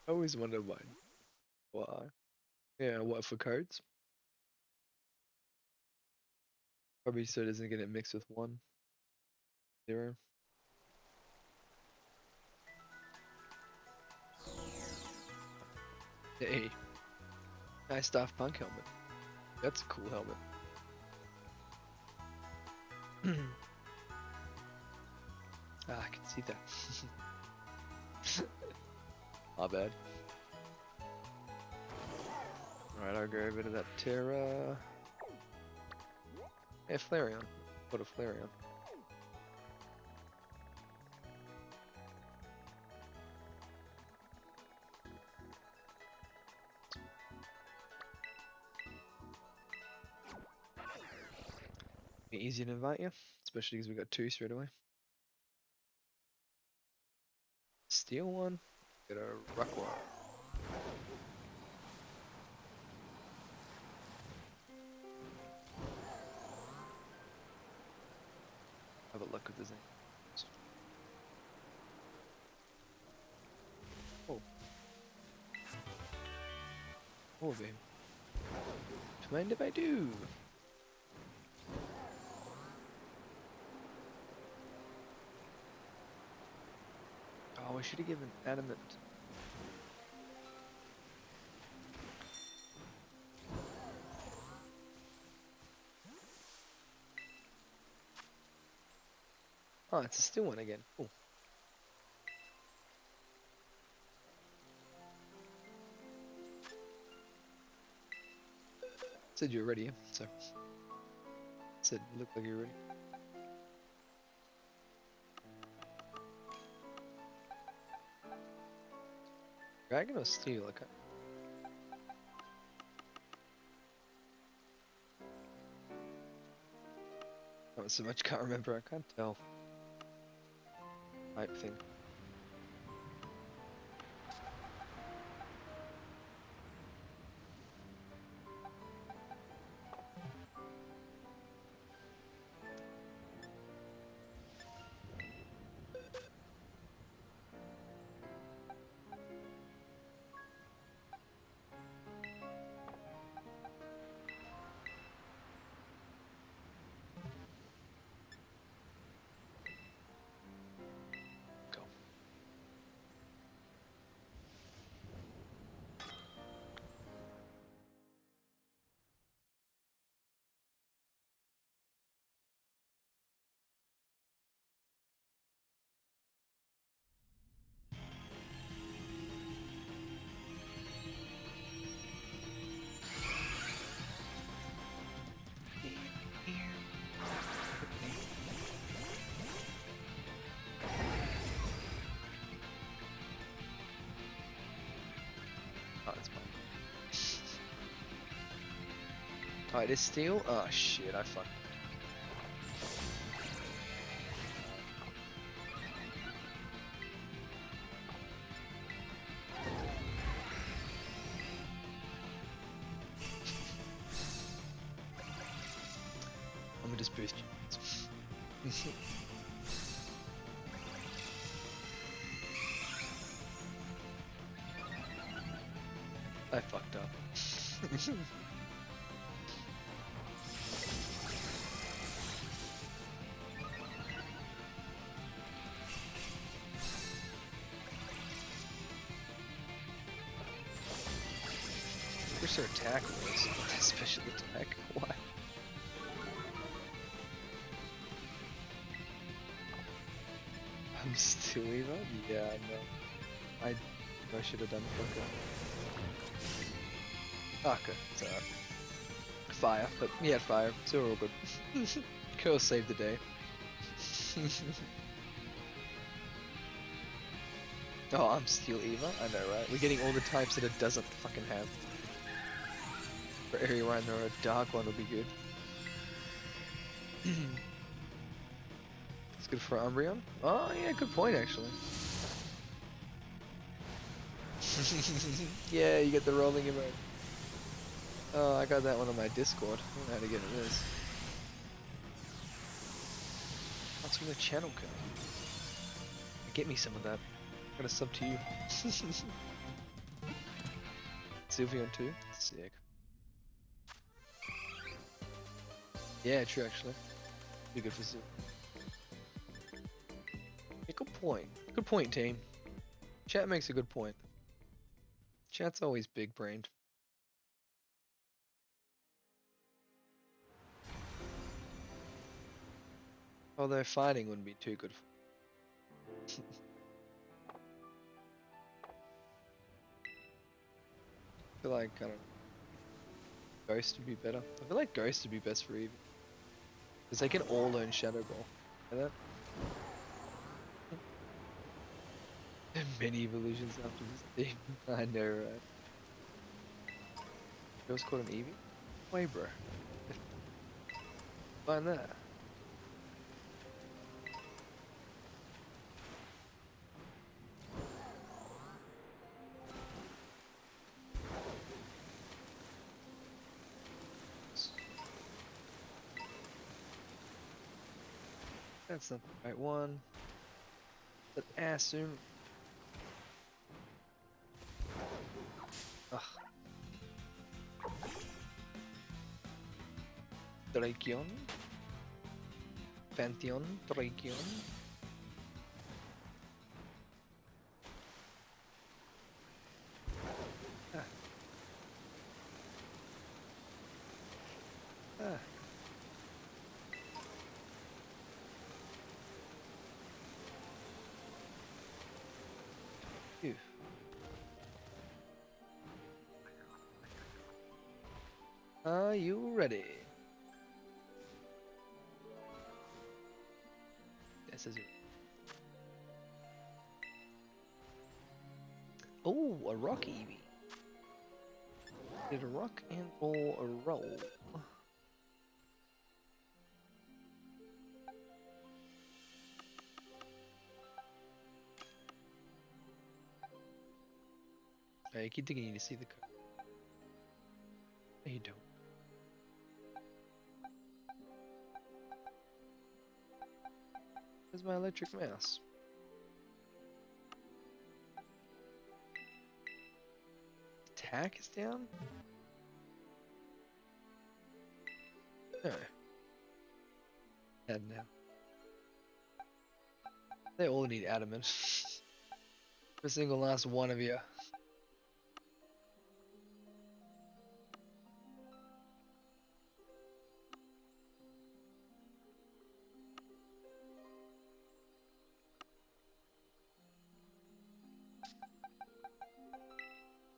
I always wonder why. Yeah, what for codes? Probably so it doesn't get it mixed with 1, 0. Hey, nice Daft Punk helmet. That's a cool helmet. I can see that. My bad. Alright, I'll go over to that Terra. Yeah, Flareon. Put a Flareon. Be easy to invite you, especially because we got 2 straight away. Steal one. Get a Rockwell. Have a look at this thing. Oh. Oh, babe. Do you mind if I do? Oh, I should have given Adamant. Oh, it's a still one again. Cool. Said you're ready, so. Said you look like you're ready. Dragon or steel? Okay. Not so much, can't remember, I can't tell. Type thing. Oh, it is steel? Oh shit, I fucked. I'm gonna just boost you. I fucked up. Where's her attack was? Special attack? Why? I'm still evil? Yeah, no. I should have done quicker. Okay, it's alright. Fire, but he had fire, so we're all good. Curl saved the day. Oh, I'm Steel Eva? I know, right? We're getting all the types that it doesn't fucking have. For area one, or a dark one will be good. It's good for Umbreon? Oh, yeah, good point, actually. Yeah, you get the rolling emote. Oh, I got that one on my Discord. I don't know how to get it is. What's from the channel code? Get me some of that. I'm gonna sub to you. Sylveon too? Sick. Yeah, true actually. Be good for Sylveon. Yeah, good point. Good point, team. Chat makes a good point. Chat's always big brained. Although fighting wouldn't be too good for I feel like, I don't know, Ghost would be better. I feel like Ghost would be best for Eevee. Because they can all learn Shadow Ball. You know that? Many evolutions after this team. I know, right? You always called him Eevee? Way, bro. Find that. That's not the right one. But assume. Ugh. Drakion? Pantheon? Drakion? Ah. Ah. Phew. Are you ready? Yes, is it? Oh, a rock Eevee. Did a rock and or a roll? I keep thinking you need to see the code. No, you don't. Where's my electric mouse? Attack is down? No. And now. They all need adamant. Every single last one of you.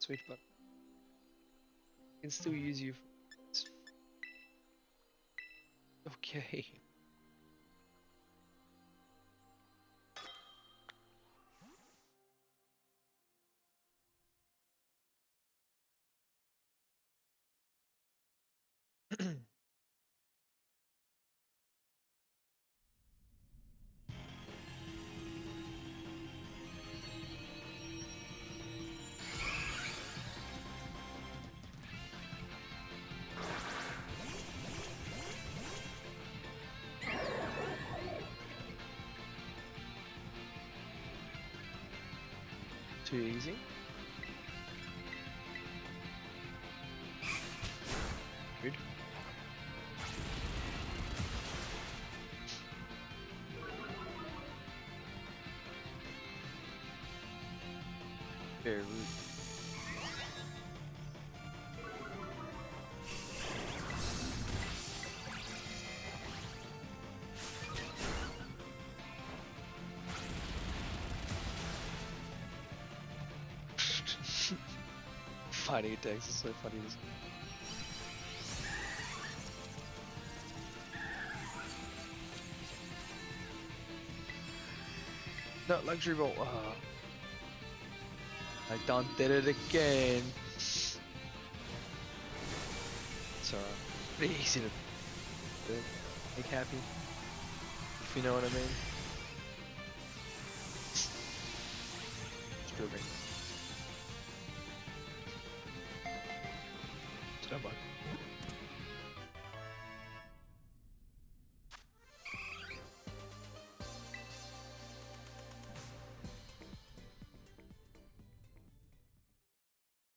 Sweet, but I can still use you. Okay. Too easy. Rude. Very rude. Fighting attacks is so funny. No, luxury bolt. I done did it again. It's pretty easy to make happy, if you know what I mean. Strawberry. Starbucks.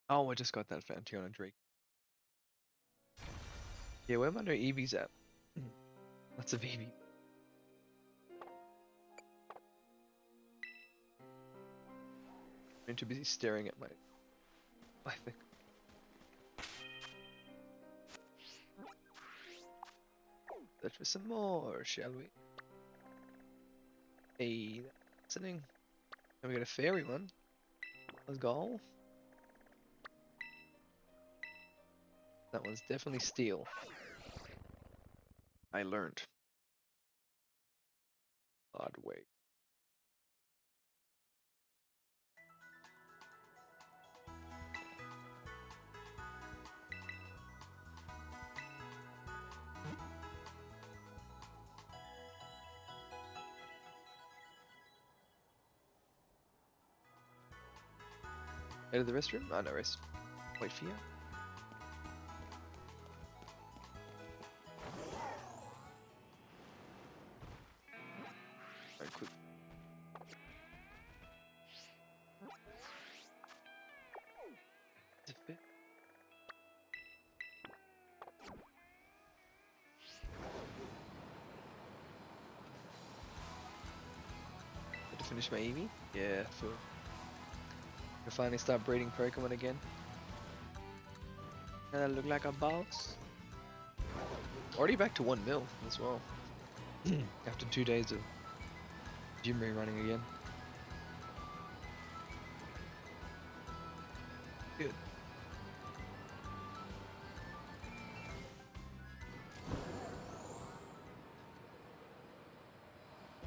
Oh, I just got that Fantiona Drake. Yeah, where my no Eevees at? Lots of Eevee. I'm too busy staring at my thing. Search for some more, shall we? Hey, that's listening. And we got a fairy one. Let's go. That one's definitely steel. I learned. Odd way. Head to the restroom? Oh, no rest. Wait for you. Alright, quick. Is it fit? Got to finish my Eevee? Yeah, for to finally start breeding Pokemon again. And I look like a boss. Already back to 1 mil as well. After 2 days of gym rerunning again. Good.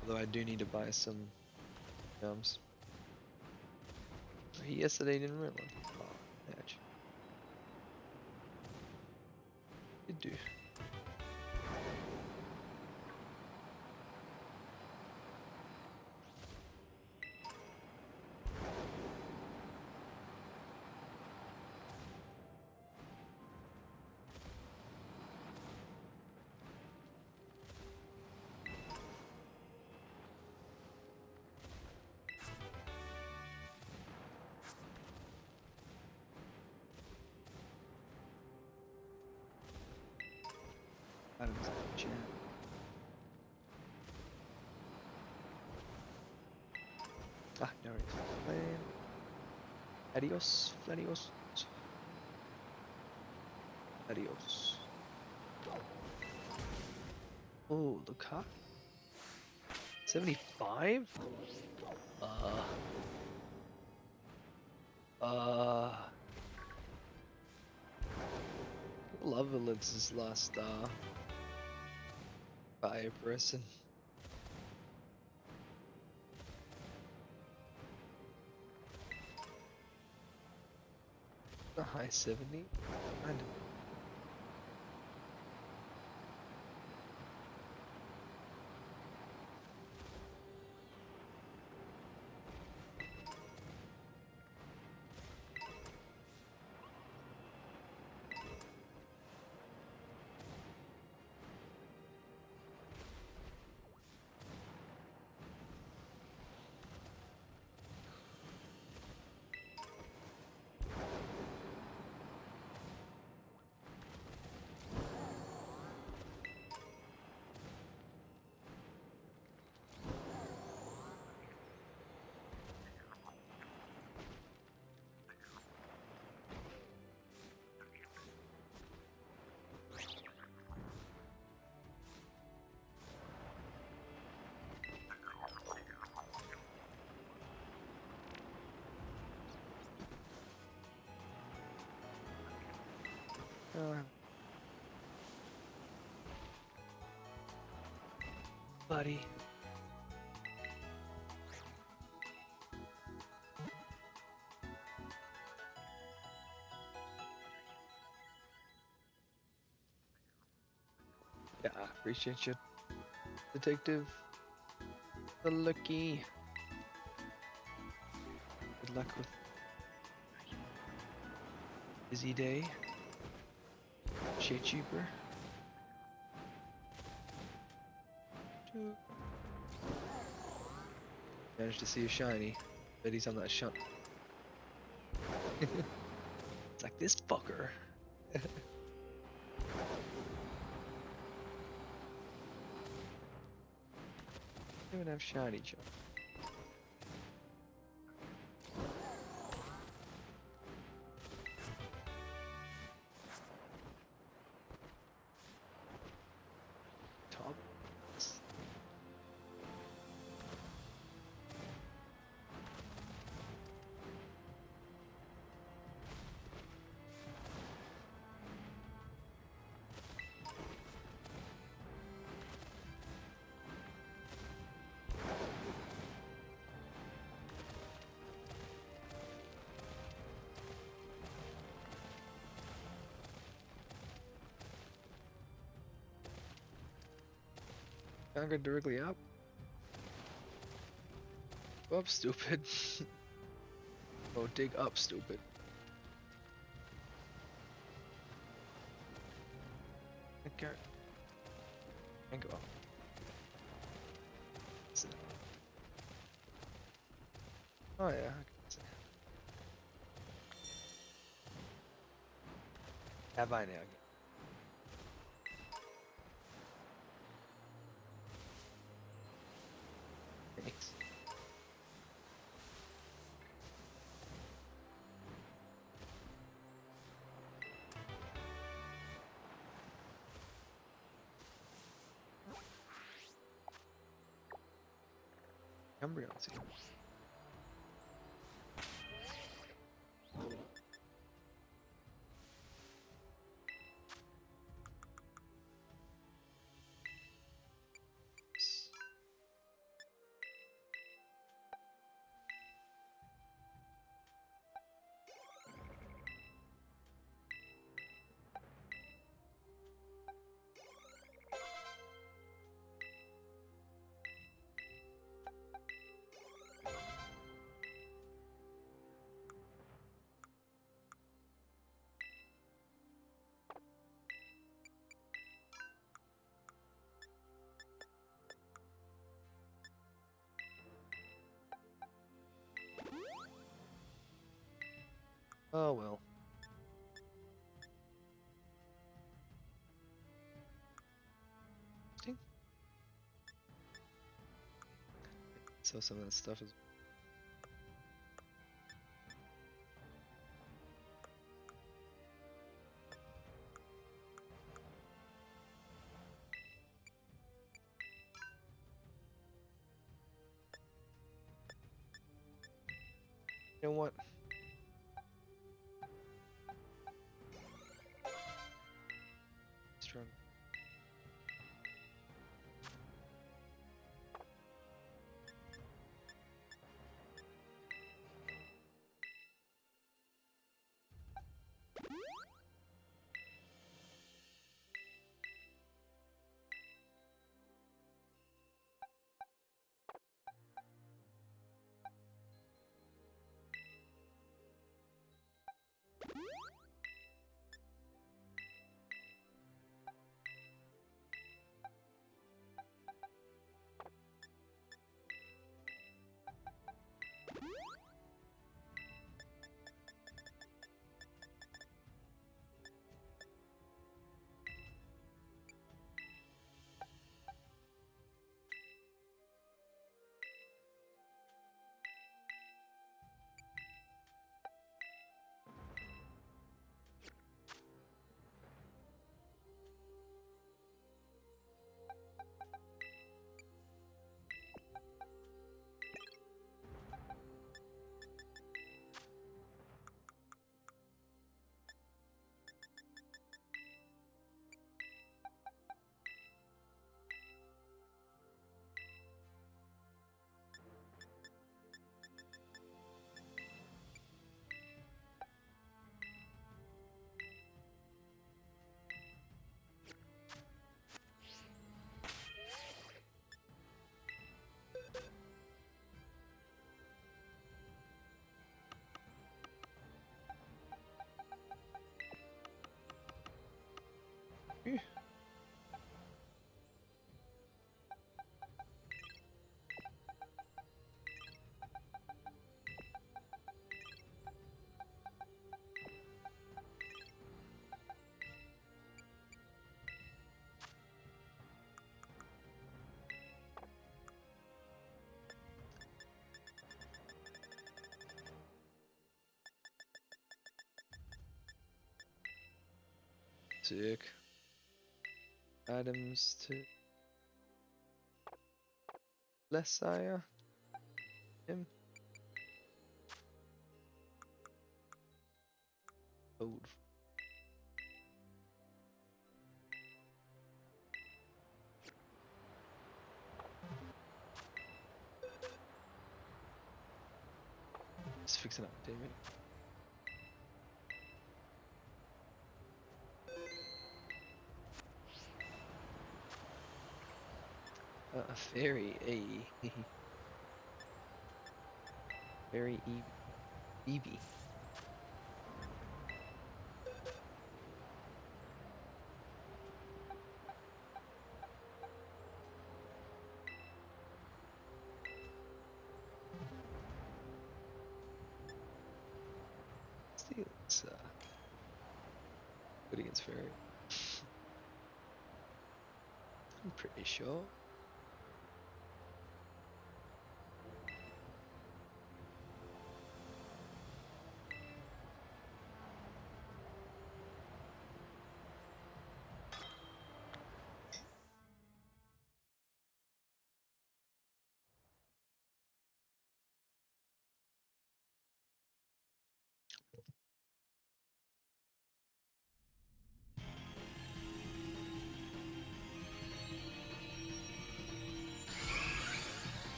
Although I do need to buy some gums. Yesterday didn't run one. Oh, ouch. Did do. Items in the chair. Ah, no worries. Adios, adios, adios. Oh, look hot. 75? Love Ellipse's last star. Fire person. A high 70? I know. Oh, buddy. Yeah, appreciate you, Detective. The lucky. Good luck with busy day. Appreciate you, bro. Managed to see a shiny. Bet he's on that shunt. It's like this fucker. Don't even have shiny jump. Top. Can't get directly up. Go up, stupid. Oh, dig up, stupid. Okay. And go up. Listen. Oh yeah. I can see. Have I now? Thanks. Umbreon's here. Oh well. Interesting. So some of that stuff is. You know what? Strong. Sick. Items to Lesire. Him. Old. Just fixing up, David. A fairy, a fairy Eevee. See, it's good against fairy. I'm pretty sure.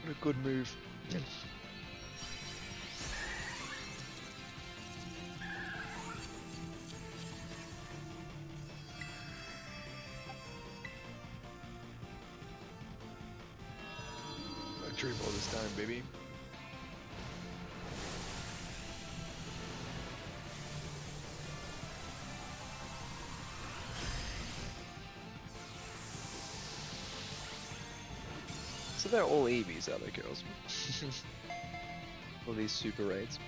What a good move. Victory ball this time, baby. So they're all Eevees, are they, girls? All these super raids.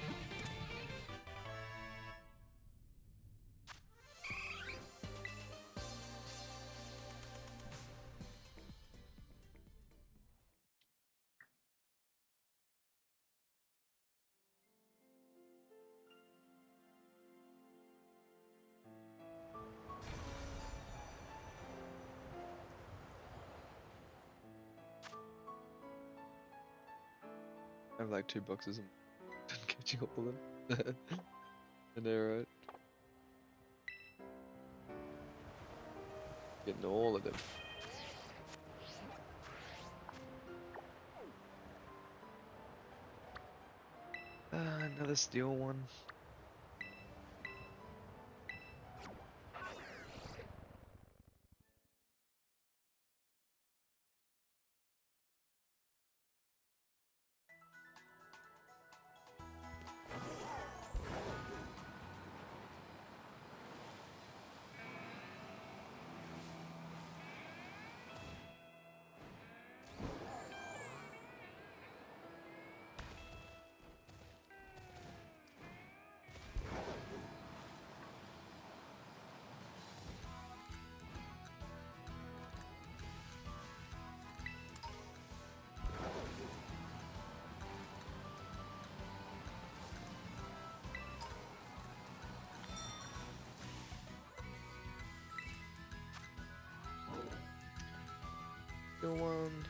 I have like 2 boxes and catching up with them. I know, right? Getting all of them. Another steel one. Steel one.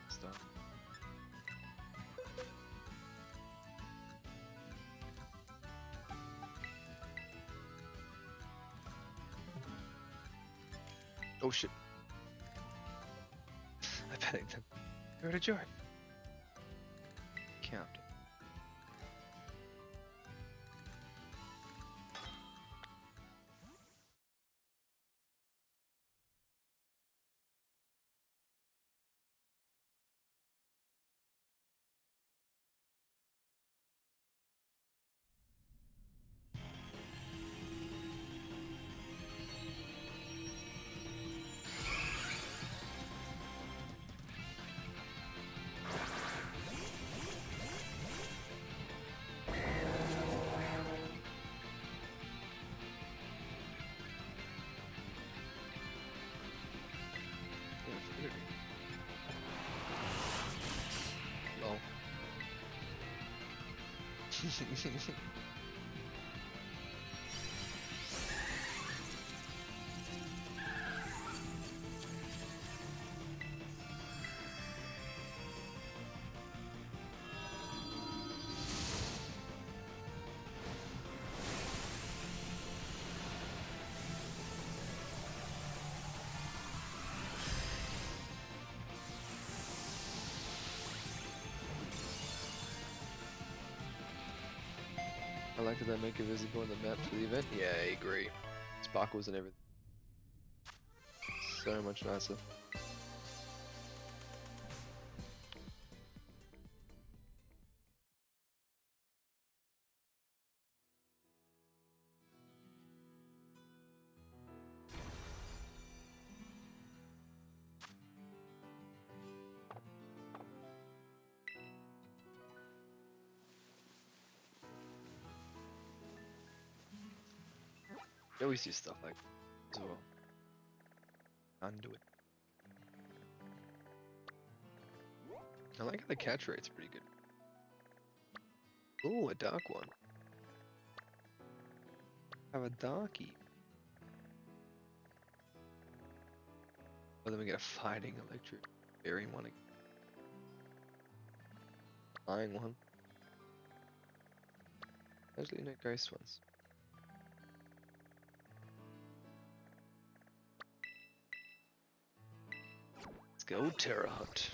Stop. Oh shit. I panicked them. Where did you count? I like that they make it visible on the map for the event. Yeah, I agree. Sparkles and everything. So much nicer. They always do stuff like as well. Undo it. I like how the catch rate's pretty good. Ooh, a dark one. Have a darkie. Oh, then we get a fighting electric bearing one. Flying one. Actually, no ghost ones. Let's go Terra Hunt.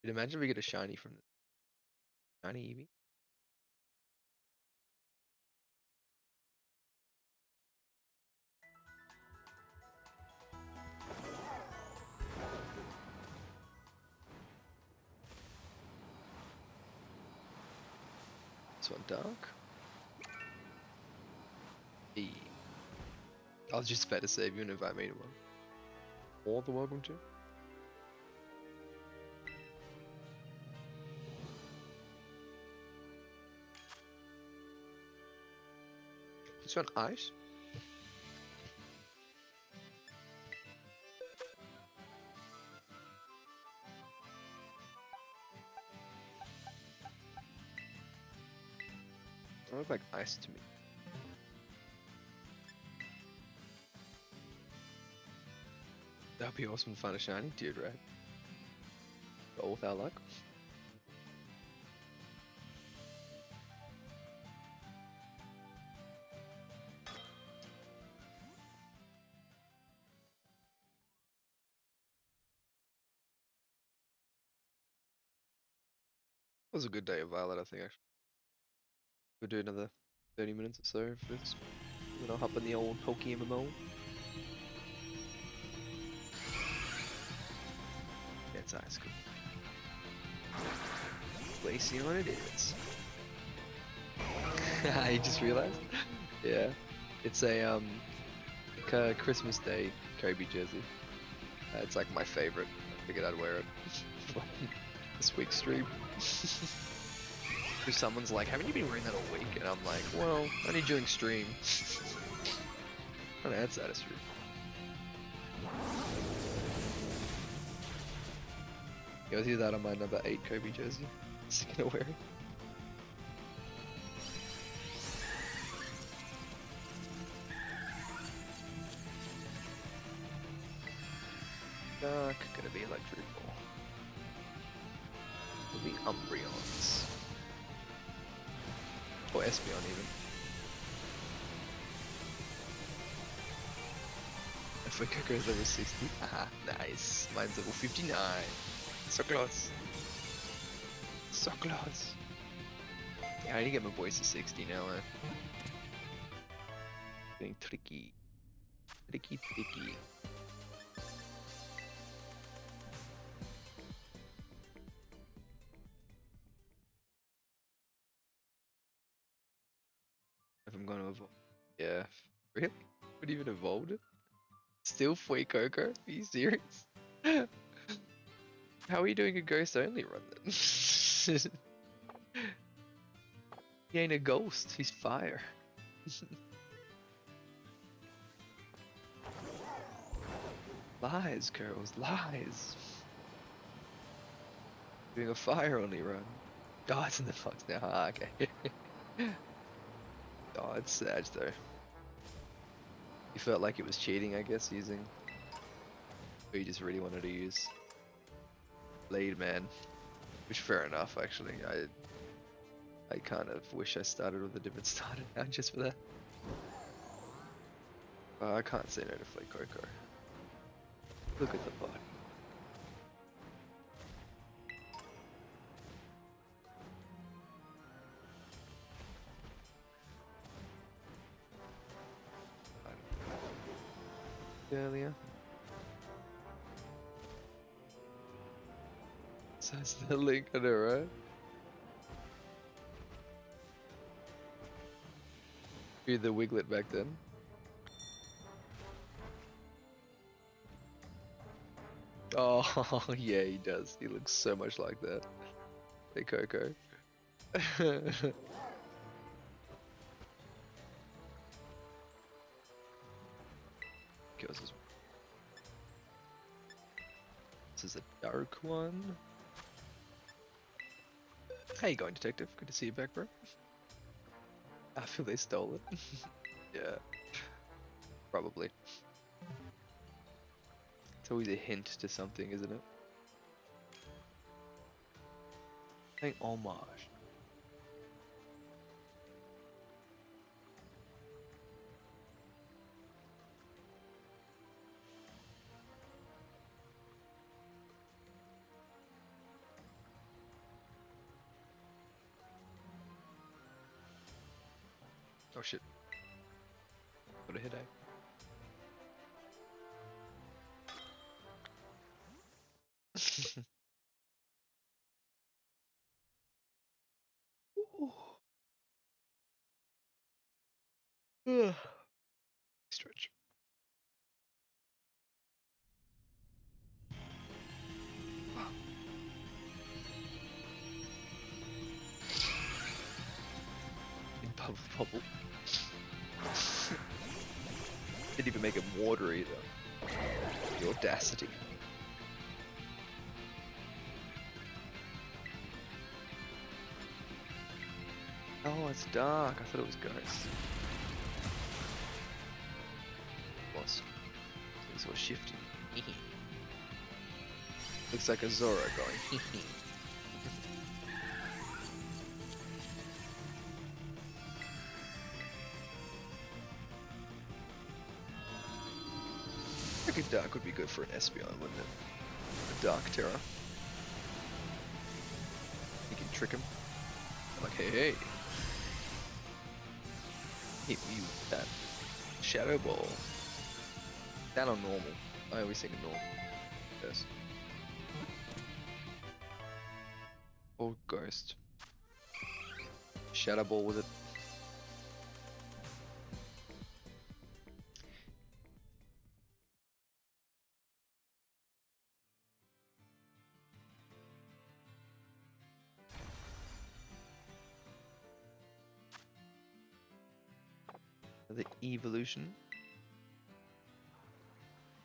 Dude, imagine if we get a shiny from this. Shiny Eevee? This one dark. E. I was just about to say if you want to invite me to one. More than welcome to. This one ice? It look like ice to me. That'd be awesome to find a shiny, dude, right? Roll with our luck. It was a good day of Violet, I think, actually. We'll do another 30 minutes or so for this. Then I'll hop in the old Poke MMO. It's ice cool. Glaceon it is. You just realized? Yeah. It's a Christmas Day Kobe jersey. It's like my favorite. I figured I'd wear it for this week's stream. If someone's like, haven't you been wearing that all week? And I'm like, well, only during stream. Trying to add that stream. You'll see that on my number 8 Kobe jersey. Is he gonna wear it? Dark, gonna be electric ball. It'll be Umbreons. Or Espeon even. If Fuecoco's level 60. Haha, nice. Mine's level 59. So close. So close. Yeah, I need to get my voice to 60 now, Getting tricky. Tricky. If I'm gonna evolve. Yeah. Really? Would even evolved it? Still Fuecoco? Are you serious? How are you doing a ghost only run then? He ain't a ghost, he's fire. Lies, girls, lies. Doing a fire only run. Oh, it's in the box now. Ah, okay. Oh, it's sad though. You felt like it was cheating, I guess, using. Or you just really wanted to use lead man. Which fair enough, actually. I kind of wish I started with a different starter now just for that. I can't say no to Flea Coco. Look at the body. Earlier. So it's the link, I know, right? Be the Wiglet back then. Oh, yeah, he does. He looks so much like that. Hey, Coco. Kills his. This is a dark one. How you going, detective? Good to see you back, bro. I feel they stole it. Yeah, probably. It's always a hint to something, isn't it? Paying homage. Oh shit. Got a headache. Ugh. Stretch. In bubble bubble. Didn't even make it water either. The audacity. Oh, it's dark. I thought it was ghost. Was. It's all shifty. Looks like a Zora going. I think dark would be good for an Espeon, wouldn't it? A Dark Terror. You can trick him. Like, hey, hey. Hit me with that Shadow Ball. That on normal. I always think of normal. Yes. Or Ghost. Shadow Ball with it. The evolution.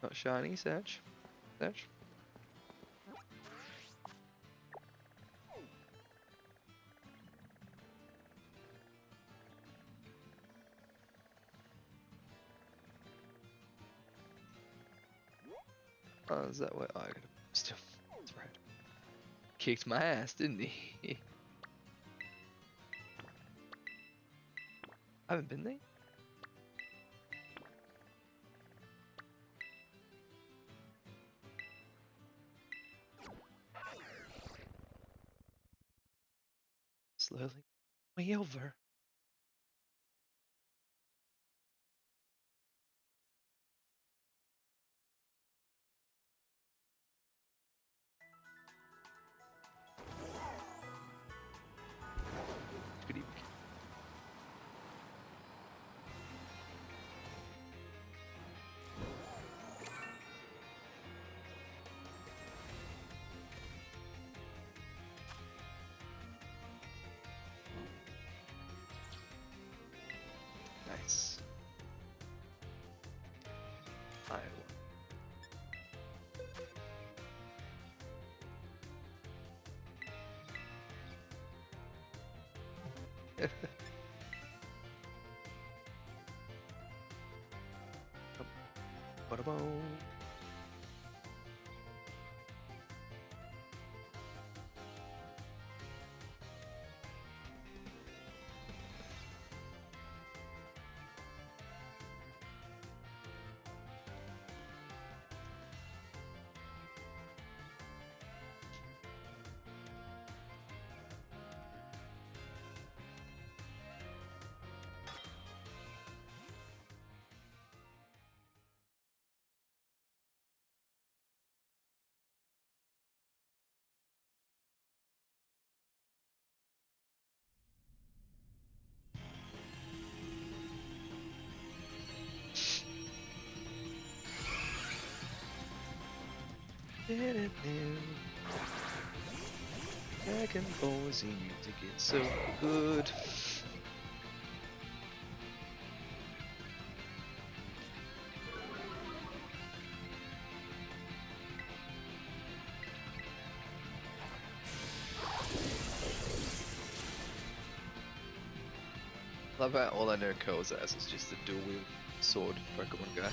Not shiny, Satch. Satch. Oh, is that what I still? That's right. Kicked my ass, didn't he? I haven't been there. Slowly. Way over. Good evening. Nice. I Ba-da-boom. Dragon Ball Z music is so good. Love how all I know Curl's ass is just the dual wield sword Pokemon guy.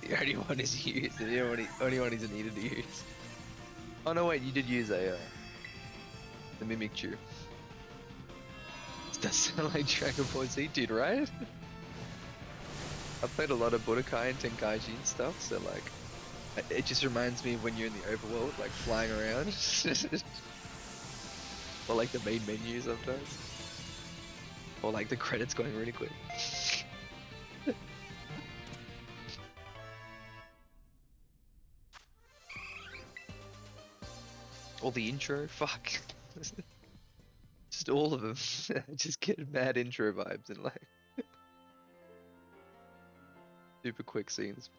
The only one he's used, the only one he's needed to use. Oh no wait, you did use a the Mimikyu. It does sound like Dragon Ball Z dude, right? I've played a lot of Budokai and Tenkaichi and stuff, so like it just reminds me of when you're in the overworld, like flying around. Or like the main menu sometimes. Or like the credits going really quick. Or the intro, fuck. Just all of them. Just get mad intro vibes and like super quick scenes.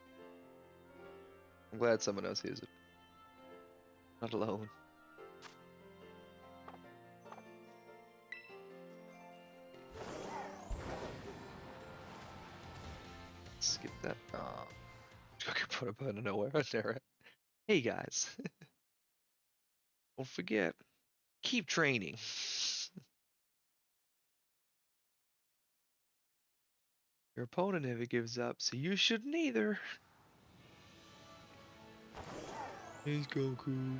I'm glad someone else hears it. Not alone. Skip that. Ah, I could put a button of nowhere on there. Right? Hey guys, don't forget, keep training. Your opponent never gives up, so you shouldn't either. Here's Goku.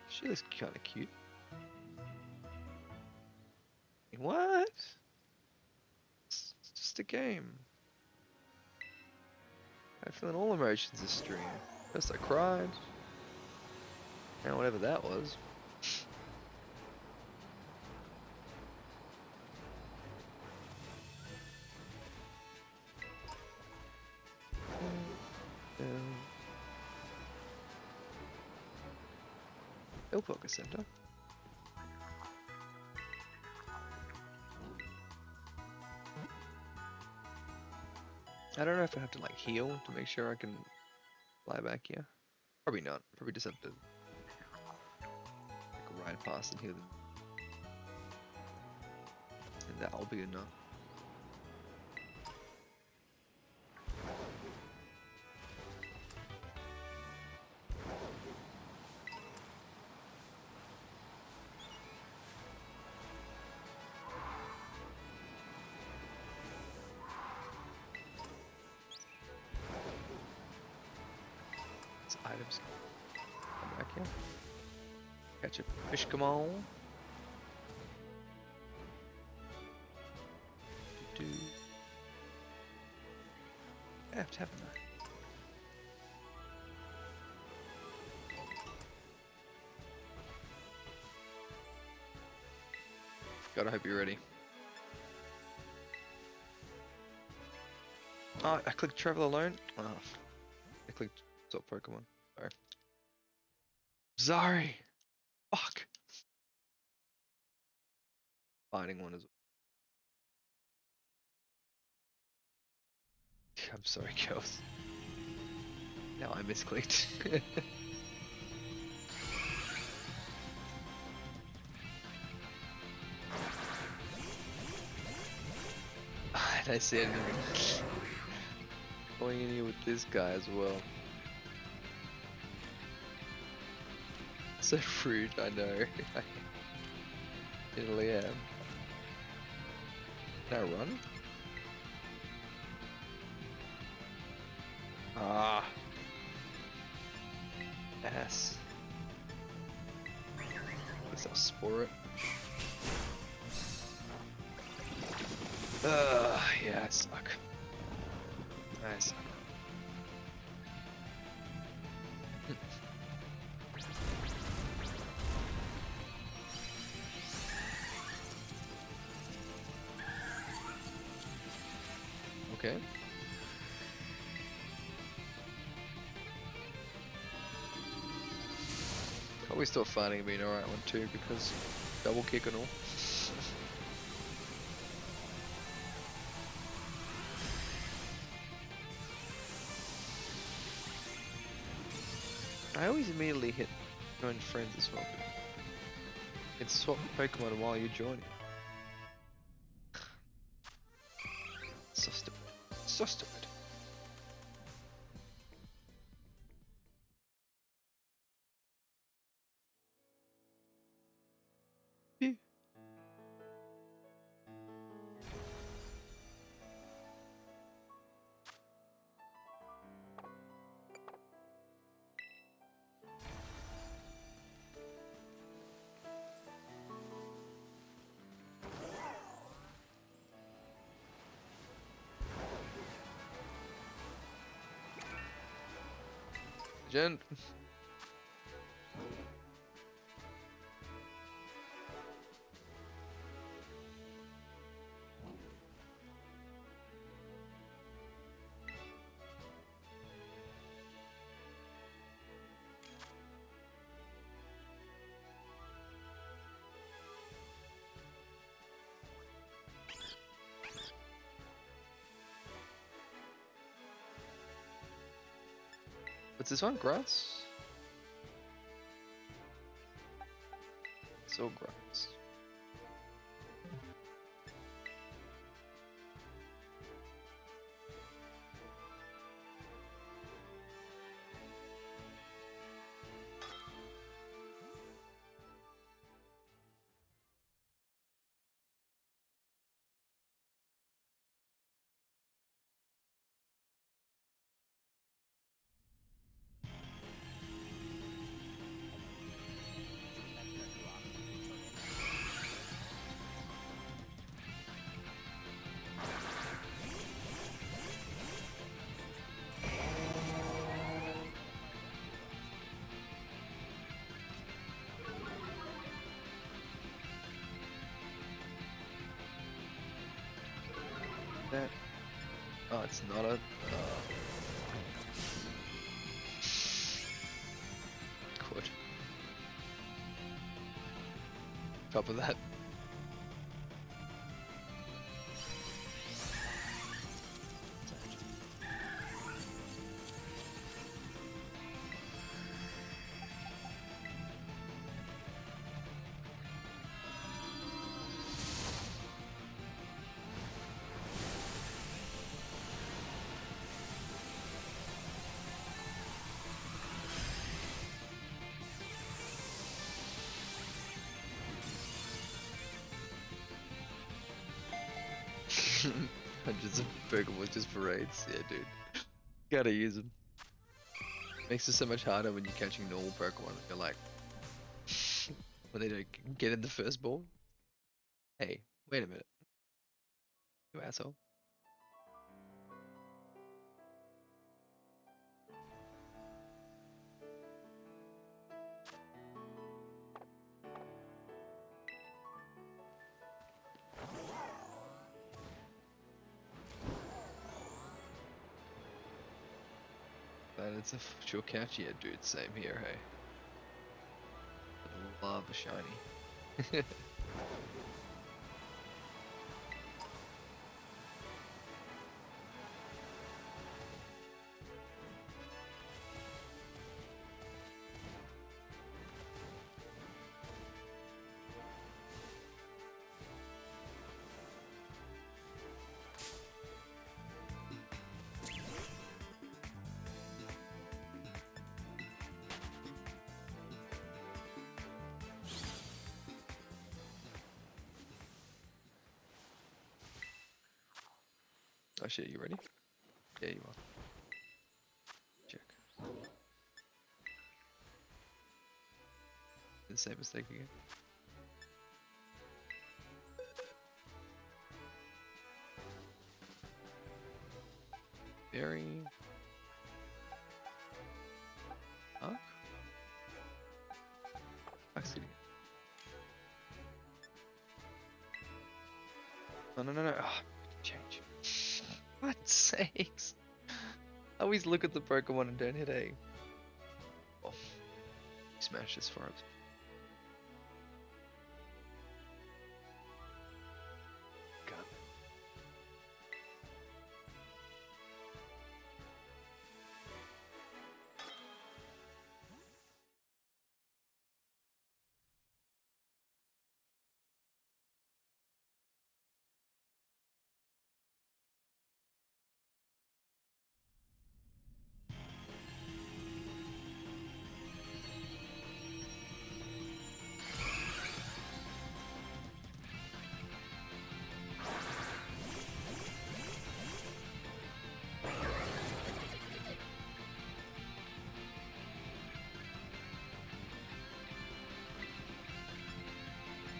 She looks kind of cute. What? It's just a game. I'm feeling all emotions this stream. First I cried. Now whatever that was. Hill Poker Center. I don't know if I have to like heal to make sure I can fly back here. Probably not. Probably just have to like, ride past and heal them. And that'll be enough. Items. Come back here. Catch a fish, come on. Do. I have to have a knife. God, I hope you're ready. Oh, I clicked travel alone. Oh, I clicked swap Pokemon. Sorry. Fuck. Finding one as well. I'm sorry, girls. Now I misclicked. And I said, going in here with this guy as well. So rude, I know. I really am. Can I run? Ah, ass. Guess I'll spore it. Yeah, I suck. I suck. Okay. Probably still finding being alright one too because double kick and all. I always immediately hit join friends as well. It's swap Pokemon while you're joining. So stupid. So stupid. Phew. Jen. What's this one? Grass? It's all grass. That. Oh, it's not a. Good. Top of that. Hundreds of Pokemon just for raids. Yeah, dude. Gotta use them. Makes it so much harder when you're catching normal Pokemon. You're like, when they don't get in the first ball. Hey, wait a minute, you asshole. But it's a sure catch, yeah, dude. Same here, hey. Love a shiny. Oh shit, you ready? Yeah, you are. Check. The same mistake again. Very. Huh? I see. No. Ah, change. What sakes? I always look at the Pokemon and don't hit A. Oh, smash this for us. God.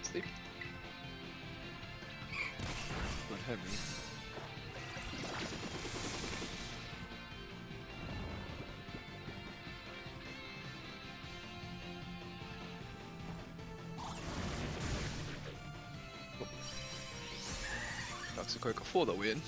Sleep. Don't hurt me. Toxicroak 4 that weird.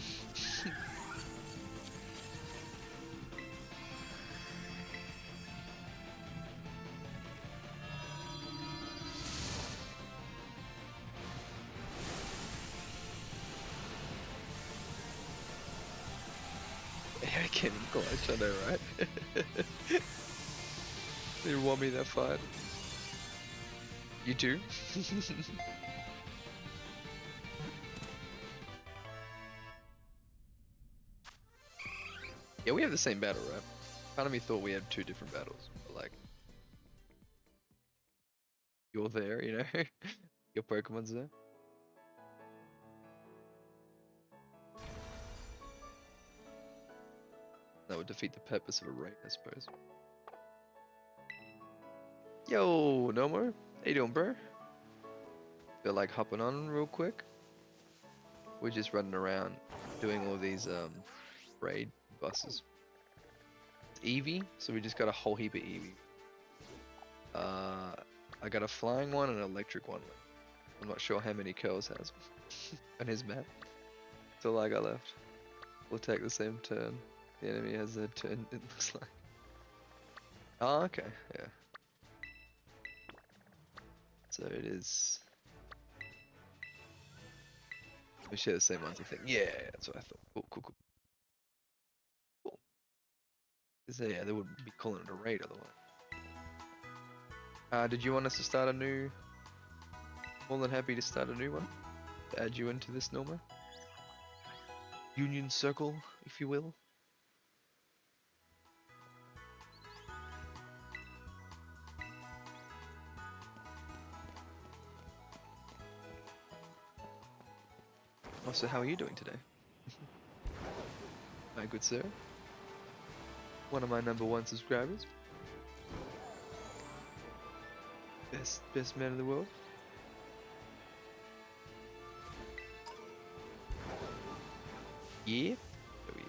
I can't even clutch, I know, right? You want me that fight? You too? Yeah, we have the same battle, right? Part of me thought we had 2 different battles, but like, you're there, you know? Your Pokemon's there. That would defeat the purpose of a raid, I suppose. Yo, Nomo. How you doing, bro? Feel like hopping on real quick? We're just running around doing all these raid buses. Eevee, so we just got a whole heap of Eevee. I got a flying one and an electric one. I'm not sure how many Curls has on his map. That's all I got left. We'll take the same turn. The enemy has a turn, it looks like. Oh, okay, yeah. So it is. We share the same ones, I think. Yeah, that's what I thought. Cool. So yeah, they wouldn't be calling it a raid otherwise. Did you want us to start a new? More than happy to start a new one. To add you into this, Norma. Union Circle, if you will. Also, how are you doing today? My good sir. One of my #1 subscribers. Best man in the world. Yeah. Oh yeah.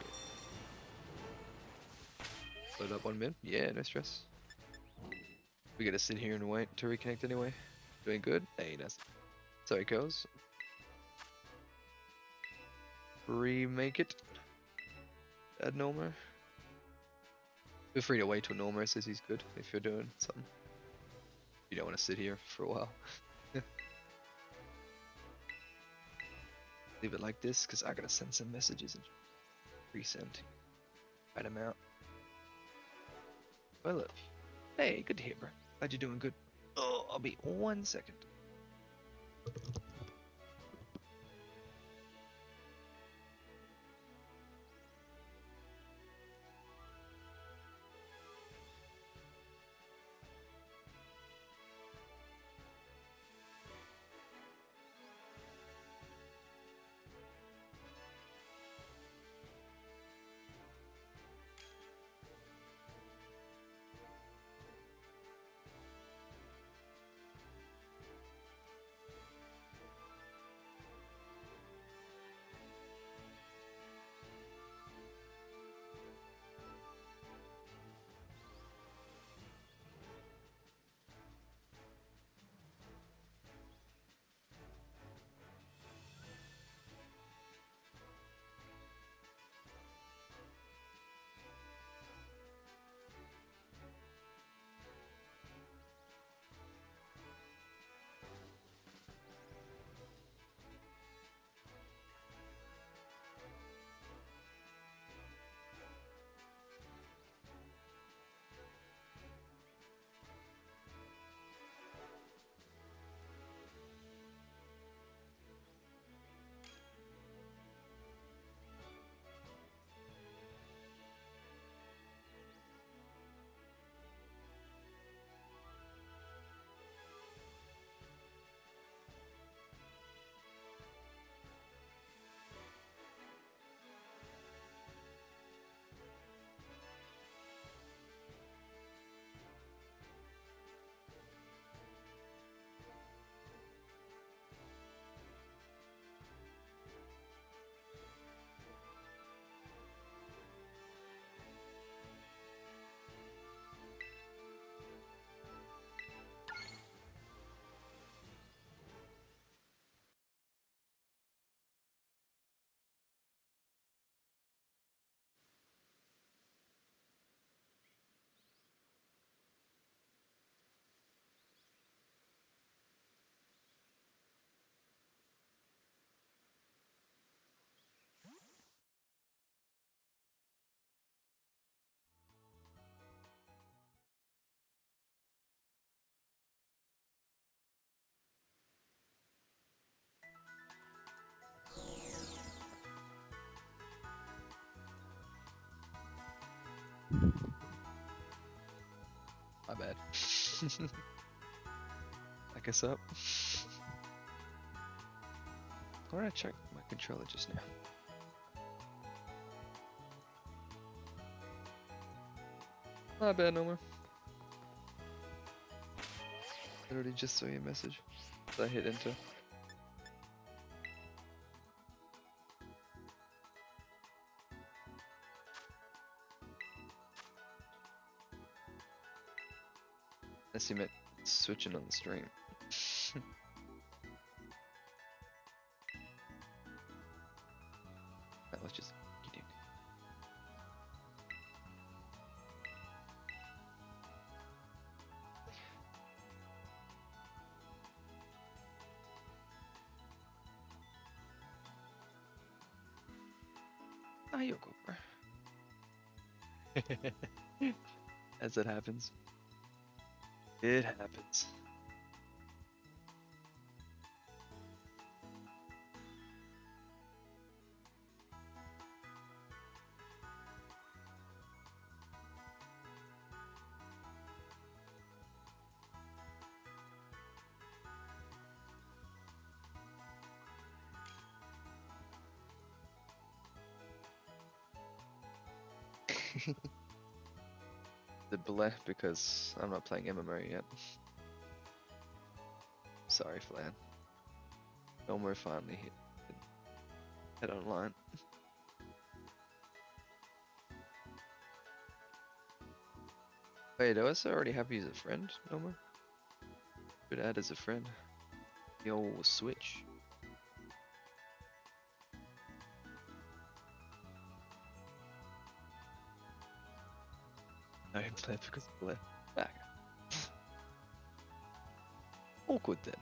Load up 1 min. Yeah, no stress. We gotta sit here and wait to reconnect anyway. Doing good? Hey, nice. Sorry, girls. Remake it. Add Norma. Feel free to wait till Norma says he's good if you're doing something. You don't want to sit here for a while. Leave it like this because I gotta send some messages and resend. Write them out. Well, look. Hey, good to hear, bro. Glad you're doing good. Oh, I'll be 1 second. My bad. Back us up. Why did I check my controller just now? My bad, Nomar. I literally just saw your message. So I hit enter. Unless you meant switching on the stream. Right, let's just get in. Ah, you'll go, bro. As it happens. It happens. The bleh because I'm not playing MMO yet. Sorry, Flan. Elmo finally hit head online. Wait, I was already happy as a friend, Elmo? Could add as a friend. The old switch. No, bleh because of bleh. Back. Awkward then.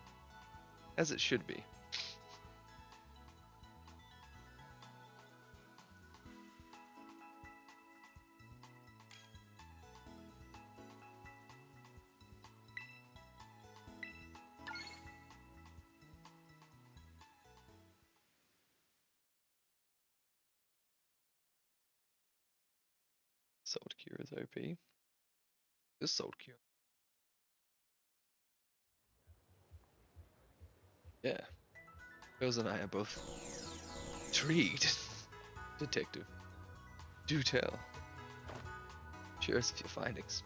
As it should be. Salt Cure is OP. This Salt Cure. Yeah. Girls and I are both intrigued. Detective. Do tell. Share us of your findings.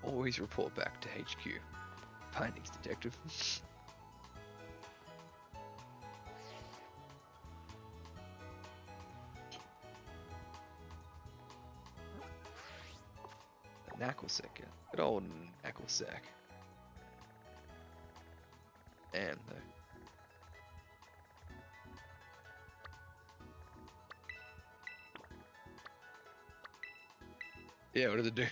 Always report back to HQ. Findings, detective. Knacklsack, yeah. Good old Knacklsack. And yeah, what does it do?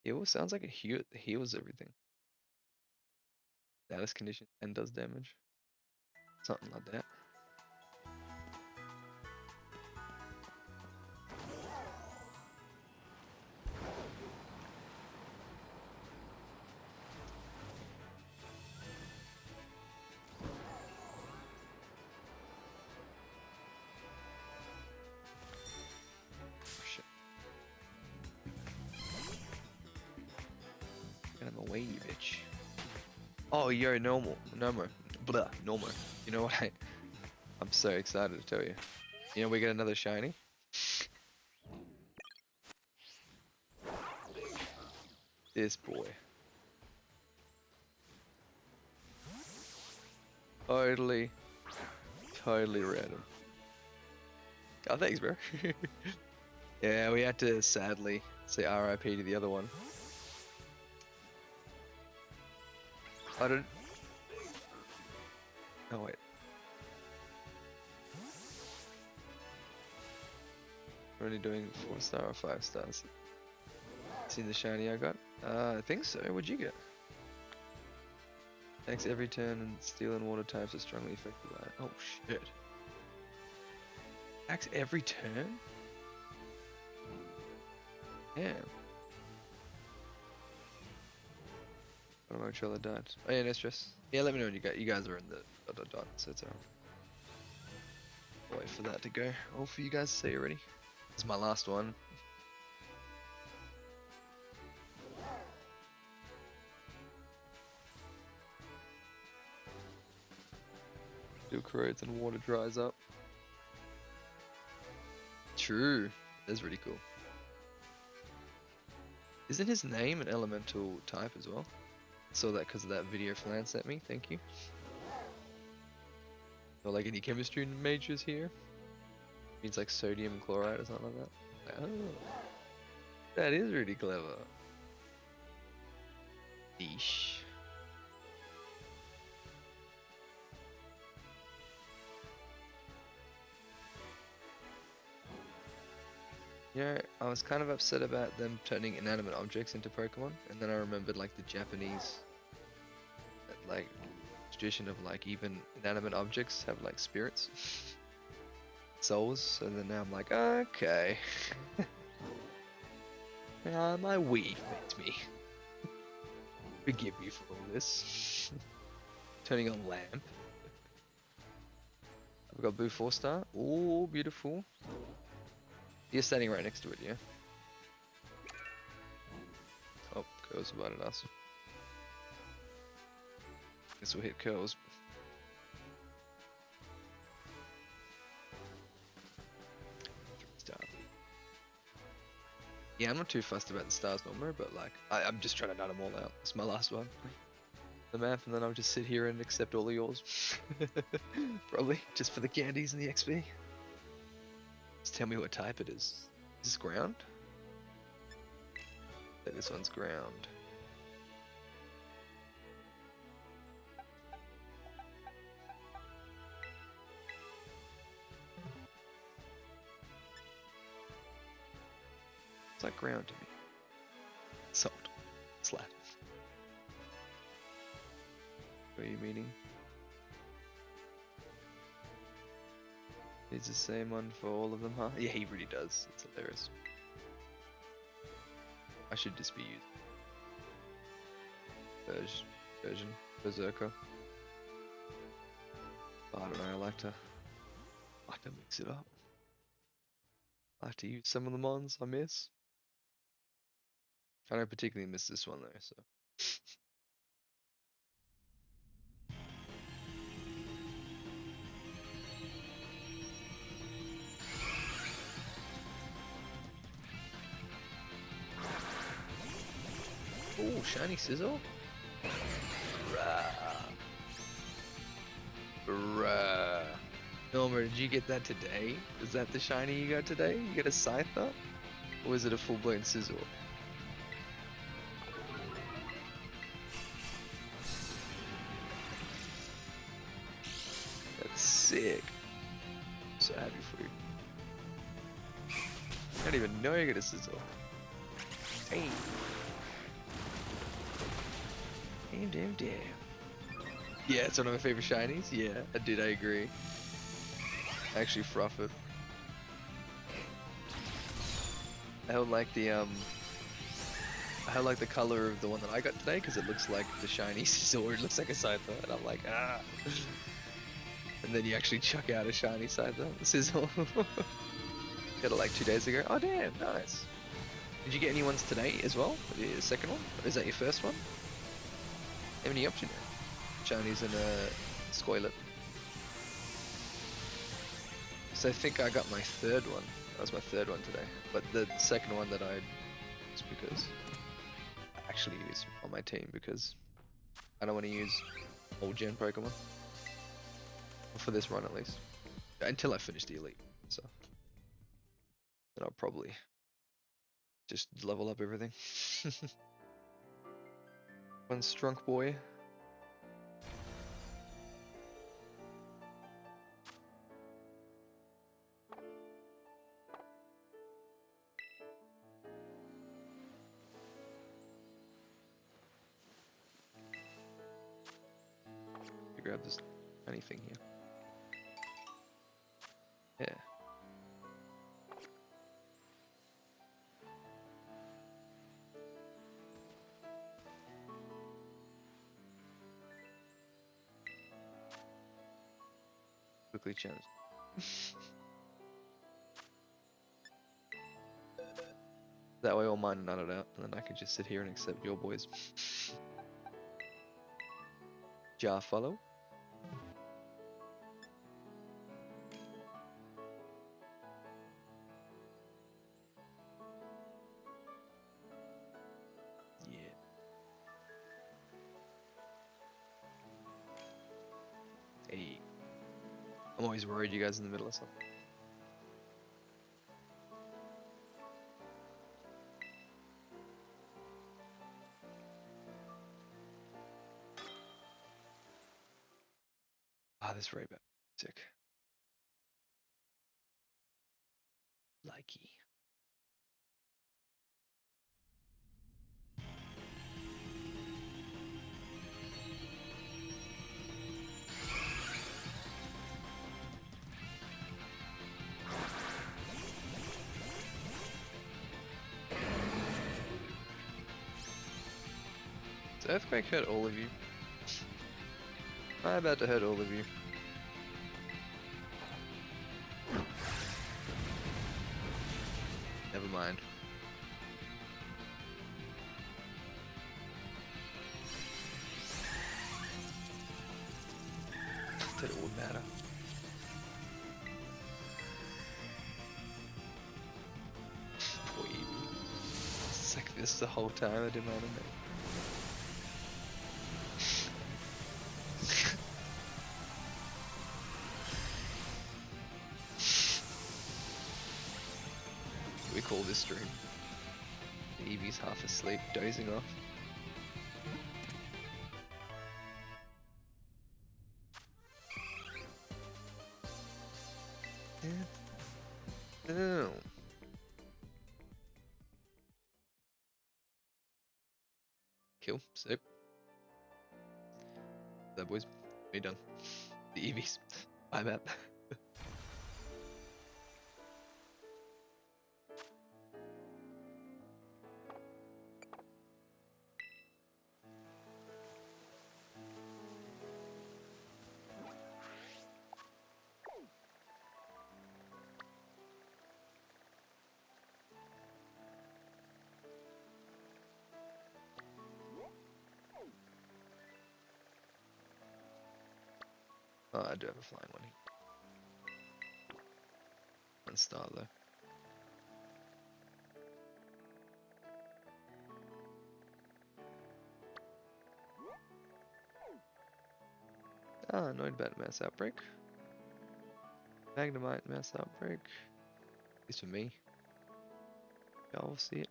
Heal sounds like it heals everything. Status condition and does damage. Something like that. Oh, shit. Get him away, you bitch. Oh, you're normal. Normal. Blah. Normal. You know what? I'm so excited to tell you. You know, we get another shiny. This boy. Totally random. Oh, thanks, bro. Yeah, we had to sadly say RIP to the other one. I don't. Oh wait. We're only doing 4-star or 5 stars. See the shiny I got? I think so. What'd you get? Thanks every turn and steel and water types are strongly affected by it. Oh shit. Attacks every turn? Damn. What my trailer died. Oh yeah, no stress. Yeah, let me know when you guys are in the dot, so it's alright. Wait for that to go. All for you guys to see already. This is my last one. Still corrodes and water dries up. True. That's really cool. Isn't his name an elemental type as well? Saw that because of that video Flan sent me. Thank you. Not like any chemistry majors here. Means like sodium chloride or something like that. Oh, that is really clever. Niche. Yeah, I was kind of upset about them turning inanimate objects into Pokemon, and then I remembered like the Japanese, like tradition of like even inanimate objects have like spirits, souls, and then now I'm like, okay, my Wii made me. Forgive me for all this. Turning on lamp. I've got blue 4-star. Oh, beautiful. You're standing right next to it, yeah? Oh, Curls invited us. Guess we'll hit Curls. Star. Yeah, I'm not too fussed about the stars no more, but like, I'm just trying to nut them all out. It's my last one. The map, and then I'll just sit here and accept all of yours. Probably, just for the candies and the XP. Just tell me what type it is. Is this ground? Yeah, this one's ground. It's like ground to me. Salt. Slap. What are you meaning? It's the same one for all of them, huh? Yeah, he really does. It's hilarious. I should just be using version Berserker. But I don't know, I like to mix it up. I like to use some of the mons I miss. I don't particularly miss this one though, so. Oh, shiny Sizzle. Bruh. Norma, did you get that today? Is that the shiny you got today? You got a Scyther? Or was it a full-blown Sizzle? That's sick. So happy for you. I don't even know you got a Sizzle. Hey. Damn. Yeah, it's one of my favorite shinies. Yeah, I agree. I actually froth it. I don't like the color of the one that I got today because it looks like the shiny Sizzle, or it looks like a Scyther, and I'm like, ah. And then you actually chuck out a shiny Scyther, Sizzle. Got it like 2 days ago. Oh damn, nice. Did you get any ones today as well? The second one? Or is that your first one? Have any option? Shinies and Squirtle. So I think I got my third one. That was my third one today. But the second one that I is because I actually use on my team because I don't want to use old gen Pokemon. For this run at least. Until I finish the Elite. So then I'll probably just level up everything. One strunk boy. Grab this anything here. Yeah. quickly change. That way all mine are nutted out, and then I can just sit here and accept your boys. Jar follow. Yeah. Hey. I'm always worried you guys in the middle of something. Ah, this right back. Sick. Likey. Does Earthquake hurt all of you? I'm about to hurt all of you. Never mind. That it would matter. Poor Eevee. It's like this the whole time I did my anime. We call this stream. Eevee's half asleep, dozing off. No. Kill, sick. That boys, we done. The Eevees. I'm out. Oh, I do have a flying one here. One star though. Ah, annoyed about mass outbreak. Magnemite mass outbreak. At least for me. Y'all will see it.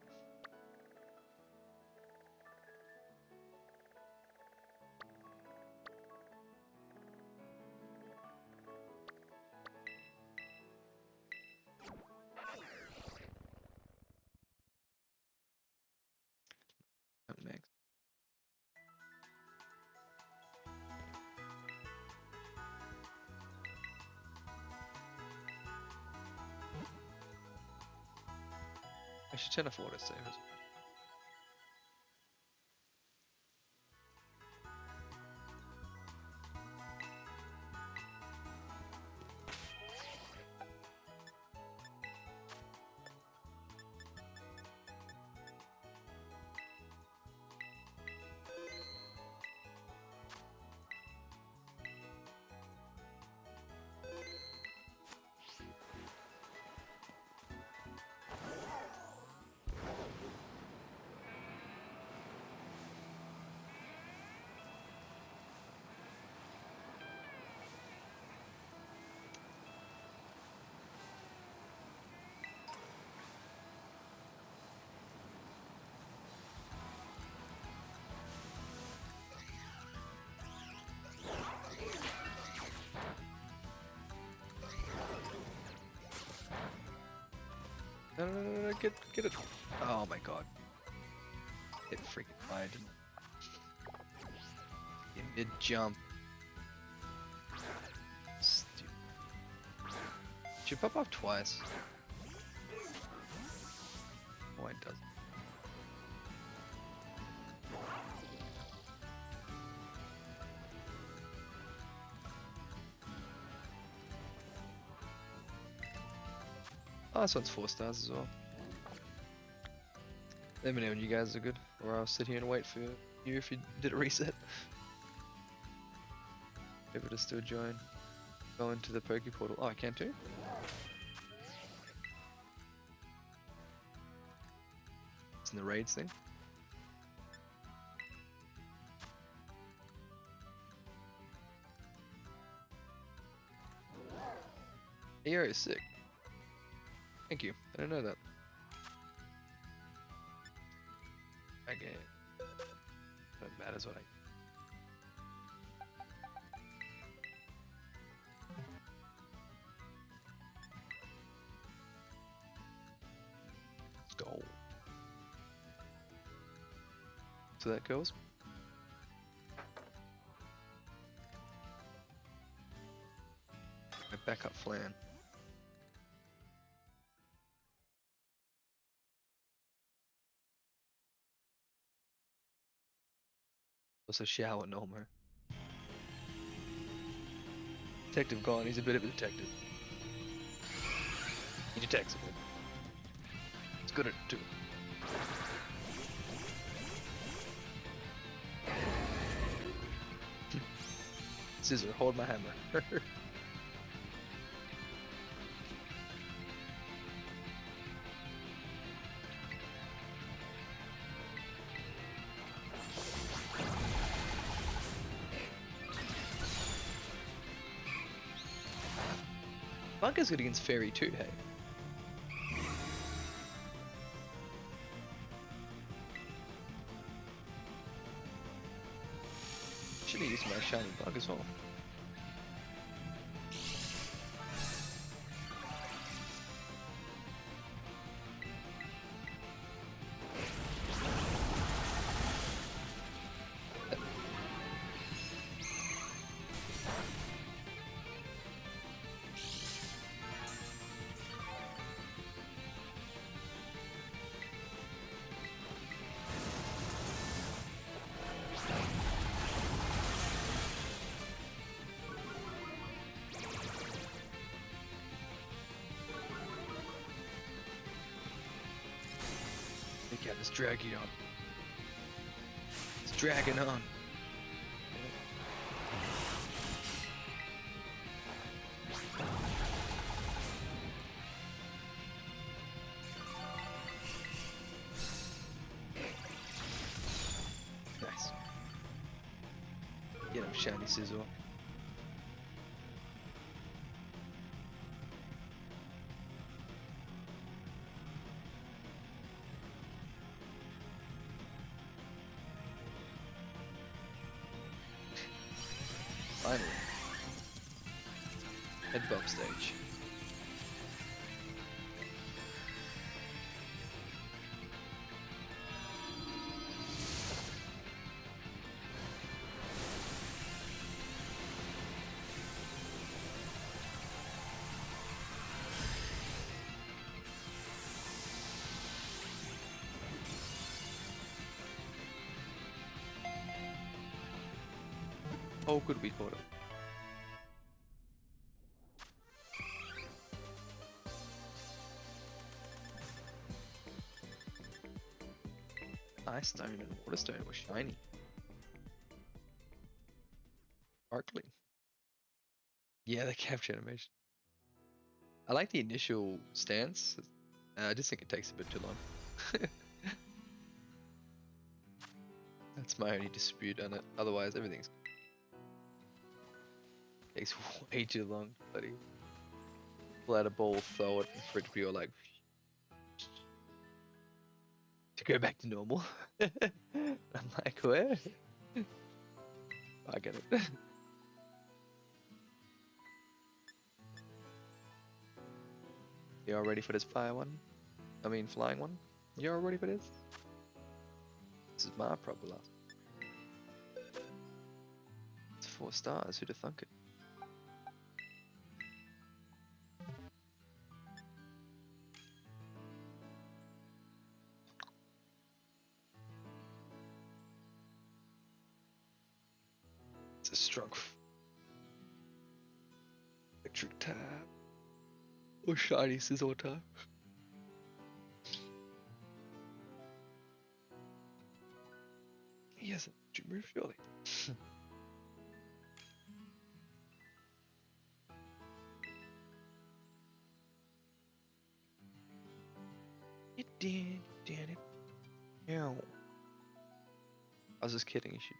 Max. I should turn off water savers. No, get it. Oh my god. It freaking fired. In mid jump. Stupid. Should pop off twice. Oh, it doesn't. this one's 4 stars as well. Let me know when you guys are good, or I'll sit here and wait for you if you did a reset. Able to still join. Go into the Poke Portal. Oh, I can too? It's in the raids thing. EO is sick. Thank you. I didn't know that. Okay. That matters what I. Let's go. So that goes. My backup flan. Also shower Normo. Detective gone, he's a bit of a detective. He detects a bit. He's good at it too. Scissor, hold my hammer. Bunker's good against Fairy too, hey? Should've used my shiny bug as well. Look at this Dragoon. It's dragging on. Nice. Get him, shiny Scizor. Finally. Head bump stage. Oh, good, we caught it. Ice Stone and Water Stone were shiny. Sparkly. Yeah, the capture animation. I like the initial stance. I just think it takes a bit too long. That's my only dispute on it. Otherwise, everything's takes way too long, buddy. Pull out a ball, throw it, for it to be all like to go back to normal. I'm like, where? I get it. You all ready for this fire one? I mean, flying one? You all ready for this? This is my problem. It's 4 stars. Who'd have thunk it? It's a strong electric tap. Or shiny Scizor type. has a magic move, surely. It did it. Meow. I was just kidding, you should.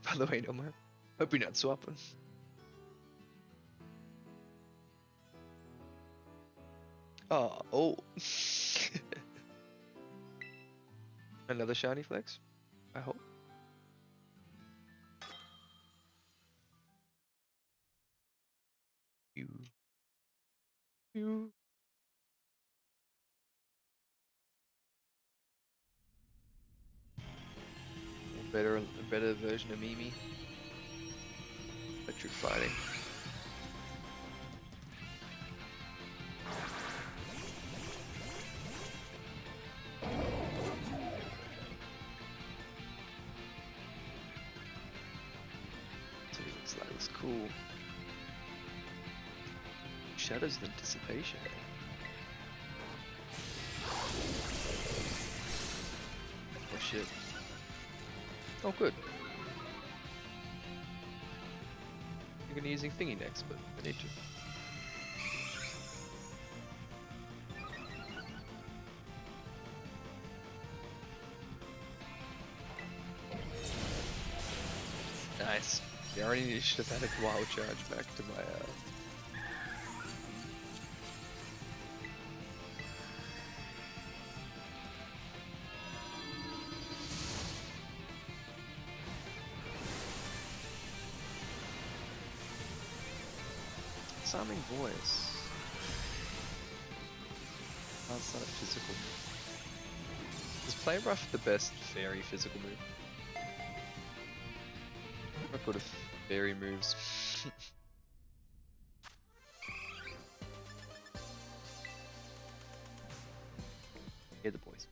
By the way, no more. Hope you're not swapping. Oh. Another shiny flex? I hope. You. A better version of Mimi. Electric fighting. Dude, that looks cool. Shadows of Anticipation. Oh shit. Oh good. I'm gonna be using Thingy next, but I need to. Nice. Yeah, I already should have added Wild Charge back to my Disarming Voice. That's not a physical move. Is Play Rough the best fairy physical move? I put a fairy moves. Yeah, the boys.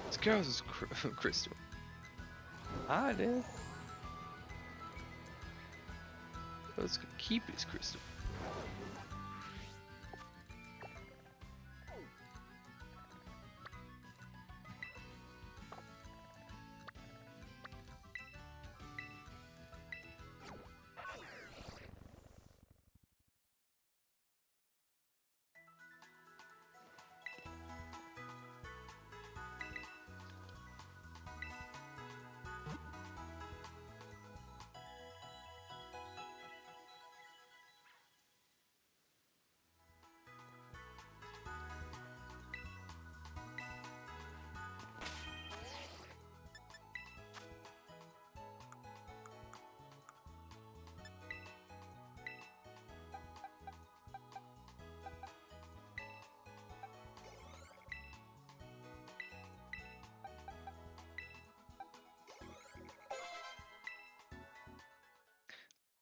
This girl's is Crystal. Ah, dude. Let's keep his Crystal.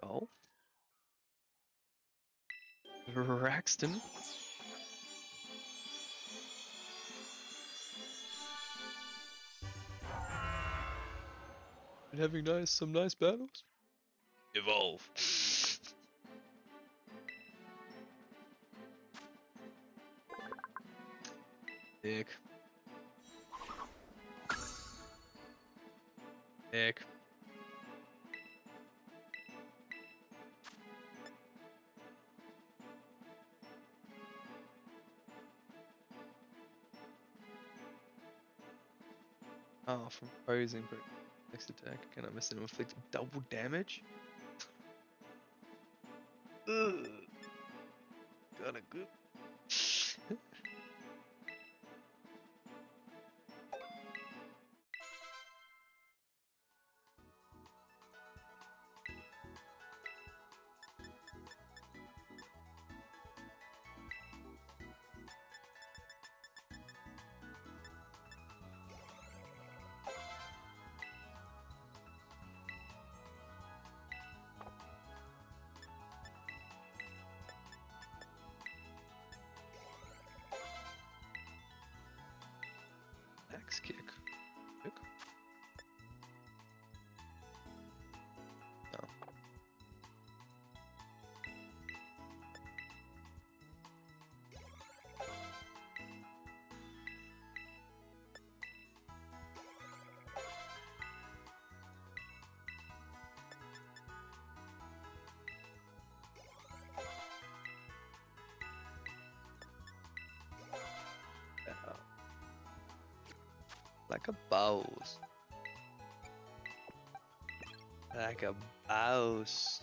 Oh. Raxton. Been having some nice battles. Evolve. Dick. Dick. Oh, from posing for next attack, can I miss it and inflict double damage? Ugh. Got a good. Max kick. Kick? No. Like a boss. Like a boss.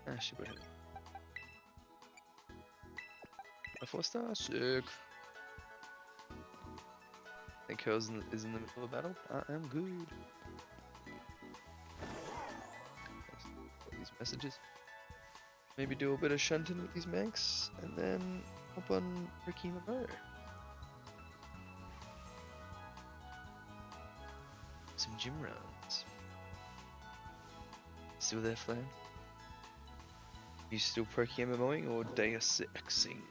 Ah, she would hit. A 4-star? Sick. Think Curls is in the middle of a battle? I am good. These messages. Maybe do a bit of shunting with these mechs, and then hop on Ricky Mamo. Some gym runs. Still there, Flan? You still perky MMOing or Deus Exing?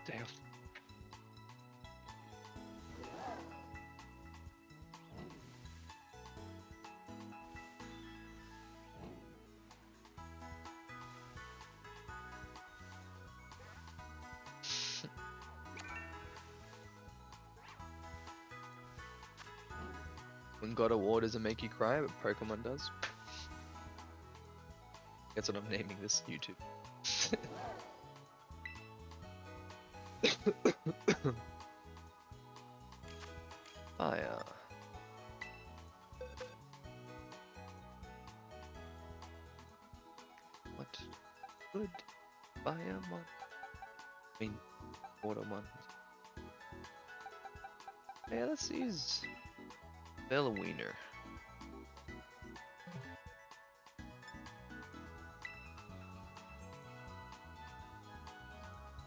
Deus. When God of War doesn't make you cry, but Pokemon does. That's what I'm naming this YouTube. Fire. What? Good. Fireman. I mean, Watermon. Yeah, let's use Bellwiener.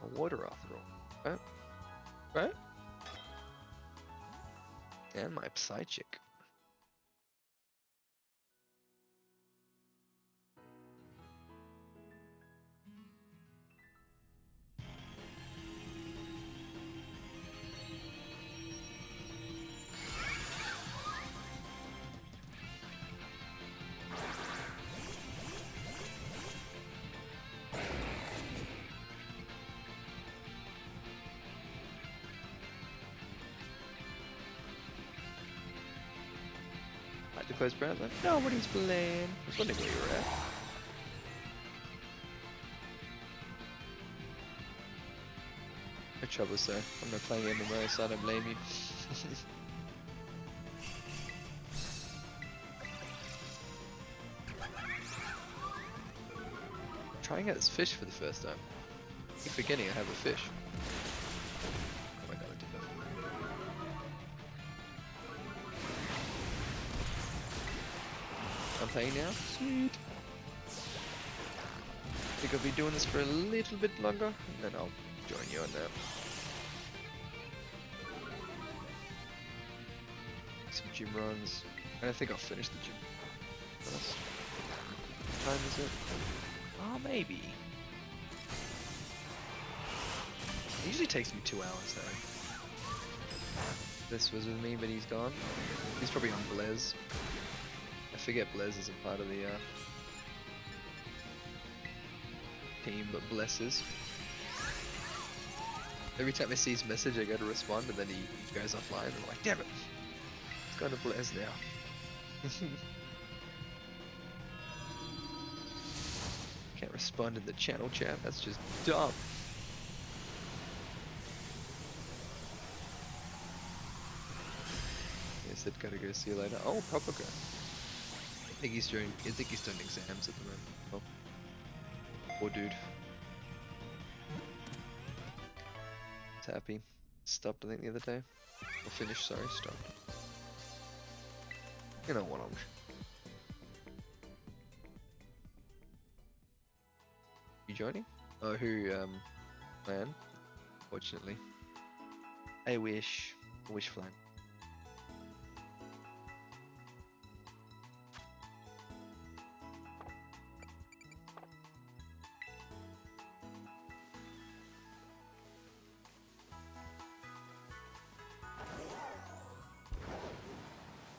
A water Arthur. Right? Right? And my Psychic. Like the close brand, like nobody's playing. I was wondering where you were at. No trouble, sir. I'm not playing MMO, so I don't blame you. Trying out this fish for the first time. I keep forgetting I have a fish. Oh my god, I did that. I'm playing now? Sweet. I think I'll be doing this for a little bit longer, and then I'll join you on that. Some gym runs. And I think I'll finish the gym first. What time is it? Oh, maybe. It usually takes me 2 hours though. This was with me, but he's gone. He's probably on Blez. I forget Blez is a part of the team, but Bless is. Every time I see his message, I go to respond, and then he goes offline. And I'm like, damn it! It's gone to Blez now. Can't respond in the channel chat. That's just dumb. I said gotta go see you later. Oh, proper go. I think he's doing exams at the moment. Oh. Poor dude. He's happy. Stopped I think the other day. Or finished, sorry, stopped. You know what I'm... You joining? Oh, who, Flan? Fortunately. I wish Flan.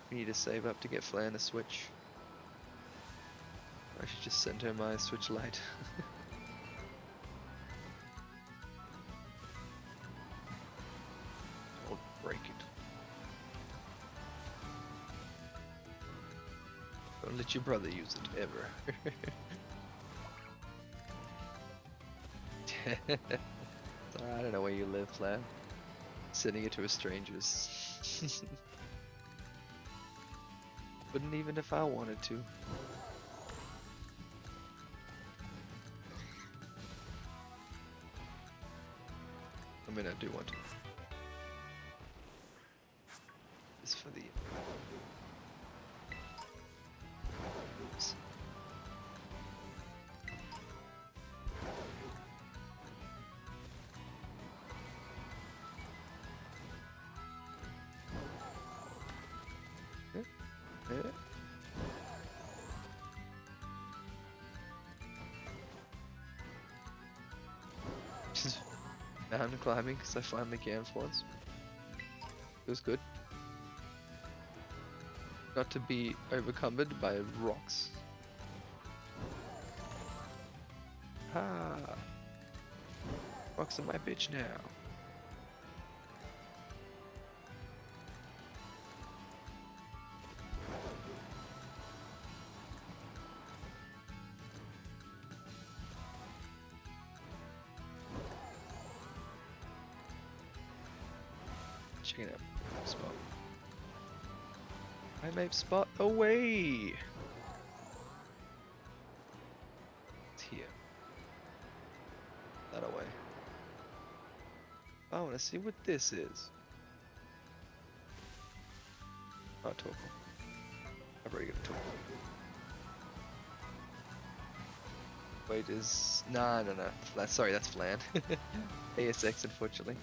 We need to save up to get Flan a Switch. I should just send her my Switch Lite. I'll break it. Don't let your brother use it, ever. I don't know where you live, Flan. Sending it to a stranger's. Wouldn't even if I wanted to. I mean, I do want to. It's for the... Just mountain climbing because I finally camped once. It was good. Not to be overcumbered by rocks. Ah, rocks are my bitch now. Checking out spot. I made spot away. It's here. That away. I want to see what this is. Oh, Torkoal. I've already got a Torkoal. Wait, is... Nah. Sorry, that's Flan. ASX, unfortunately.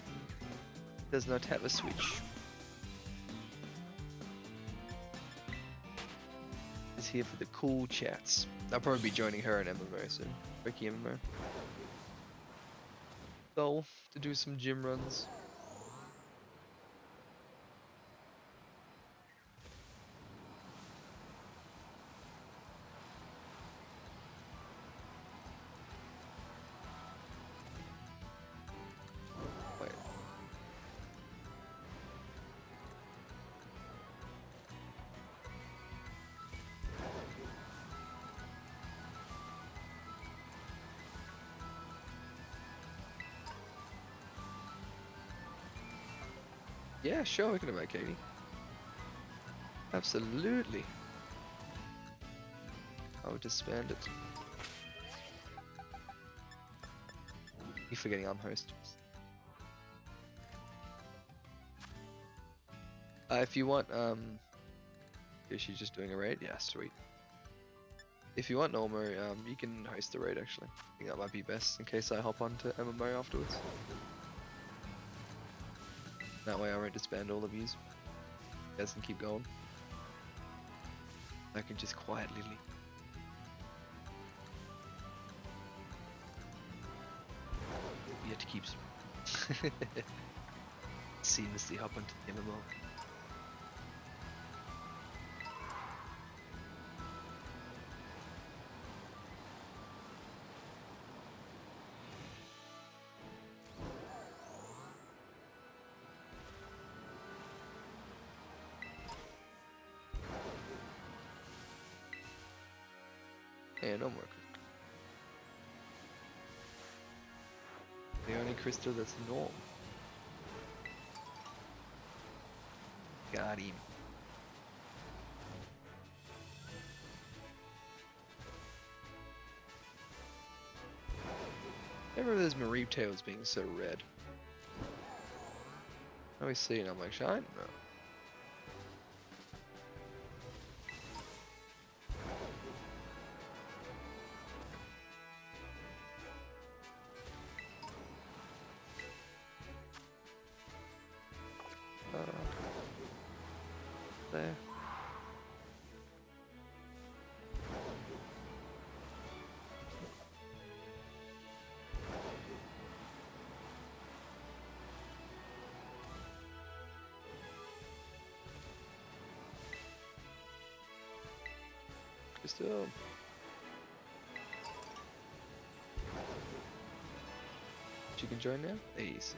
Does not have a Switch. Is here for the cool chats. I'll probably be joining her in MMO soon. Ricky MMO. Goal to do some gym runs. Wait. Yeah, sure, we can invite Katie. Absolutely. I would disband it. You're forgetting I'm host. If you want, is she just doing a raid? Yeah, sweet. If you want Normo, you can host the raid actually. I think that might be best in case I hop onto MMO afterwards. That way I won't disband all of yous. You guys can keep going. I can just quietly leave. You have to keep seamlessly hop onto the MMO. Yeah, no more. The only crystal that's norm. Got him. I remember those Mareep tails being so red. I always see it and I'm like, shine? No. There. Still. You can join now? Easy.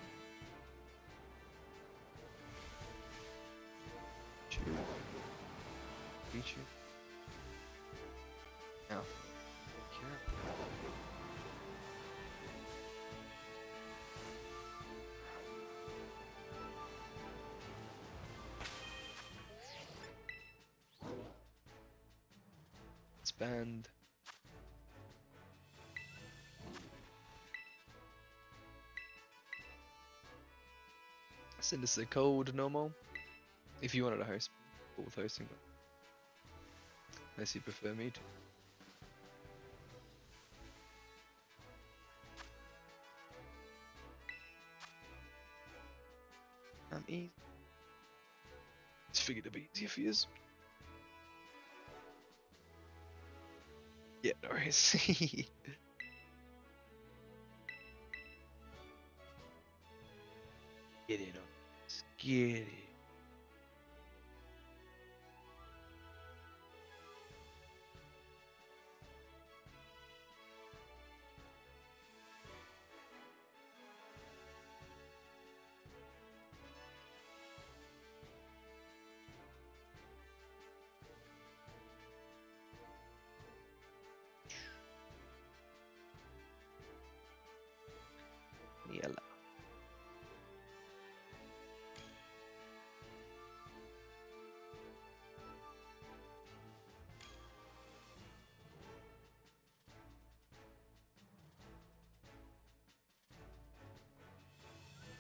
Beat you. Now. Expand. Send us a code normal. If you wanted to host, cool with hosting, but unless you prefer me to. I'm easy. Just figured it'd be easier for you. Yeah, no worries. Get in on this. Get it. Yellow.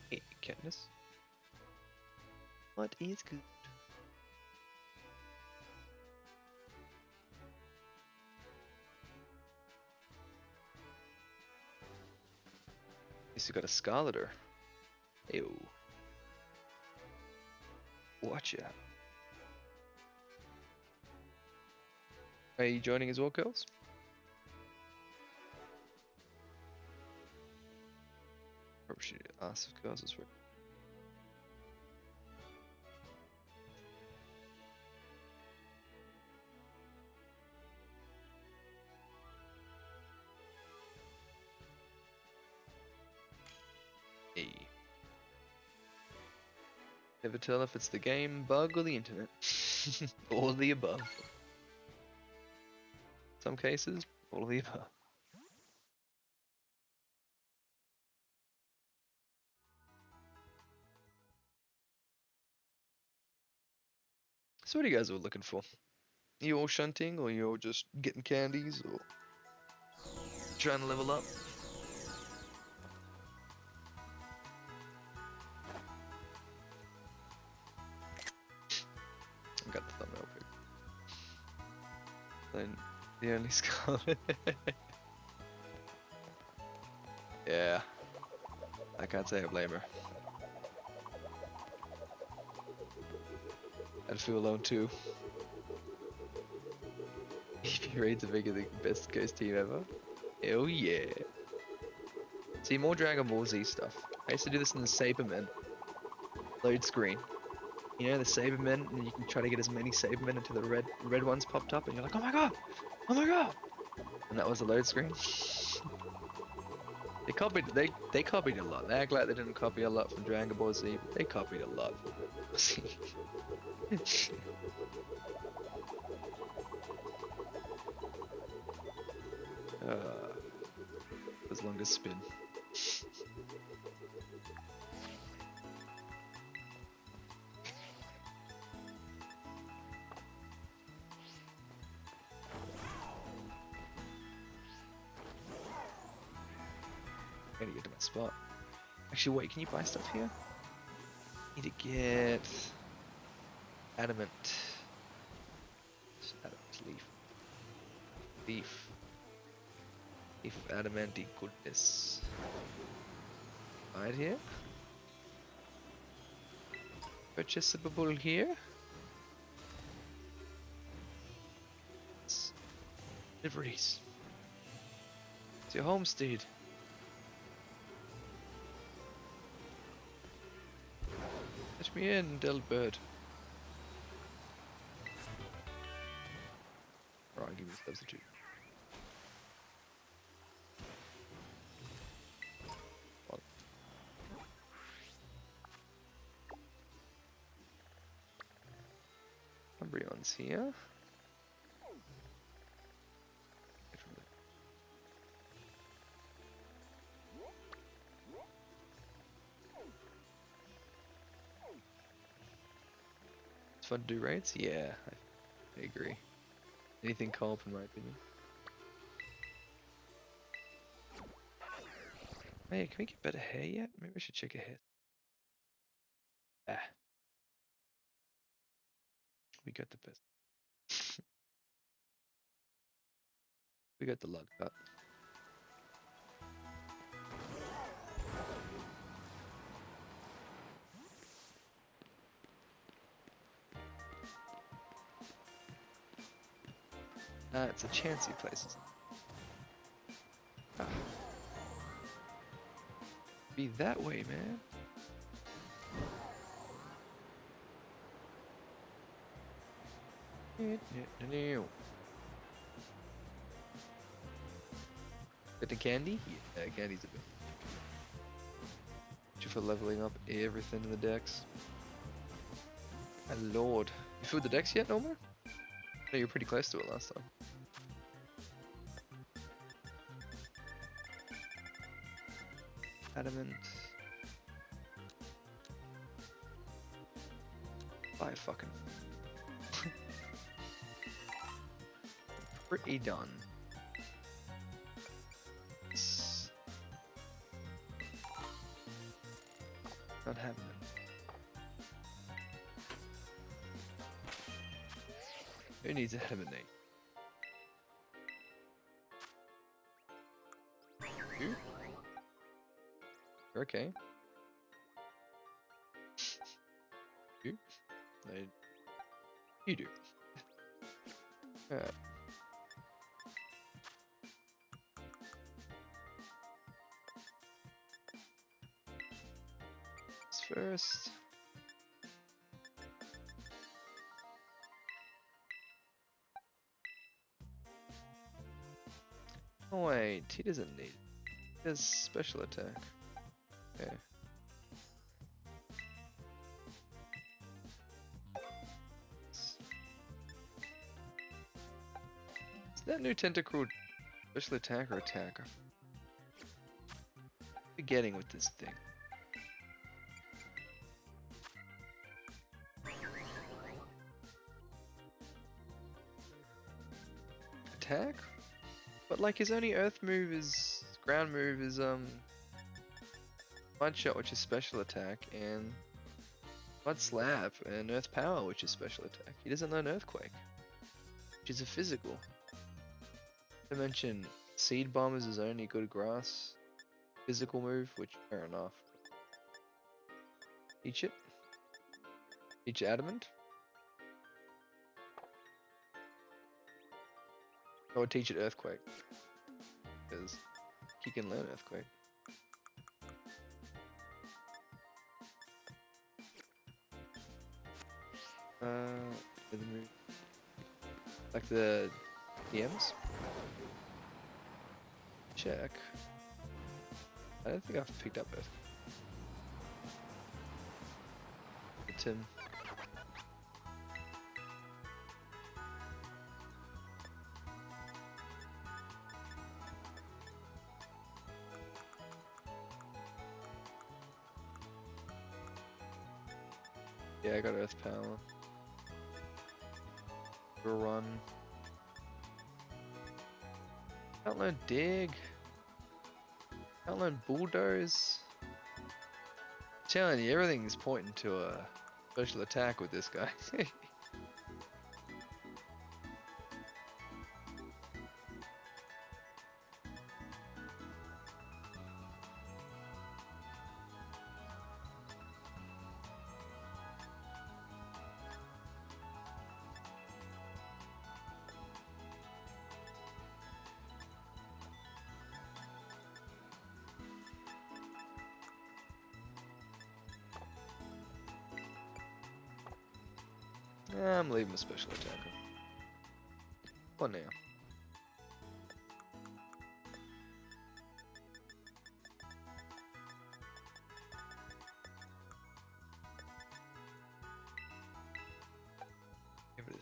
Hey, Katniss. What is good? You got a Scarleter. Ew. Watch out. Are you joining as well, girls? Probably should ask if girls is ready. Hey. Never tell if it's the game, bug, or the internet. All of the above. Some cases, all of the above. So what are you guys all looking for? You all shunting, or you all just getting candies, or trying to level up? I got the thumbnail pic. Then the only Scarlet. Yeah. I can't say I blame her. I'd feel alone too. EP Raids are bigger the best ghost team ever. Hell yeah. See, more Dragon Ball Z stuff. I used to do this in the Sabermen load screen. You know, the Sabermen, and you can try to get as many Sabermen until the red ones popped up, and you're like, oh my god! Oh my god! And that was the load screen. They copied a lot. They act like they didn't copy a lot from Dragon Ball Z, but they copied a lot from Dragon Ball Z. As long as spin. I gotta get to my spot. Actually, wait, can you buy stuff here? Need to get adamant. Adamant leaf. Leaf adamanty goodness. Right here. Purchasable here. Deliveries. It's your homestead. Let me in, Delbird. Right, give me ones here. It's fun to do raids? Yeah, I agree. Anything co-op in my opinion. Hey, can we get better hair yet? Maybe we should check a hair. Ah. We got the best. We got the lug cut. It's a chancy place. Ah. Be that way, man. Get the candy? Yeah, candy's a bit. Thank you for leveling up everything in the decks. My lord. You filled the decks yet, Norma? No, you were pretty close to it last time. Adamant. Bye fucking. Pretty done. It's not happening. Who needs adamant? You? You're okay. You? No, you do. Alright. First. Oh wait, he doesn't need it. He has special attack. Okay. Is that new Tentacruel special attack or attack? I'm forgetting with this thing. Attack? But like his only earth move is ground move is Mud Shot, which is special attack, and Mud Slap and Earth Power, which is special attack. He doesn't learn Earthquake, which is a physical. I mentioned Seed Bomb is his only good grass physical move, which fair enough. Teach it. Teach Adamant. I would teach it Earthquake, because he can learn Earthquake. The move. Like the DMs? Check. I don't think I've picked up Earthquake. Tim. Yeah, I got Earth Power. Go run. Can't learn Dig. Can't learn Bulldoze. I'm telling you, everything's pointing to a special attack with this guy. I'm leaving a special attacker. One now. Give it a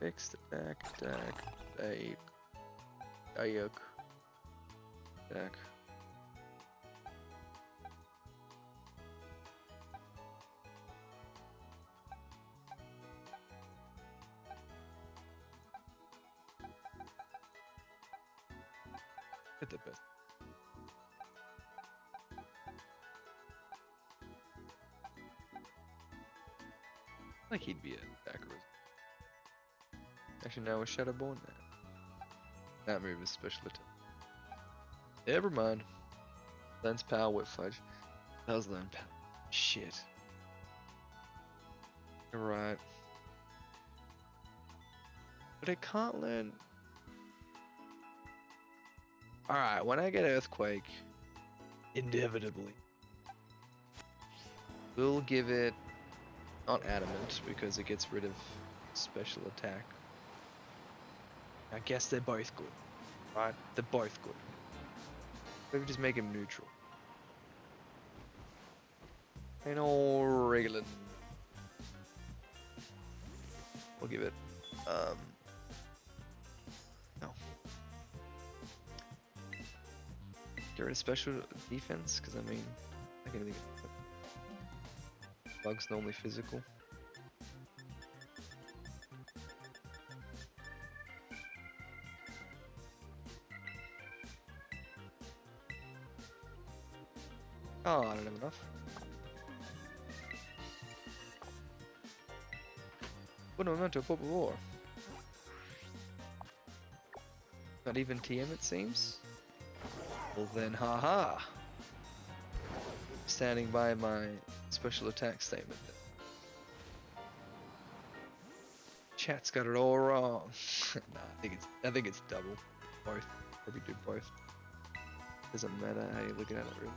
Fixed attack, attack, ayak, attack. Hit the best. Like he'd be a attacker. Actually, now with Shadowborn. That move is special attack. Never mind. Lens power, whip fudge. That was learn power. Shit. You're right. But I can't learn. Alright, when I get Earthquake, inevitably, we'll give it not Adamant because it gets rid of special attack. I guess they're both good, right? They're both good. Maybe just make him neutral. Ain't all regular. We'll give it, no. Get rid of special defense, because I mean, I can think of Bug's normally physical. Oh, I don't have enough. Bueno momento, por favor. Not even TM, it seems. Well then, haha. Standing by my special attack statement. Chat's got it all wrong. Nah, I think it's double. Both. Probably do both. Doesn't matter how you're looking at it, really.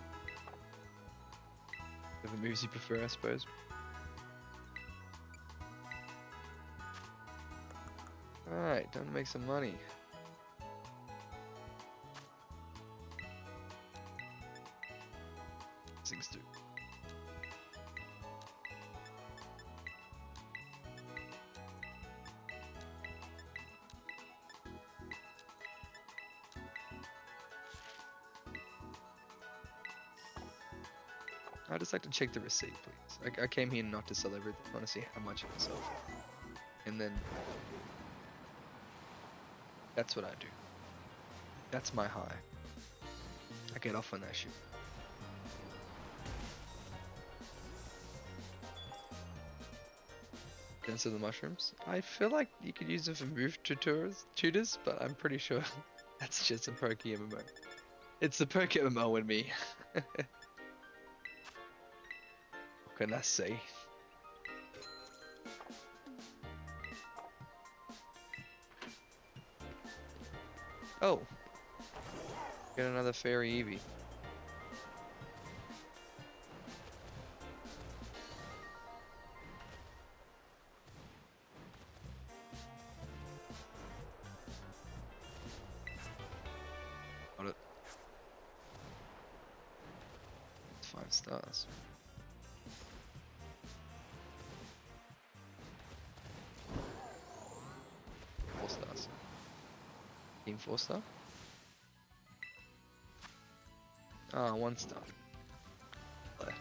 Whatever moves you prefer, I suppose. Alright, time to make some money. Things do. I'd just like to check the receipt, please. I came here not to sell everything. I want to see how much I can sell for. And then that's what I do. That's my high. I get off on that shit. Dance of the Mushrooms. I feel like you could use it for move tutors, but I'm pretty sure that's just a Poke MMO. It's the Poke MMO in me. What can I say? Oh, get another fairy Eevee. Got it. 5 stars. Four stars. Team 4 star? Ah, 1 star. There.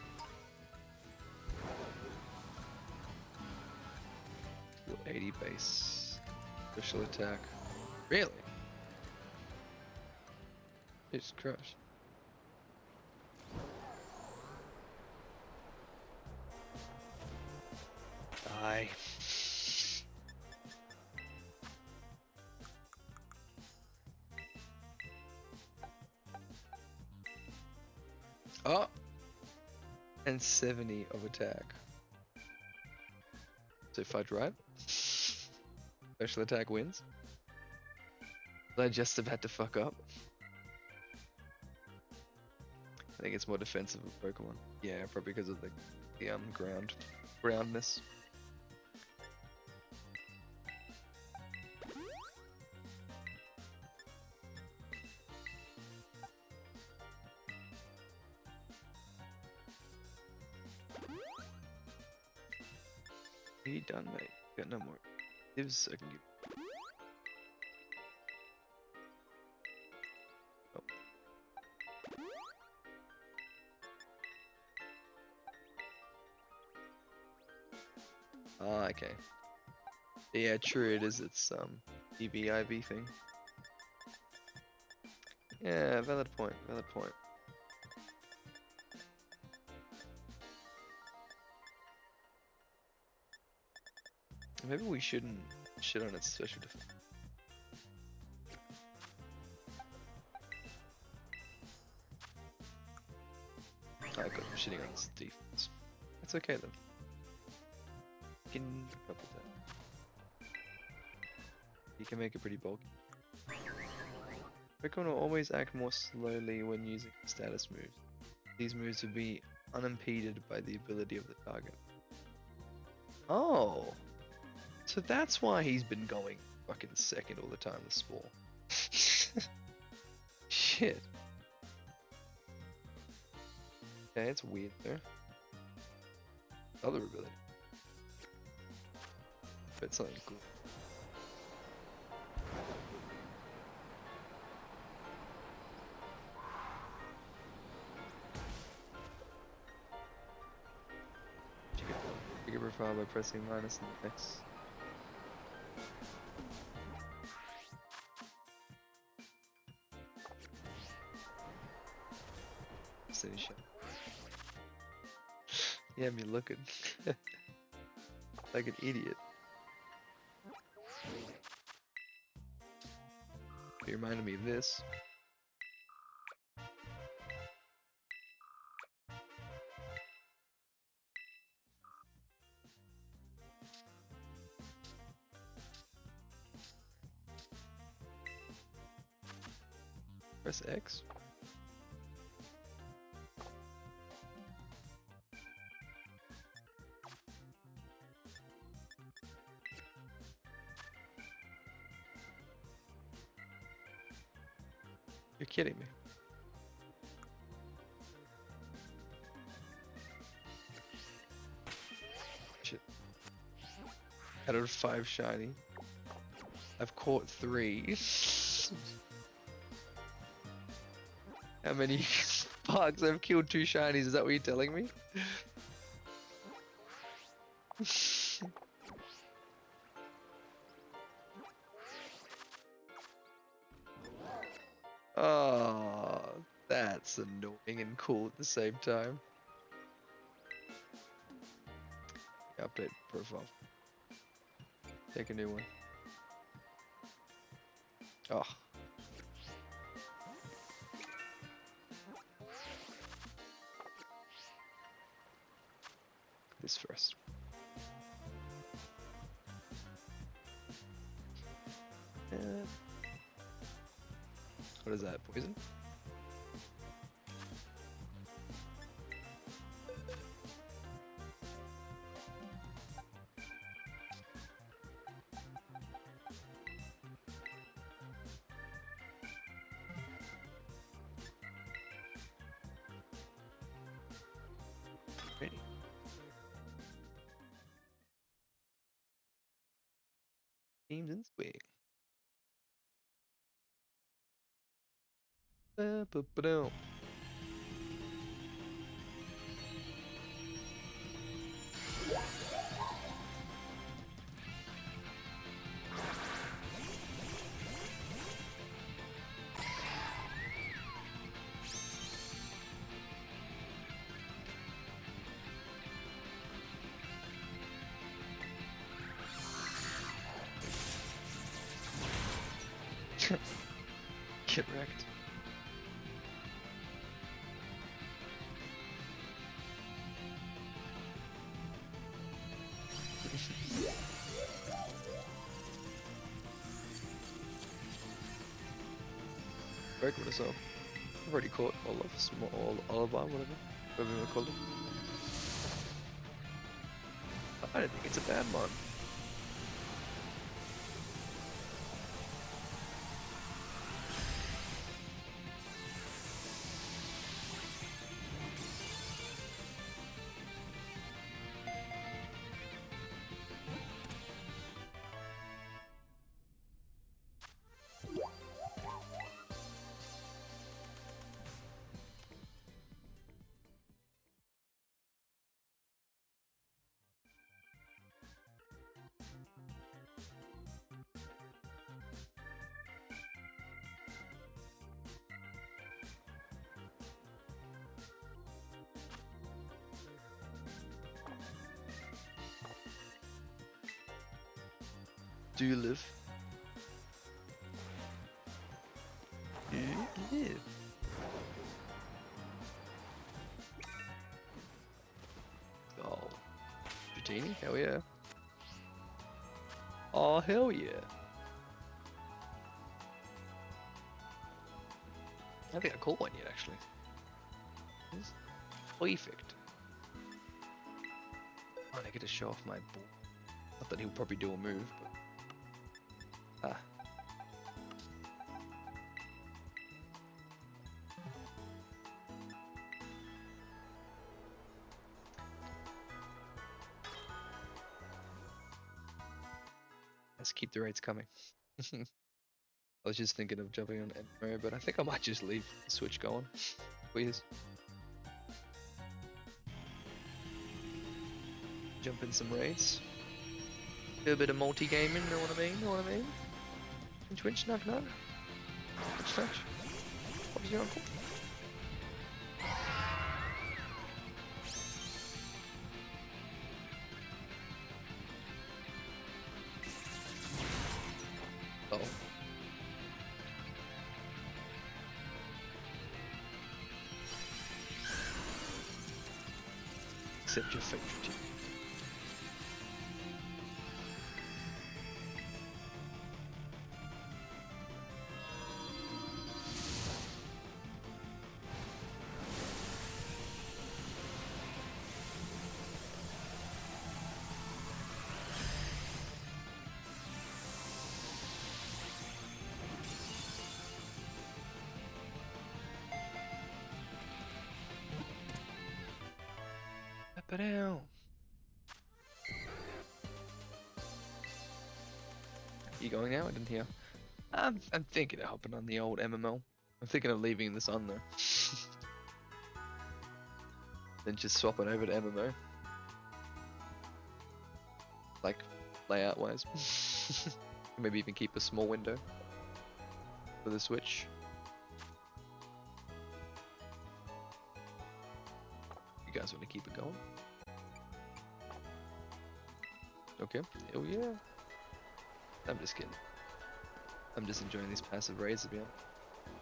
80 base. Special attack. Really? It's crushed. Die. Oh! And 70 of attack. So fudge, right? Special attack wins. Was I just about to fuck up? I think it's more defensive of Pokemon. Yeah, probably because of the groundness. Are you done, mate? Got no more. Gives I can give. Ah, okay. Yeah, true. It is. It's EVIV thing. Yeah, valid point. Valid point. Maybe we shouldn't shit on its special defense. I got him shitting on its defense. It's okay then. You can cope with that. You can make it pretty bulky. Pokemon will always act more slowly when using status moves. These moves will be unimpeded by the ability of the target. Oh, so that's why he's been going fucking second all the time, the Spore. Shit. Okay, it's weird though. Other ability. But it's something cool. Trigger profile by pressing minus and X. City shot. Yeah, me looking like an idiot. It reminded me of this. Press X. You're kidding me. Shit. Out of 5 shiny, I've caught 3. How many bugs? I've killed 2 shinies, is that what you're telling me? Oh, that's annoying and cool at the same time. Update profile. Take a new one. Oh. This first. What is that? Poison? Ready. Teams in swing. Ba-ba-ba-dum. Get wrecked. Very good as well. I've already caught Oliver, whatever you want to call him. I don't think it's a bad one. do you live? Do you live? Oh, Dratini, hell yeah. Oh, hell yeah. I think I caught one yet, actually. It's perfect. Oh, I get to show off my ball. Not that he'll probably do a move, but... Ah. Let's keep the raids coming. I was just thinking of jumping on Edinburgh, but I think I might just leave the Switch going. Please. Jump in some raids. Do a bit of multi-gaming, know what I mean? Know what I mean? Twitch, knock knock. Twitch touch. What was your uncle? Oh. Accept your fate, Dratini. Ba-dow. You going now? I didn't hear. I'm thinking of hopping on the old MMO. I'm thinking of leaving this on though. Then just swapping over to MMO. Like, layout wise. Maybe even keep a small window for the Switch. You guys want to keep it going? Okay. Oh yeah. I'm just kidding. I'm just enjoying these passive raids, to be honest.